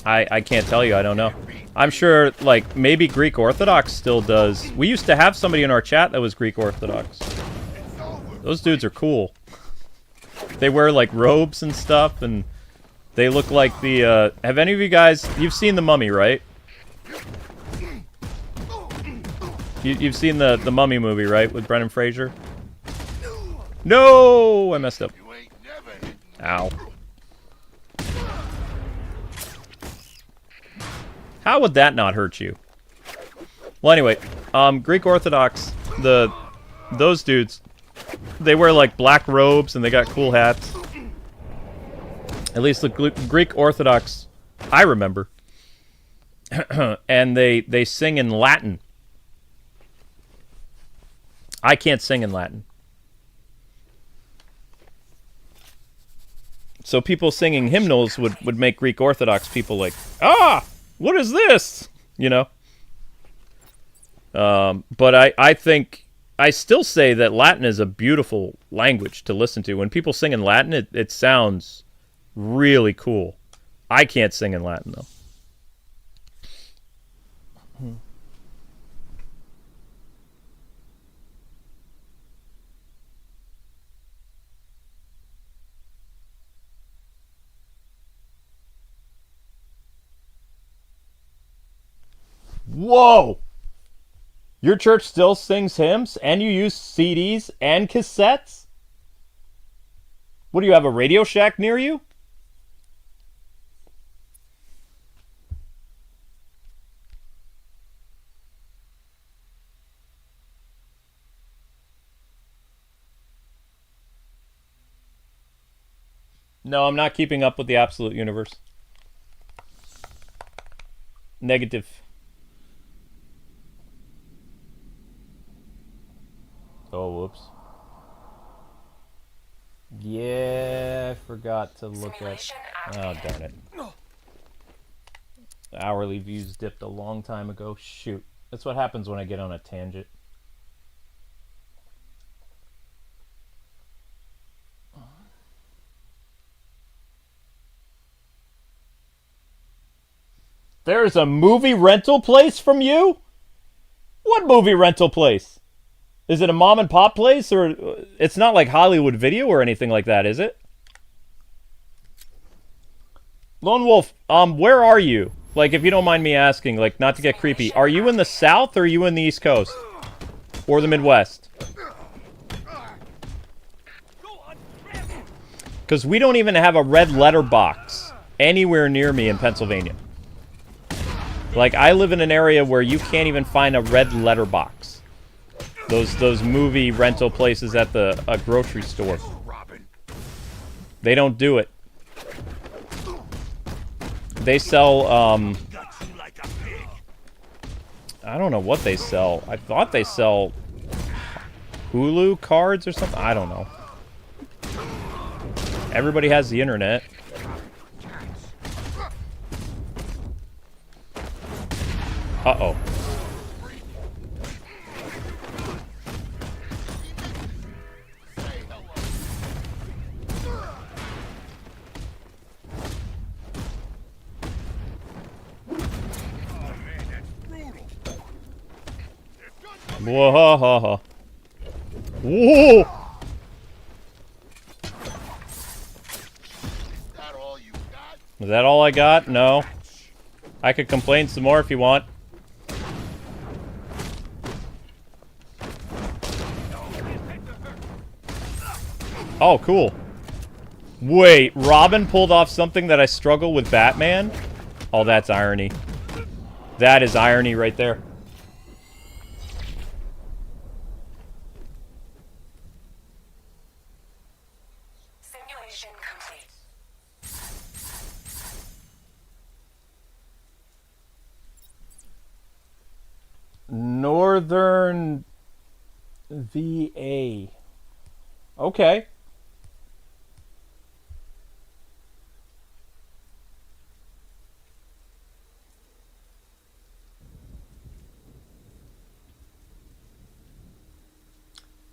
I can't tell you. I don't know. I'm sure, like, maybe Greek Orthodox still does. We used to have somebody in our chat that was Greek Orthodox. Those dudes are cool. They wear, like, robes and stuff, and they look like the, have any of you guys... You've seen The Mummy, right? You've seen the Mummy movie, right? With Brendan Fraser? No! I messed up. Ow. How would that not hurt you? Well, anyway, Greek Orthodox, those dudes, they wear like black robes and they got cool hats. At least the Greek Orthodox I remember. And they sing in Latin. I can't sing in Latin. So people singing hymnals would make Greek Orthodox people like, what is this? You know? But I think, I still say that Latin is a beautiful language to listen to. When people sing in Latin, it sounds really cool. I can't sing in Latin, though. Whoa! Your church still sings hymns, and you use CDs and cassettes? What, do you have a Radio Shack near you? No, I'm not keeping up with the absolute universe. Negative. Oh, whoops. Yeah, I forgot to look at... Oh, darn it. Hourly views dipped a long time ago. Shoot. That's what happens when I get on a tangent. There's a movie rental place from you? What movie rental place? Is it a mom and pop place, or it's not like Hollywood Video or anything like that, is it? Lone Wolf, where are you? Like, if you don't mind me asking, like, not to get creepy, are you in the South or are you in the East Coast? Or the Midwest? Because we don't even have a red letter box anywhere near me in Pennsylvania. Like, I live in an area where you can't even find a red letter box. Those movie rental places at a grocery store. They don't do it. They sell, I don't know what they sell. I thought they sell Hulu cards or something. I don't know. Everybody has the internet. Uh-oh. Whoa! Whoa! Is that all I got? No. I could complain some more if you want. Oh, cool. Wait, Robin pulled off something that I struggle with Batman? Oh, that's irony. That is irony right there. Simulation complete. Northern VA. Okay.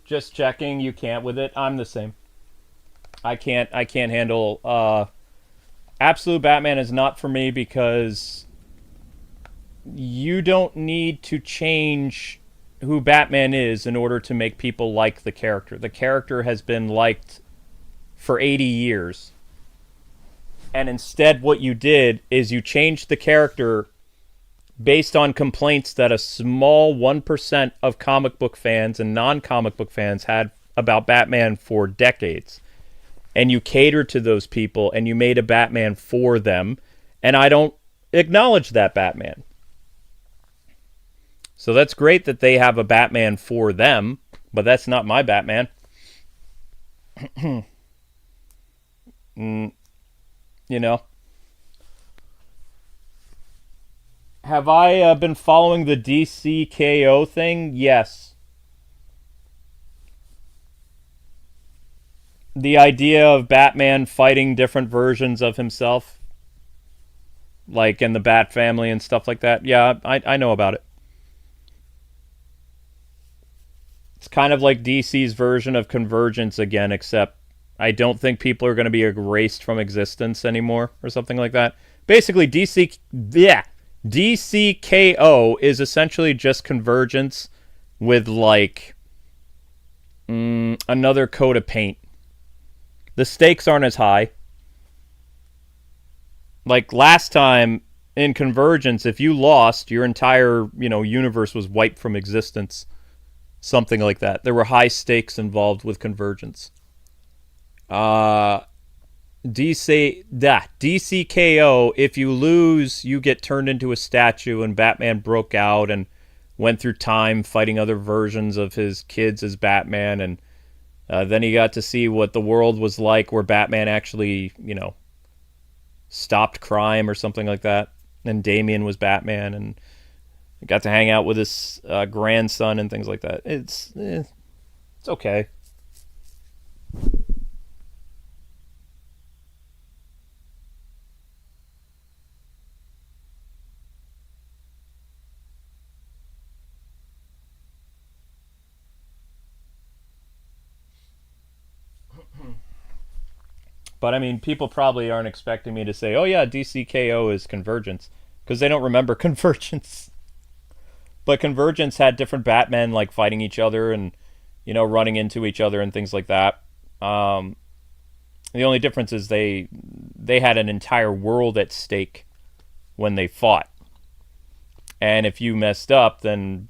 Just checking, you can't with it. I'm the same. I can't handle Absolute Batman is not for me because you don't need to change who Batman is in order to make people like the character. The character has been liked for 80 years. And instead what you did is you changed the character based on complaints that a small 1% of comic book fans and non-comic book fans had about Batman for decades. And you catered to those people and you made a Batman for them. And I don't acknowledge that Batman. So that's great that they have a Batman for them, but that's not my Batman. You know? Have I been following the DCKO thing? Yes. the idea of Batman fighting different versions of himself, like in the Bat family and stuff like that. Yeah, I know about it. It's kind of like DC's version of Convergence again, except I don't think people are going to be erased from existence anymore or something like that. Basically, DCKO is essentially just Convergence with like another coat of paint. The stakes aren't as high. Like last time in Convergence, if you lost, your entire, universe was wiped from existence. Something like that. There were high stakes involved with Convergence. DCKO, if you lose, you get turned into a statue, and Batman broke out and went through time fighting other versions of his kids as Batman, and then he got to see what the world was like where Batman actually, stopped crime or something like that. And Damian was Batman, and got to hang out with his grandson and things like that. It's okay. But I mean, people probably aren't expecting me to say, "Oh yeah, DCKO is Convergence," because they don't remember Convergence. But Convergence had different Batmen like fighting each other and running into each other and things like that. The only difference is they had an entire world at stake when they fought, and if you messed up, then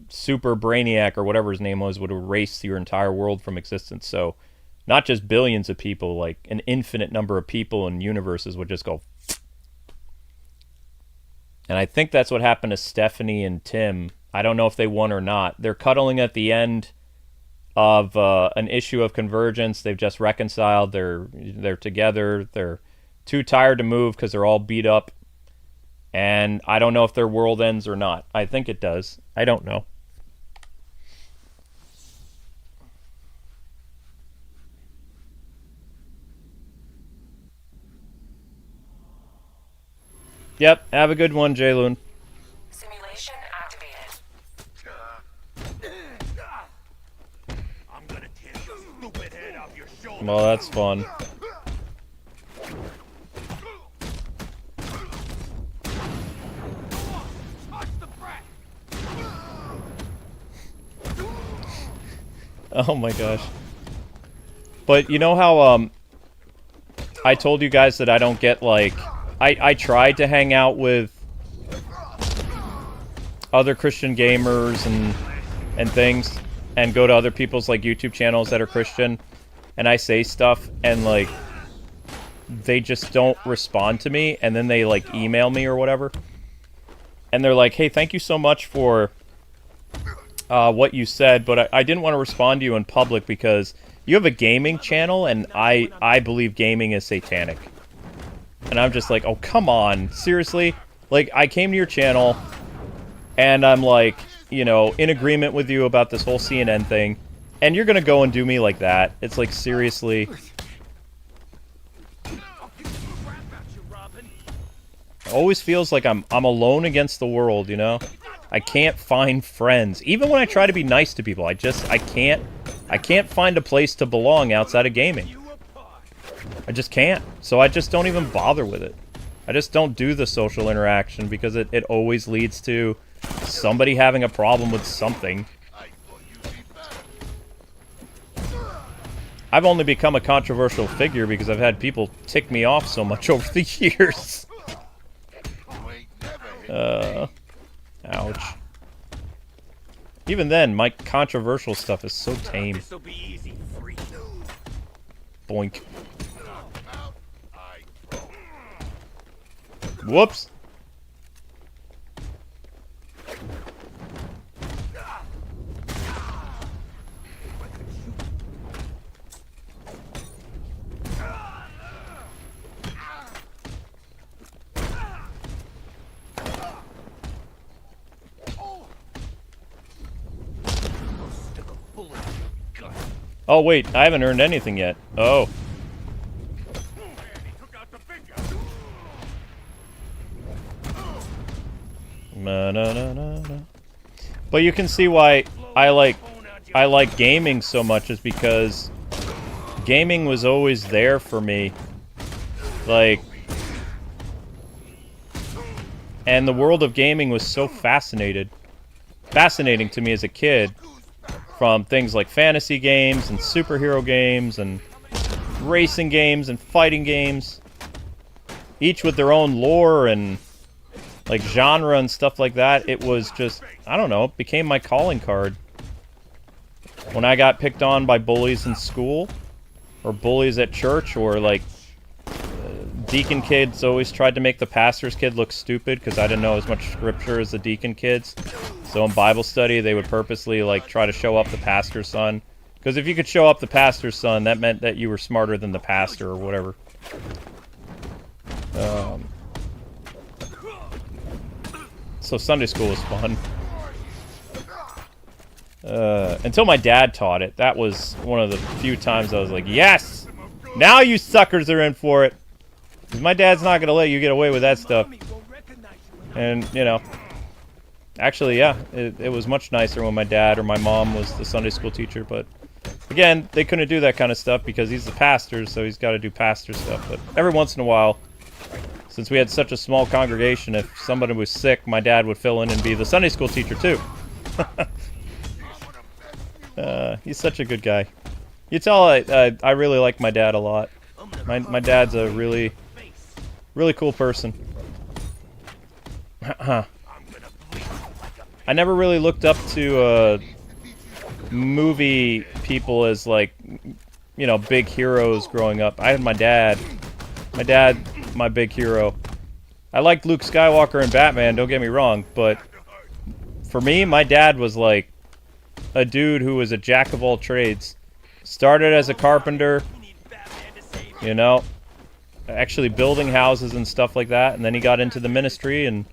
Super Brainiac or whatever his name was would erase your entire world from existence. So not just billions of people, like an infinite number of people and universes would just go. And I think that's what happened to Stephanie and Tim. I don't know if they won or not. They're cuddling at the end of an issue of Convergence. They've just reconciled. They're together. They're too tired to move because they're all beat up. And I don't know if their world ends or not. I think it does. I don't know. Yep, have a good one, Jayloon. Simulation activated. I'm gonna tear your stupid head off your shoulder. Well, that's fun. Oh my gosh. But you know how I told you guys that I don't get like I tried to hang out with other Christian gamers and things and go to other people's like YouTube channels that are Christian, and I say stuff and like they just don't respond to me, and then they like email me or whatever, and they're like, "Hey, thank you so much for what you said, but I didn't want to respond to you in public because you have a gaming channel, and I believe gaming is satanic." And I'm just like, oh, come on. Seriously? Like, I came to your channel, and I'm like, in agreement with you about this whole CNN thing, and you're gonna go and do me like that. It's like, seriously. It always feels like I'm alone against the world, I can't find friends. Even when I try to be nice to people, I can't find a place to belong outside of gaming. I just can't. So I just don't even bother with it. I just don't do the social interaction because it always leads to somebody having a problem with something. I've only become a controversial figure because I've had people tick me off so much over the years. Ouch. Even then, my controversial stuff is so tame. Boink. Whoops. Oh, wait. I haven't earned anything yet. Oh. Na, na, na, na, na. But you can see why I like gaming so much is because gaming was always there for me. Like, and the world of gaming was so fascinating to me as a kid, from things like fantasy games and superhero games and racing games and fighting games, each with their own lore and like genre and stuff like that. It was just, I don't know, it became my calling card. When I got picked on by bullies in school, or bullies at church, or like deacon kids always tried to make the pastor's kid look stupid because I didn't know as much scripture as the deacon kids. So in Bible study, they would purposely like try to show up the pastor's son. Because if you could show up the pastor's son, that meant that you were smarter than the pastor or whatever. So Sunday school was fun. Until my dad taught it. That was one of the few times I was like, yes! Now you suckers are in for it! Because my dad's not going to let you get away with that stuff. And, you know, actually, yeah, it was much nicer when my dad or my mom was the Sunday school teacher. But, again, they couldn't do that kind of stuff because he's the pastor, so he's got to do pastor stuff. But every once in a while, since we had such a small congregation, if somebody was sick, my dad would fill in and be the Sunday school teacher, too. He's such a good guy. You tell I really like my dad a lot. My dad's a really cool person. I never really looked up to movie people as, like, you know, big heroes growing up. I had my dad. My dad, my big hero. I liked Luke Skywalker and Batman, don't get me wrong, but for me, my dad was like a dude who was a jack of all trades. Started as a carpenter, you know, actually building houses and stuff like that, and then he got into the ministry and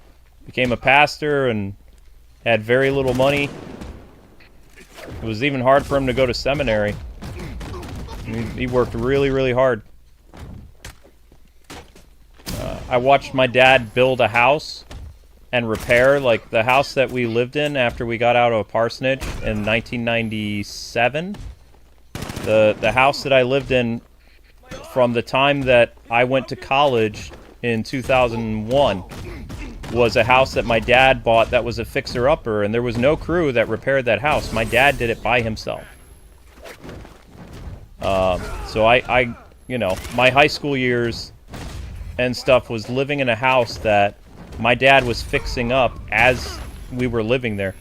became a pastor and had very little money. It was even hard for him to go to seminary. He worked really, really hard. I watched my dad build a house and repair, like the house that we lived in after we got out of a parsonage in 1997. The house that I lived in from the time that I went to college in 2001 was a house that my dad bought that was a fixer-upper, and there was no crew that repaired that house. My dad did it by himself. So I, you know, my high school years and stuff was living in a house that my dad was fixing up as we were living there.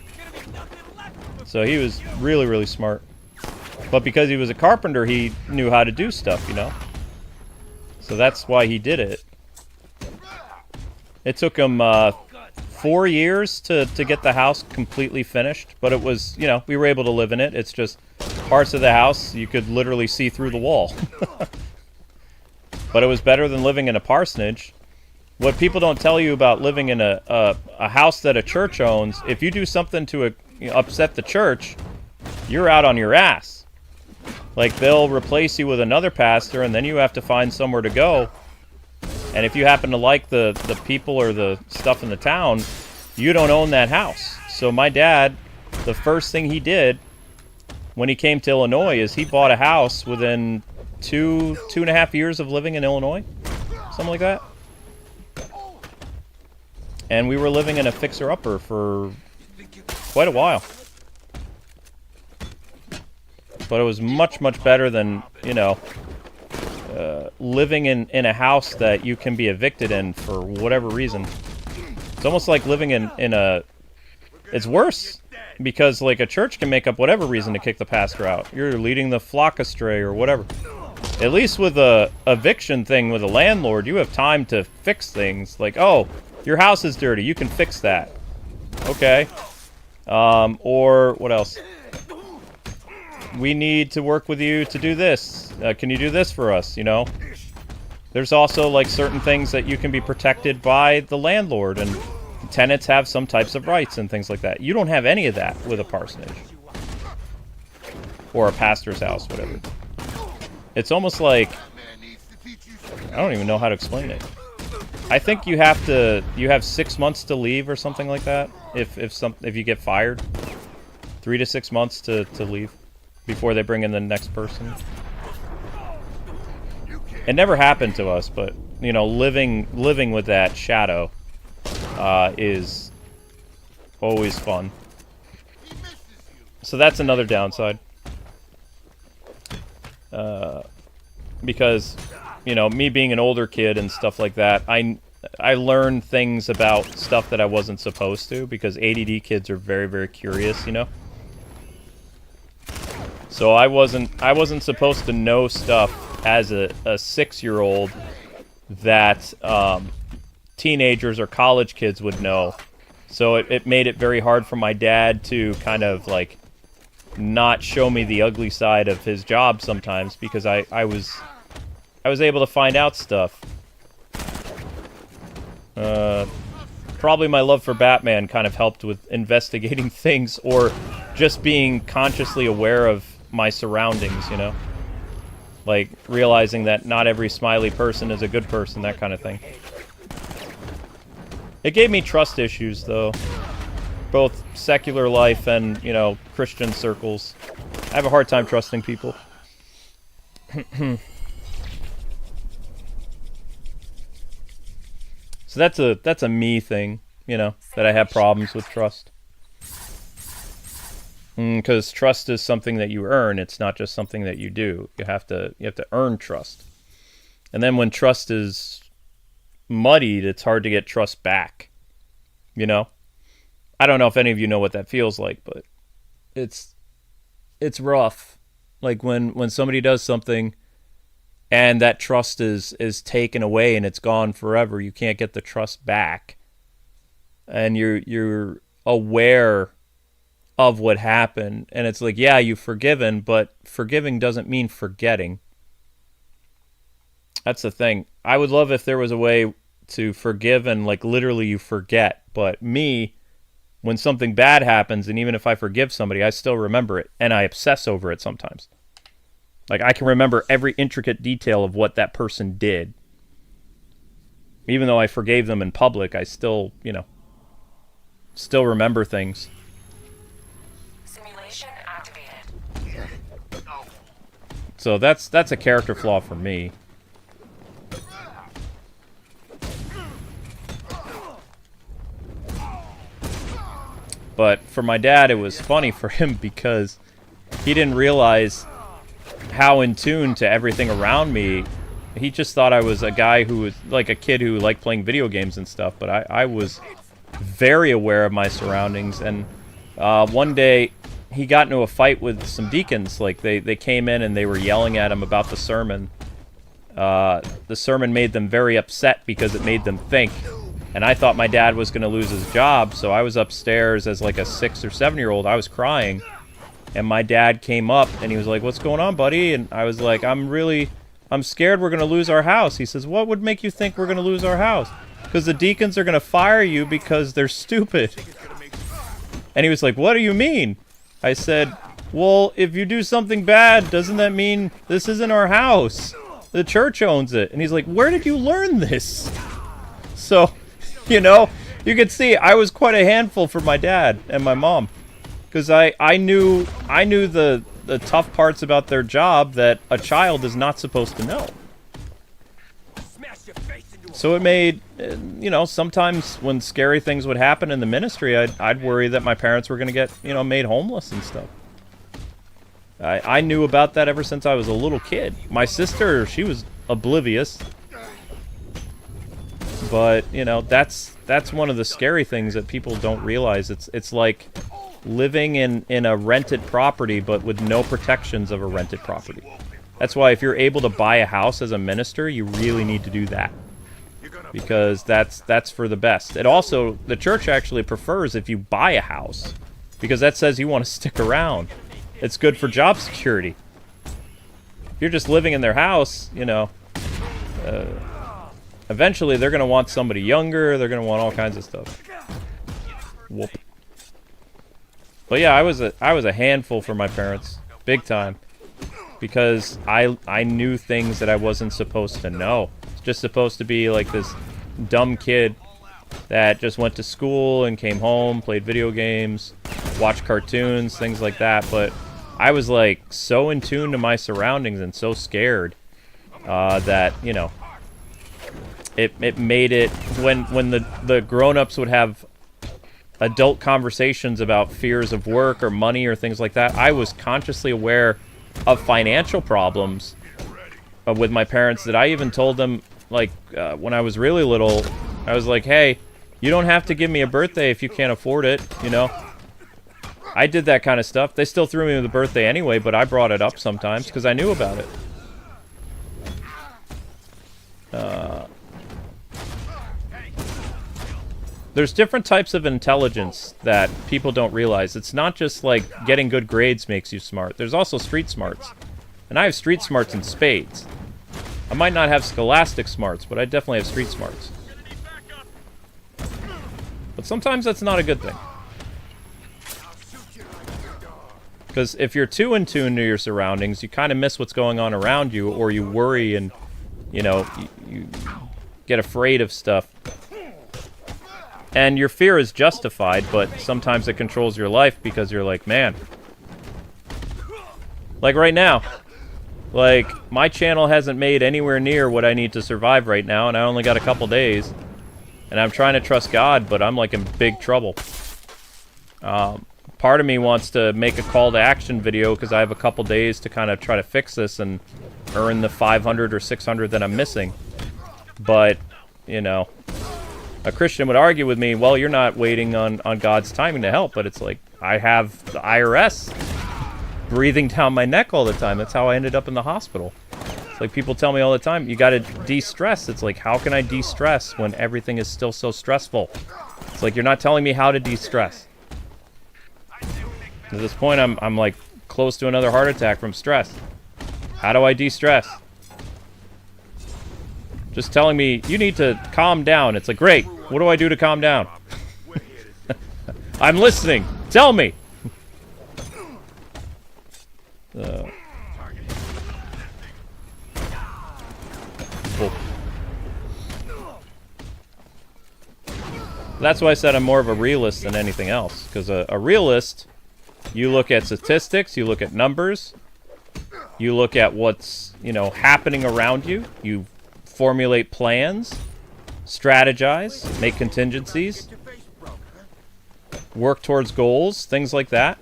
So he was really, really smart. But because he was a carpenter, he knew how to do stuff, you know? So that's why he did it. It took him 4 years to get the house completely finished. But it was, you know, we were able to live in it. It's just parts of the house you could literally see through the wall. But it was better than living in a parsonage. What people don't tell you about living in a house that a church owns, if you do something to upset the church, you're out on your ass. Like, they'll replace you with another pastor, and then you have to find somewhere to go. And if you happen to like the people or the stuff in the town, you don't own that house. So my dad, the first thing he did when he came to Illinois is he bought a house within two and a half years of living in Illinois. Something like that. And we were living in a fixer-upper for quite a while. But it was much, much better than, you know, living in a house that you can be evicted in for whatever reason. It's almost like living in a... It's worse, because, like, a church can make up whatever reason to kick the pastor out. You're leading the flock astray or whatever. At least with a eviction thing with a landlord, you have time to fix things. Like, oh, your house is dirty, you can fix that. Okay. Or, what else? We need to work with you to do this. Can you do this for us, you know? There's also, like, certain things that you can be protected by the landlord, and tenants have some types of rights and things like that. You don't have any of that with a parsonage. or a pastor's house, whatever. It's almost like, I don't even know how to explain it. I think you have 6 months to leave or something like that. If you get fired, 3 to 6 months to leave before they bring in the next person. It never happened to us, but you know, living with that shadow is always fun. So that's another downside. Because, you know, me being an older kid and stuff like that, I learned things about stuff that I wasn't supposed to, because ADD kids are very, very curious, you know? So I wasn't supposed to know stuff as a 6-year-old that teenagers or college kids would know. So it made it very hard for my dad to kind of, like, not show me the ugly side of his job sometimes, because I was able to find out stuff. Probably my love for Batman kind of helped with investigating things, or just being consciously aware of my surroundings, you know? Like, realizing that not every smiley person is a good person, that kind of thing. It gave me trust issues, though. Both secular life and, you know, Christian circles. I have a hard time trusting people. So that's a me thing, you know, that I have problems with trust. Because trust is something that you earn. It's not just something that you do. You have to earn trust. And then when trust is muddied, it's hard to get trust back. You know? I don't know if any of you know what that feels like, but it's rough. Like when somebody does something and that trust is taken away and it's gone forever, you can't get the trust back. And you're aware of what happened, and it's like, yeah, you've forgiven, but forgiving doesn't mean forgetting. That's the thing. I would love if there was a way to forgive and, like, literally you forget. But me, when something bad happens, and even if I forgive somebody, I still remember it, and I obsess over it sometimes. Like, I can remember every intricate detail of what that person did. Even though I forgave them in public, I still, you know, still remember things. Simulation activated. So that's a character flaw for me. But for my dad, it was funny for him because he didn't realize how in tune to everything around me. He just thought I was a guy who was like a kid who liked playing video games and stuff. But I was very aware of my surroundings. And one day he got into a fight with some deacons. Like they came in and they were yelling at him about the sermon. The sermon made them very upset because it made them think. And I thought my dad was going to lose his job, so I was upstairs as like a 6 or 7-year-old. I was crying, and my dad came up, and he was like, "What's going on, buddy?" And I was like, I'm scared we're going to lose our house." He says, "What would make you think we're going to lose our house?" "Because the deacons are going to fire you because they're stupid." And he was like, "What do you mean?" I said, "Well, if you do something bad, doesn't that mean this isn't our house? The church owns it." And he's like, "Where did you learn this?" So, you know, you could see I was quite a handful for my dad and my mom, because I knew the tough parts about their job that a child is not supposed to know. So it made, you know, sometimes when scary things would happen in the ministry, I'd worry that my parents were going to get, you know, made homeless and stuff. I knew about that ever since I was a little kid. My sister, she was oblivious. But, you know, that's one of the scary things that people don't realize. It's like living in a rented property, but with no protections of a rented property. That's why if you're able to buy a house as a minister, you really need to do that. Because that's for the best. It also, the church actually prefers if you buy a house, because that says you want to stick around. It's good for job security. If you're just living in their house, you know, eventually they're going to want somebody younger, they're going to want all kinds of stuff. Whoop. But yeah, I was a handful for my parents. big time, because I knew things that I wasn't supposed to know. It's just supposed to be like this dumb kid that just went to school and came home, played video games, watched cartoons, things like that. But I was like so in tune to my surroundings and so scared that, you know, it made it when the grown-ups would have adult conversations about fears of work or money or things like that, I was consciously aware of financial problems with my parents that I even told them, like, when I was really little, I was like, hey, you don't have to give me a birthday if you can't afford it, you know? I did that kind of stuff. They still threw me the birthday anyway, but I brought it up sometimes because I knew about it. There's different types of intelligence that people don't realize. It's not just like getting good grades makes you smart. There's also street smarts. And I have street smarts in spades. I might not have scholastic smarts, but I definitely have street smarts. But sometimes that's not a good thing. Because if you're too in tune to your surroundings, you kind of miss what's going on around you, or you worry and, you know, you get afraid of stuff. And your fear is justified, but sometimes it controls your life because you're like, man. Like right now. Like, my channel hasn't made anywhere near what I need to survive right now, and I only got a couple days. And I'm trying to trust God, but I'm like in big trouble. Part of me wants to make a call to action video because I have a couple days to kind of try to fix this and earn the 500 or 600 that I'm missing. But, you know, a Christian would argue with me, well, you're not waiting on God's timing to help, but it's like, I have the IRS breathing down my neck all the time. That's how I ended up in the hospital. It's like people tell me all the time, you gotta de-stress. It's like, how can I de-stress when everything is still so stressful? It's like, you're not telling me how to de-stress. At this point, I'm like close to another heart attack from stress. How do I de-stress? Just telling me, you need to calm down. It's like, great. What do I do to calm down? I'm listening. Tell me. Cool. That's why I said I'm more of a realist than anything else. Because a realist, you look at statistics, you look at numbers, you look at what's, you know, happening around you. You formulate plans, strategize, make contingencies, work towards goals, things like that.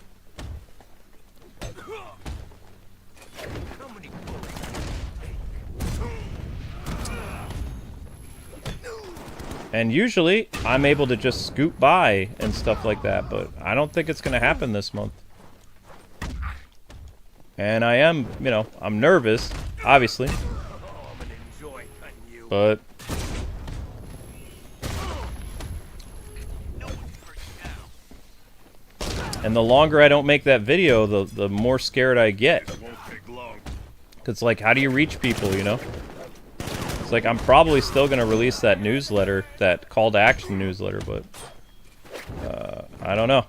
And usually, I'm able to just scoot by and stuff like that, but I don't think it's going to happen this month. And I am, you know, I'm nervous, obviously. But and the longer I don't make that video, the more scared I get. It's like, how do you reach people, you know? It's like, I'm probably still going to release that newsletter, that call to action newsletter, but I don't know.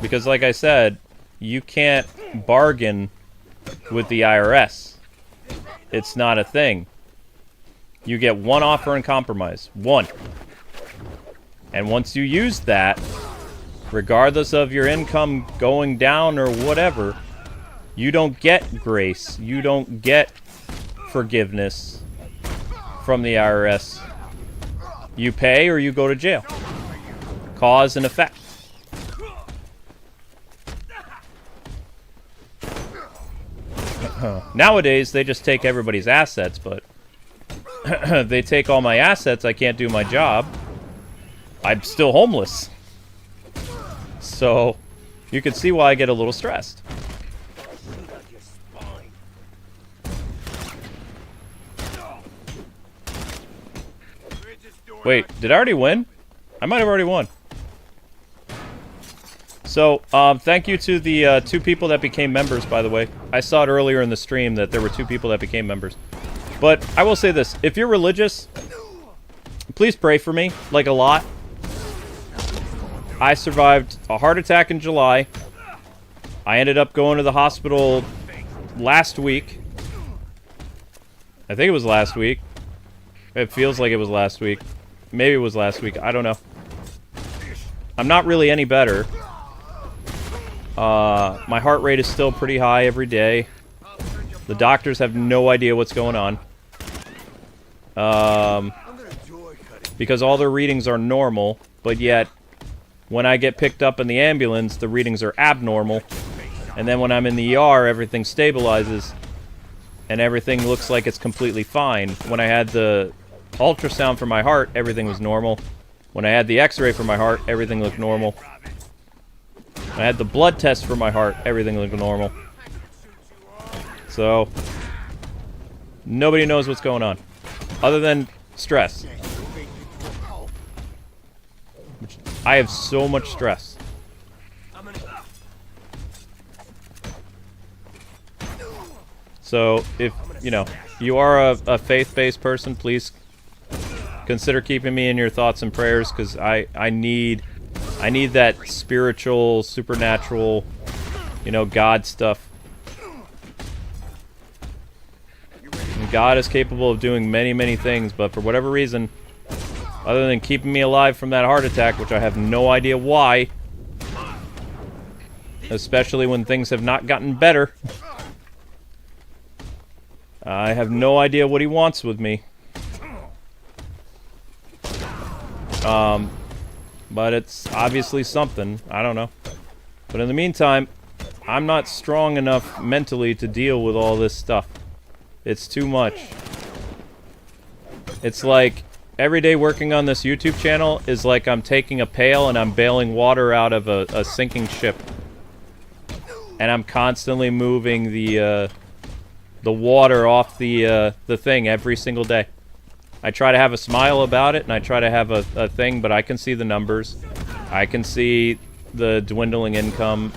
Because like I said, you can't bargain with the IRS. It's not a thing. You get one offer and compromise. One. And once you use that, regardless of your income going down or whatever, you don't get grace. You don't get forgiveness from the IRS. You pay or you go to jail. Cause and effect. Nowadays, they just take everybody's assets, but they take all my assets, I can't do my job. I'm still homeless. So, you can see why I get a little stressed. Wait, did I already win? I might have already won. So, thank you to the 2 people that became members, by the way. I saw it earlier in the stream that there were 2 people that became members. But I will say this. If you're religious, please pray for me, like a lot. I survived a heart attack in July. I ended up going to the hospital last week. I think it was last week. It feels like it was last week. Maybe it was last week. I don't know. I'm not really any better. My heart rate is still pretty high every day. The doctors have no idea what's going on. Because all their readings are normal, but yet when I get picked up in the ambulance, the readings are abnormal. And then when I'm in the ER, everything stabilizes and everything looks like it's completely fine. When I had the ultrasound for my heart, everything was normal. When I had the x-ray for my heart, everything looked normal. When I had the blood test for my heart, everything looked normal. So, nobody knows what's going on. Other than stress. I have so much stress. So, if, you know, you are a faith-based person, please consider keeping me in your thoughts and prayers, because I need that spiritual, supernatural, you know, God stuff. And God is capable of doing many, many things, but for whatever reason, other than keeping me alive from that heart attack, which I have no idea why, especially when things have not gotten better, I have no idea what he wants with me. But it's obviously something. I don't know. But in the meantime, I'm not strong enough mentally to deal with all this stuff. It's too much. It's like every day working on this YouTube channel is like I'm taking a pail and I'm bailing water out of a sinking ship. And I'm constantly moving the water off the thing every single day. I try to have a smile about it, and I try to have a thing, but I can see the numbers. I can see the dwindling income.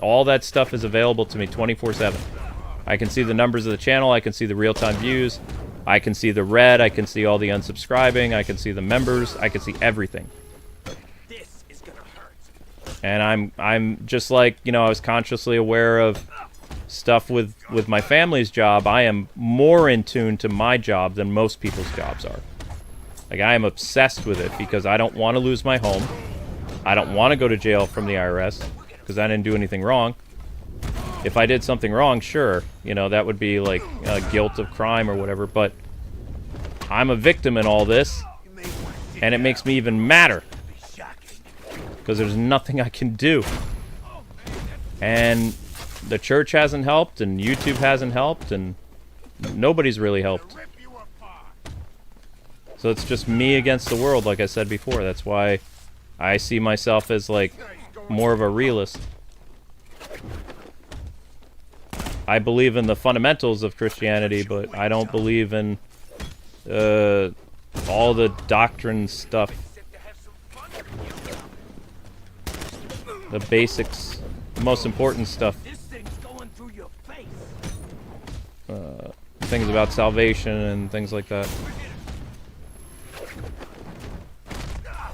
All that stuff is available to me 24/7. I can see the numbers of the channel. I can see the real-time views. I can see the red. I can see all the unsubscribing. I can see the members. I can see everything. This is gonna hurt. And I'm just like, you know, I was consciously aware of stuff with my family's job. I am more in tune to my job than most people's jobs are. Like, I am obsessed with it because I don't want to lose my home. I don't want to go to jail from the IRS because I didn't do anything wrong. If I did something wrong, sure, you know, that would be like guilt of crime or whatever, but I'm a victim in all this, and it makes me even madder because there's nothing I can do. And the church hasn't helped, and YouTube hasn't helped, and nobody's really helped. So it's just me against the world, like I said before. That's why I see myself as, like, more of a realist. I believe in the fundamentals of Christianity, but I don't believe in all the doctrine stuff. The basics, the most important stuff. Things about salvation and things like that.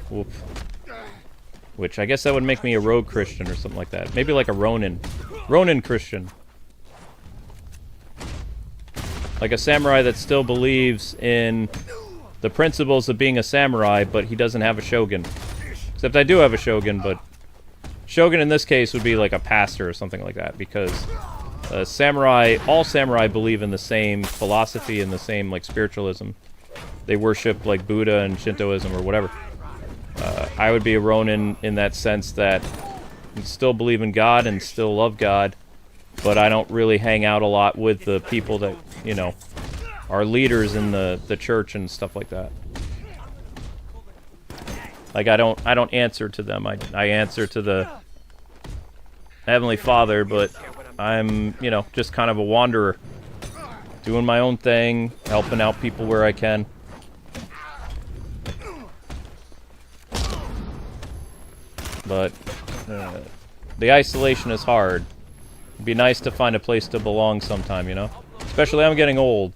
Whoop. Which I guess that would make me a rogue Christian or something like that. Maybe like a Ronin. Ronin Christian. Like a samurai that still believes in the principles of being a samurai, but he doesn't have a shogun. Except I do have a shogun, but shogun in this case would be like a pastor or something like that, because samurai, all samurai believe in the same philosophy and the same, like, spiritualism. They worship, like, Buddha and Shintoism or whatever. I would be a Ronin in that sense that I still believe in God and still love God, but I don't really hang out a lot with the people that, you know, are leaders in the church and stuff like that. Like, I don't answer to them. I answer to the Heavenly Father, but I'm, you know, just kind of a wanderer, doing my own thing, helping out people where I can. But the isolation is hard. It'd be nice to find a place to belong sometime, you know? Especially I'm getting old.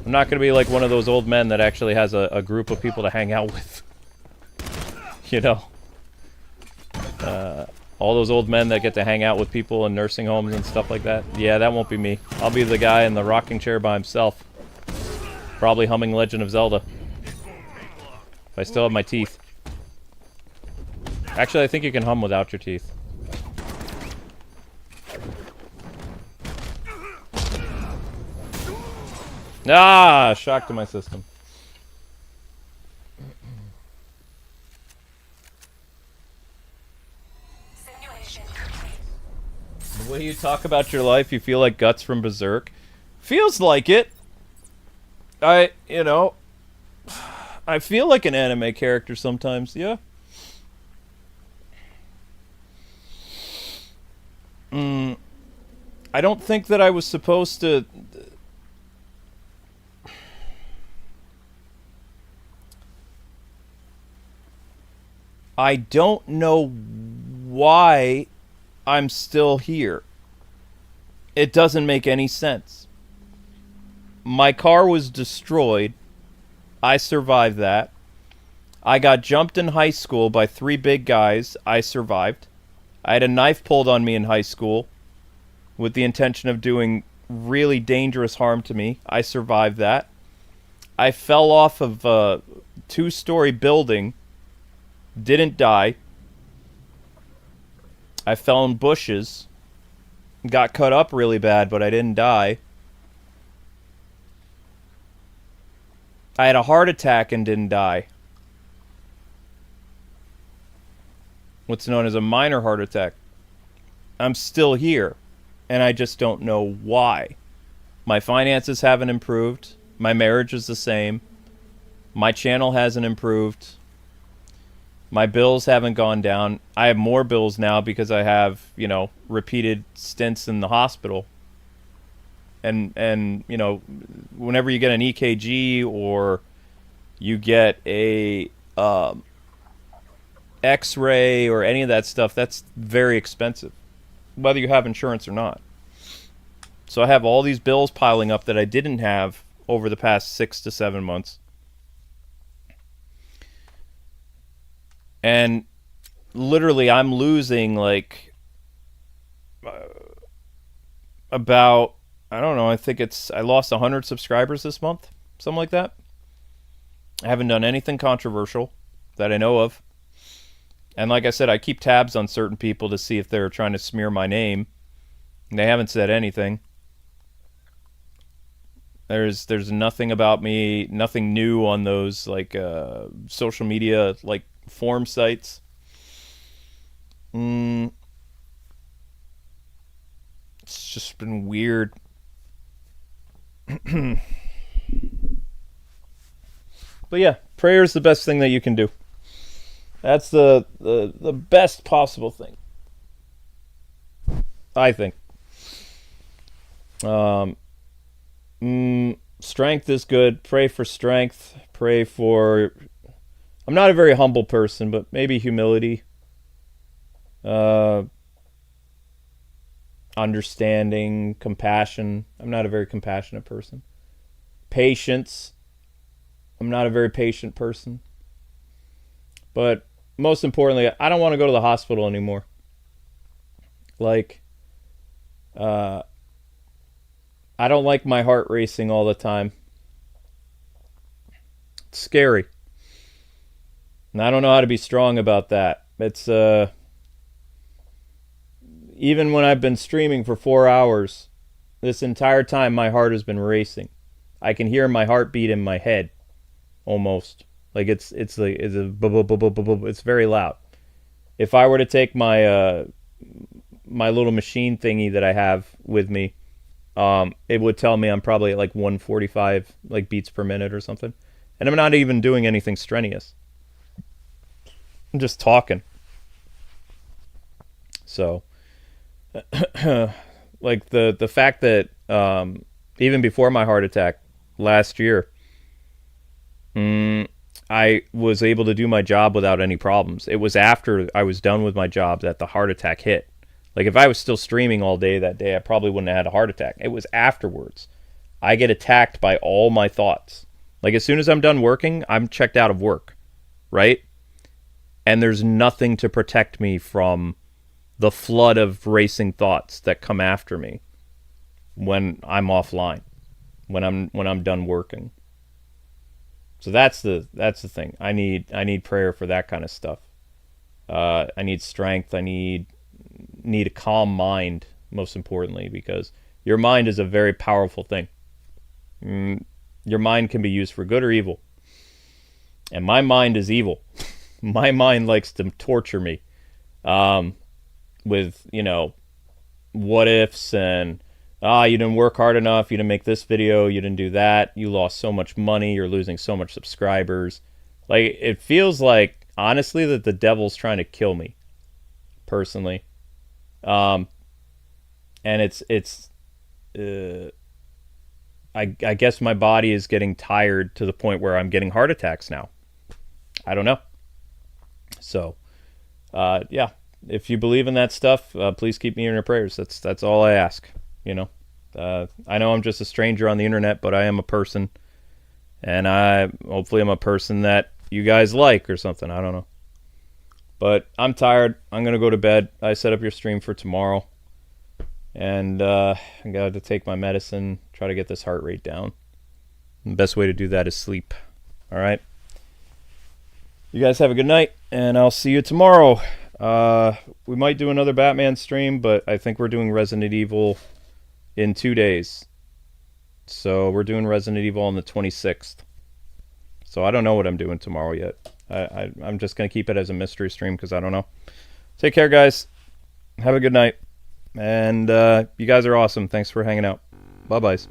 I'm not going to be like one of those old men that actually has a group of people to hang out with. You know? All those old men that get to hang out with people in nursing homes and stuff like that. Yeah, that won't be me. I'll be the guy in the rocking chair by himself. Probably humming Legend of Zelda. If I still have my teeth. Actually, I think you can hum without your teeth. Ah! Shock to my system. Simulation complete. The way you talk about your life, you feel like Guts from Berserk. Feels like it. I feel like an anime character sometimes, yeah. I don't think that I was supposed to... I don't know why I'm still here. It doesn't make any sense. My car was destroyed. I survived that. I got jumped in high school by 3 big guys. I survived. I had a knife pulled on me in high school with the intention of doing really dangerous harm to me. I survived that. I fell off of a 2-story building. Didn't die. I fell in bushes. Got cut up really bad, but I didn't die. I had a heart attack and didn't die. What's known as a minor heart attack. I'm still here, and I just don't know why. My finances haven't improved. My marriage is the same. My channel hasn't improved. My bills haven't gone down. I have more bills now because I have, repeated stints in the hospital. And whenever you get an EKG or you get a X-ray or any of that stuff, that's very expensive, whether you have insurance or not. So I have all these bills piling up that I didn't have over the past 6 to 7 months. And literally, I'm losing about, I don't know, I lost 100 subscribers this month, something like that. I haven't done anything controversial that I know of. And like I said, I keep tabs on certain people to see if they're trying to smear my name. And they haven't said anything. There's nothing about me, nothing new on those social media forum sites. It's just been weird. But yeah, prayer is the best thing that you can do. That's the best possible thing, I think. Strength is good. Pray for strength. Pray for... I'm not a very humble person, but maybe humility. Understanding, compassion. I'm not a very compassionate person. Patience. I'm not a very patient person. But most importantly, I don't want to go to the hospital anymore. I don't like my heart racing all the time. It's scary. And I don't know how to be strong about that. It's, even when I've been streaming for 4 hours, this entire time my heart has been racing. I can hear my heartbeat in my head, almost. It's very loud. If I were to take my my little machine thingy that I have with me, it would tell me I'm probably at 145 beats per minute or something. And I'm not even doing anything strenuous. I'm just talking. So, the fact that even before my heart attack last year, I was able to do my job without any problems. It was after I was done with my job that the heart attack hit. If I was still streaming all day that day, I probably wouldn't have had a heart attack. It was afterwards. I get attacked by all my thoughts. As soon as I'm done working, I'm checked out of work, right? and there's nothing to protect me from the flood of racing thoughts that come after me when I'm offline, when I'm done working. So that's the thing. I need prayer for that kind of stuff. I need strength. I need a calm mind, most importantly, because your mind is a very powerful thing. Your mind can be used for good or evil. And my mind is evil. My mind likes to torture me with, what ifs and, you didn't work hard enough, you didn't make this video, you didn't do that, you lost so much money, you're losing so much subscribers. Like, it feels like, honestly, that the devil's trying to kill me, personally. And I guess my body is getting tired to the point where I'm getting heart attacks now. I don't know. So, yeah, if you believe in that stuff, please keep me in your prayers. That's all I ask. I know I'm just a stranger on the internet, but I am a person, and hopefully I'm a person that you guys like or something. I don't know. But I'm tired. I'm going to go to bed. I set up your stream for tomorrow. And I got to take my medicine, try to get this heart rate down. The best way to do that is sleep. All right? You guys have a good night, and I'll see you tomorrow. We might do another Batman stream, but I think we're doing Resident Evil in 2 days. So we're doing Resident Evil on the 26th. So I don't know what I'm doing tomorrow yet. I'm just going to keep it as a mystery stream because I don't know. Take care, guys. Have a good night. And you guys are awesome. Thanks for hanging out. Bye-byes.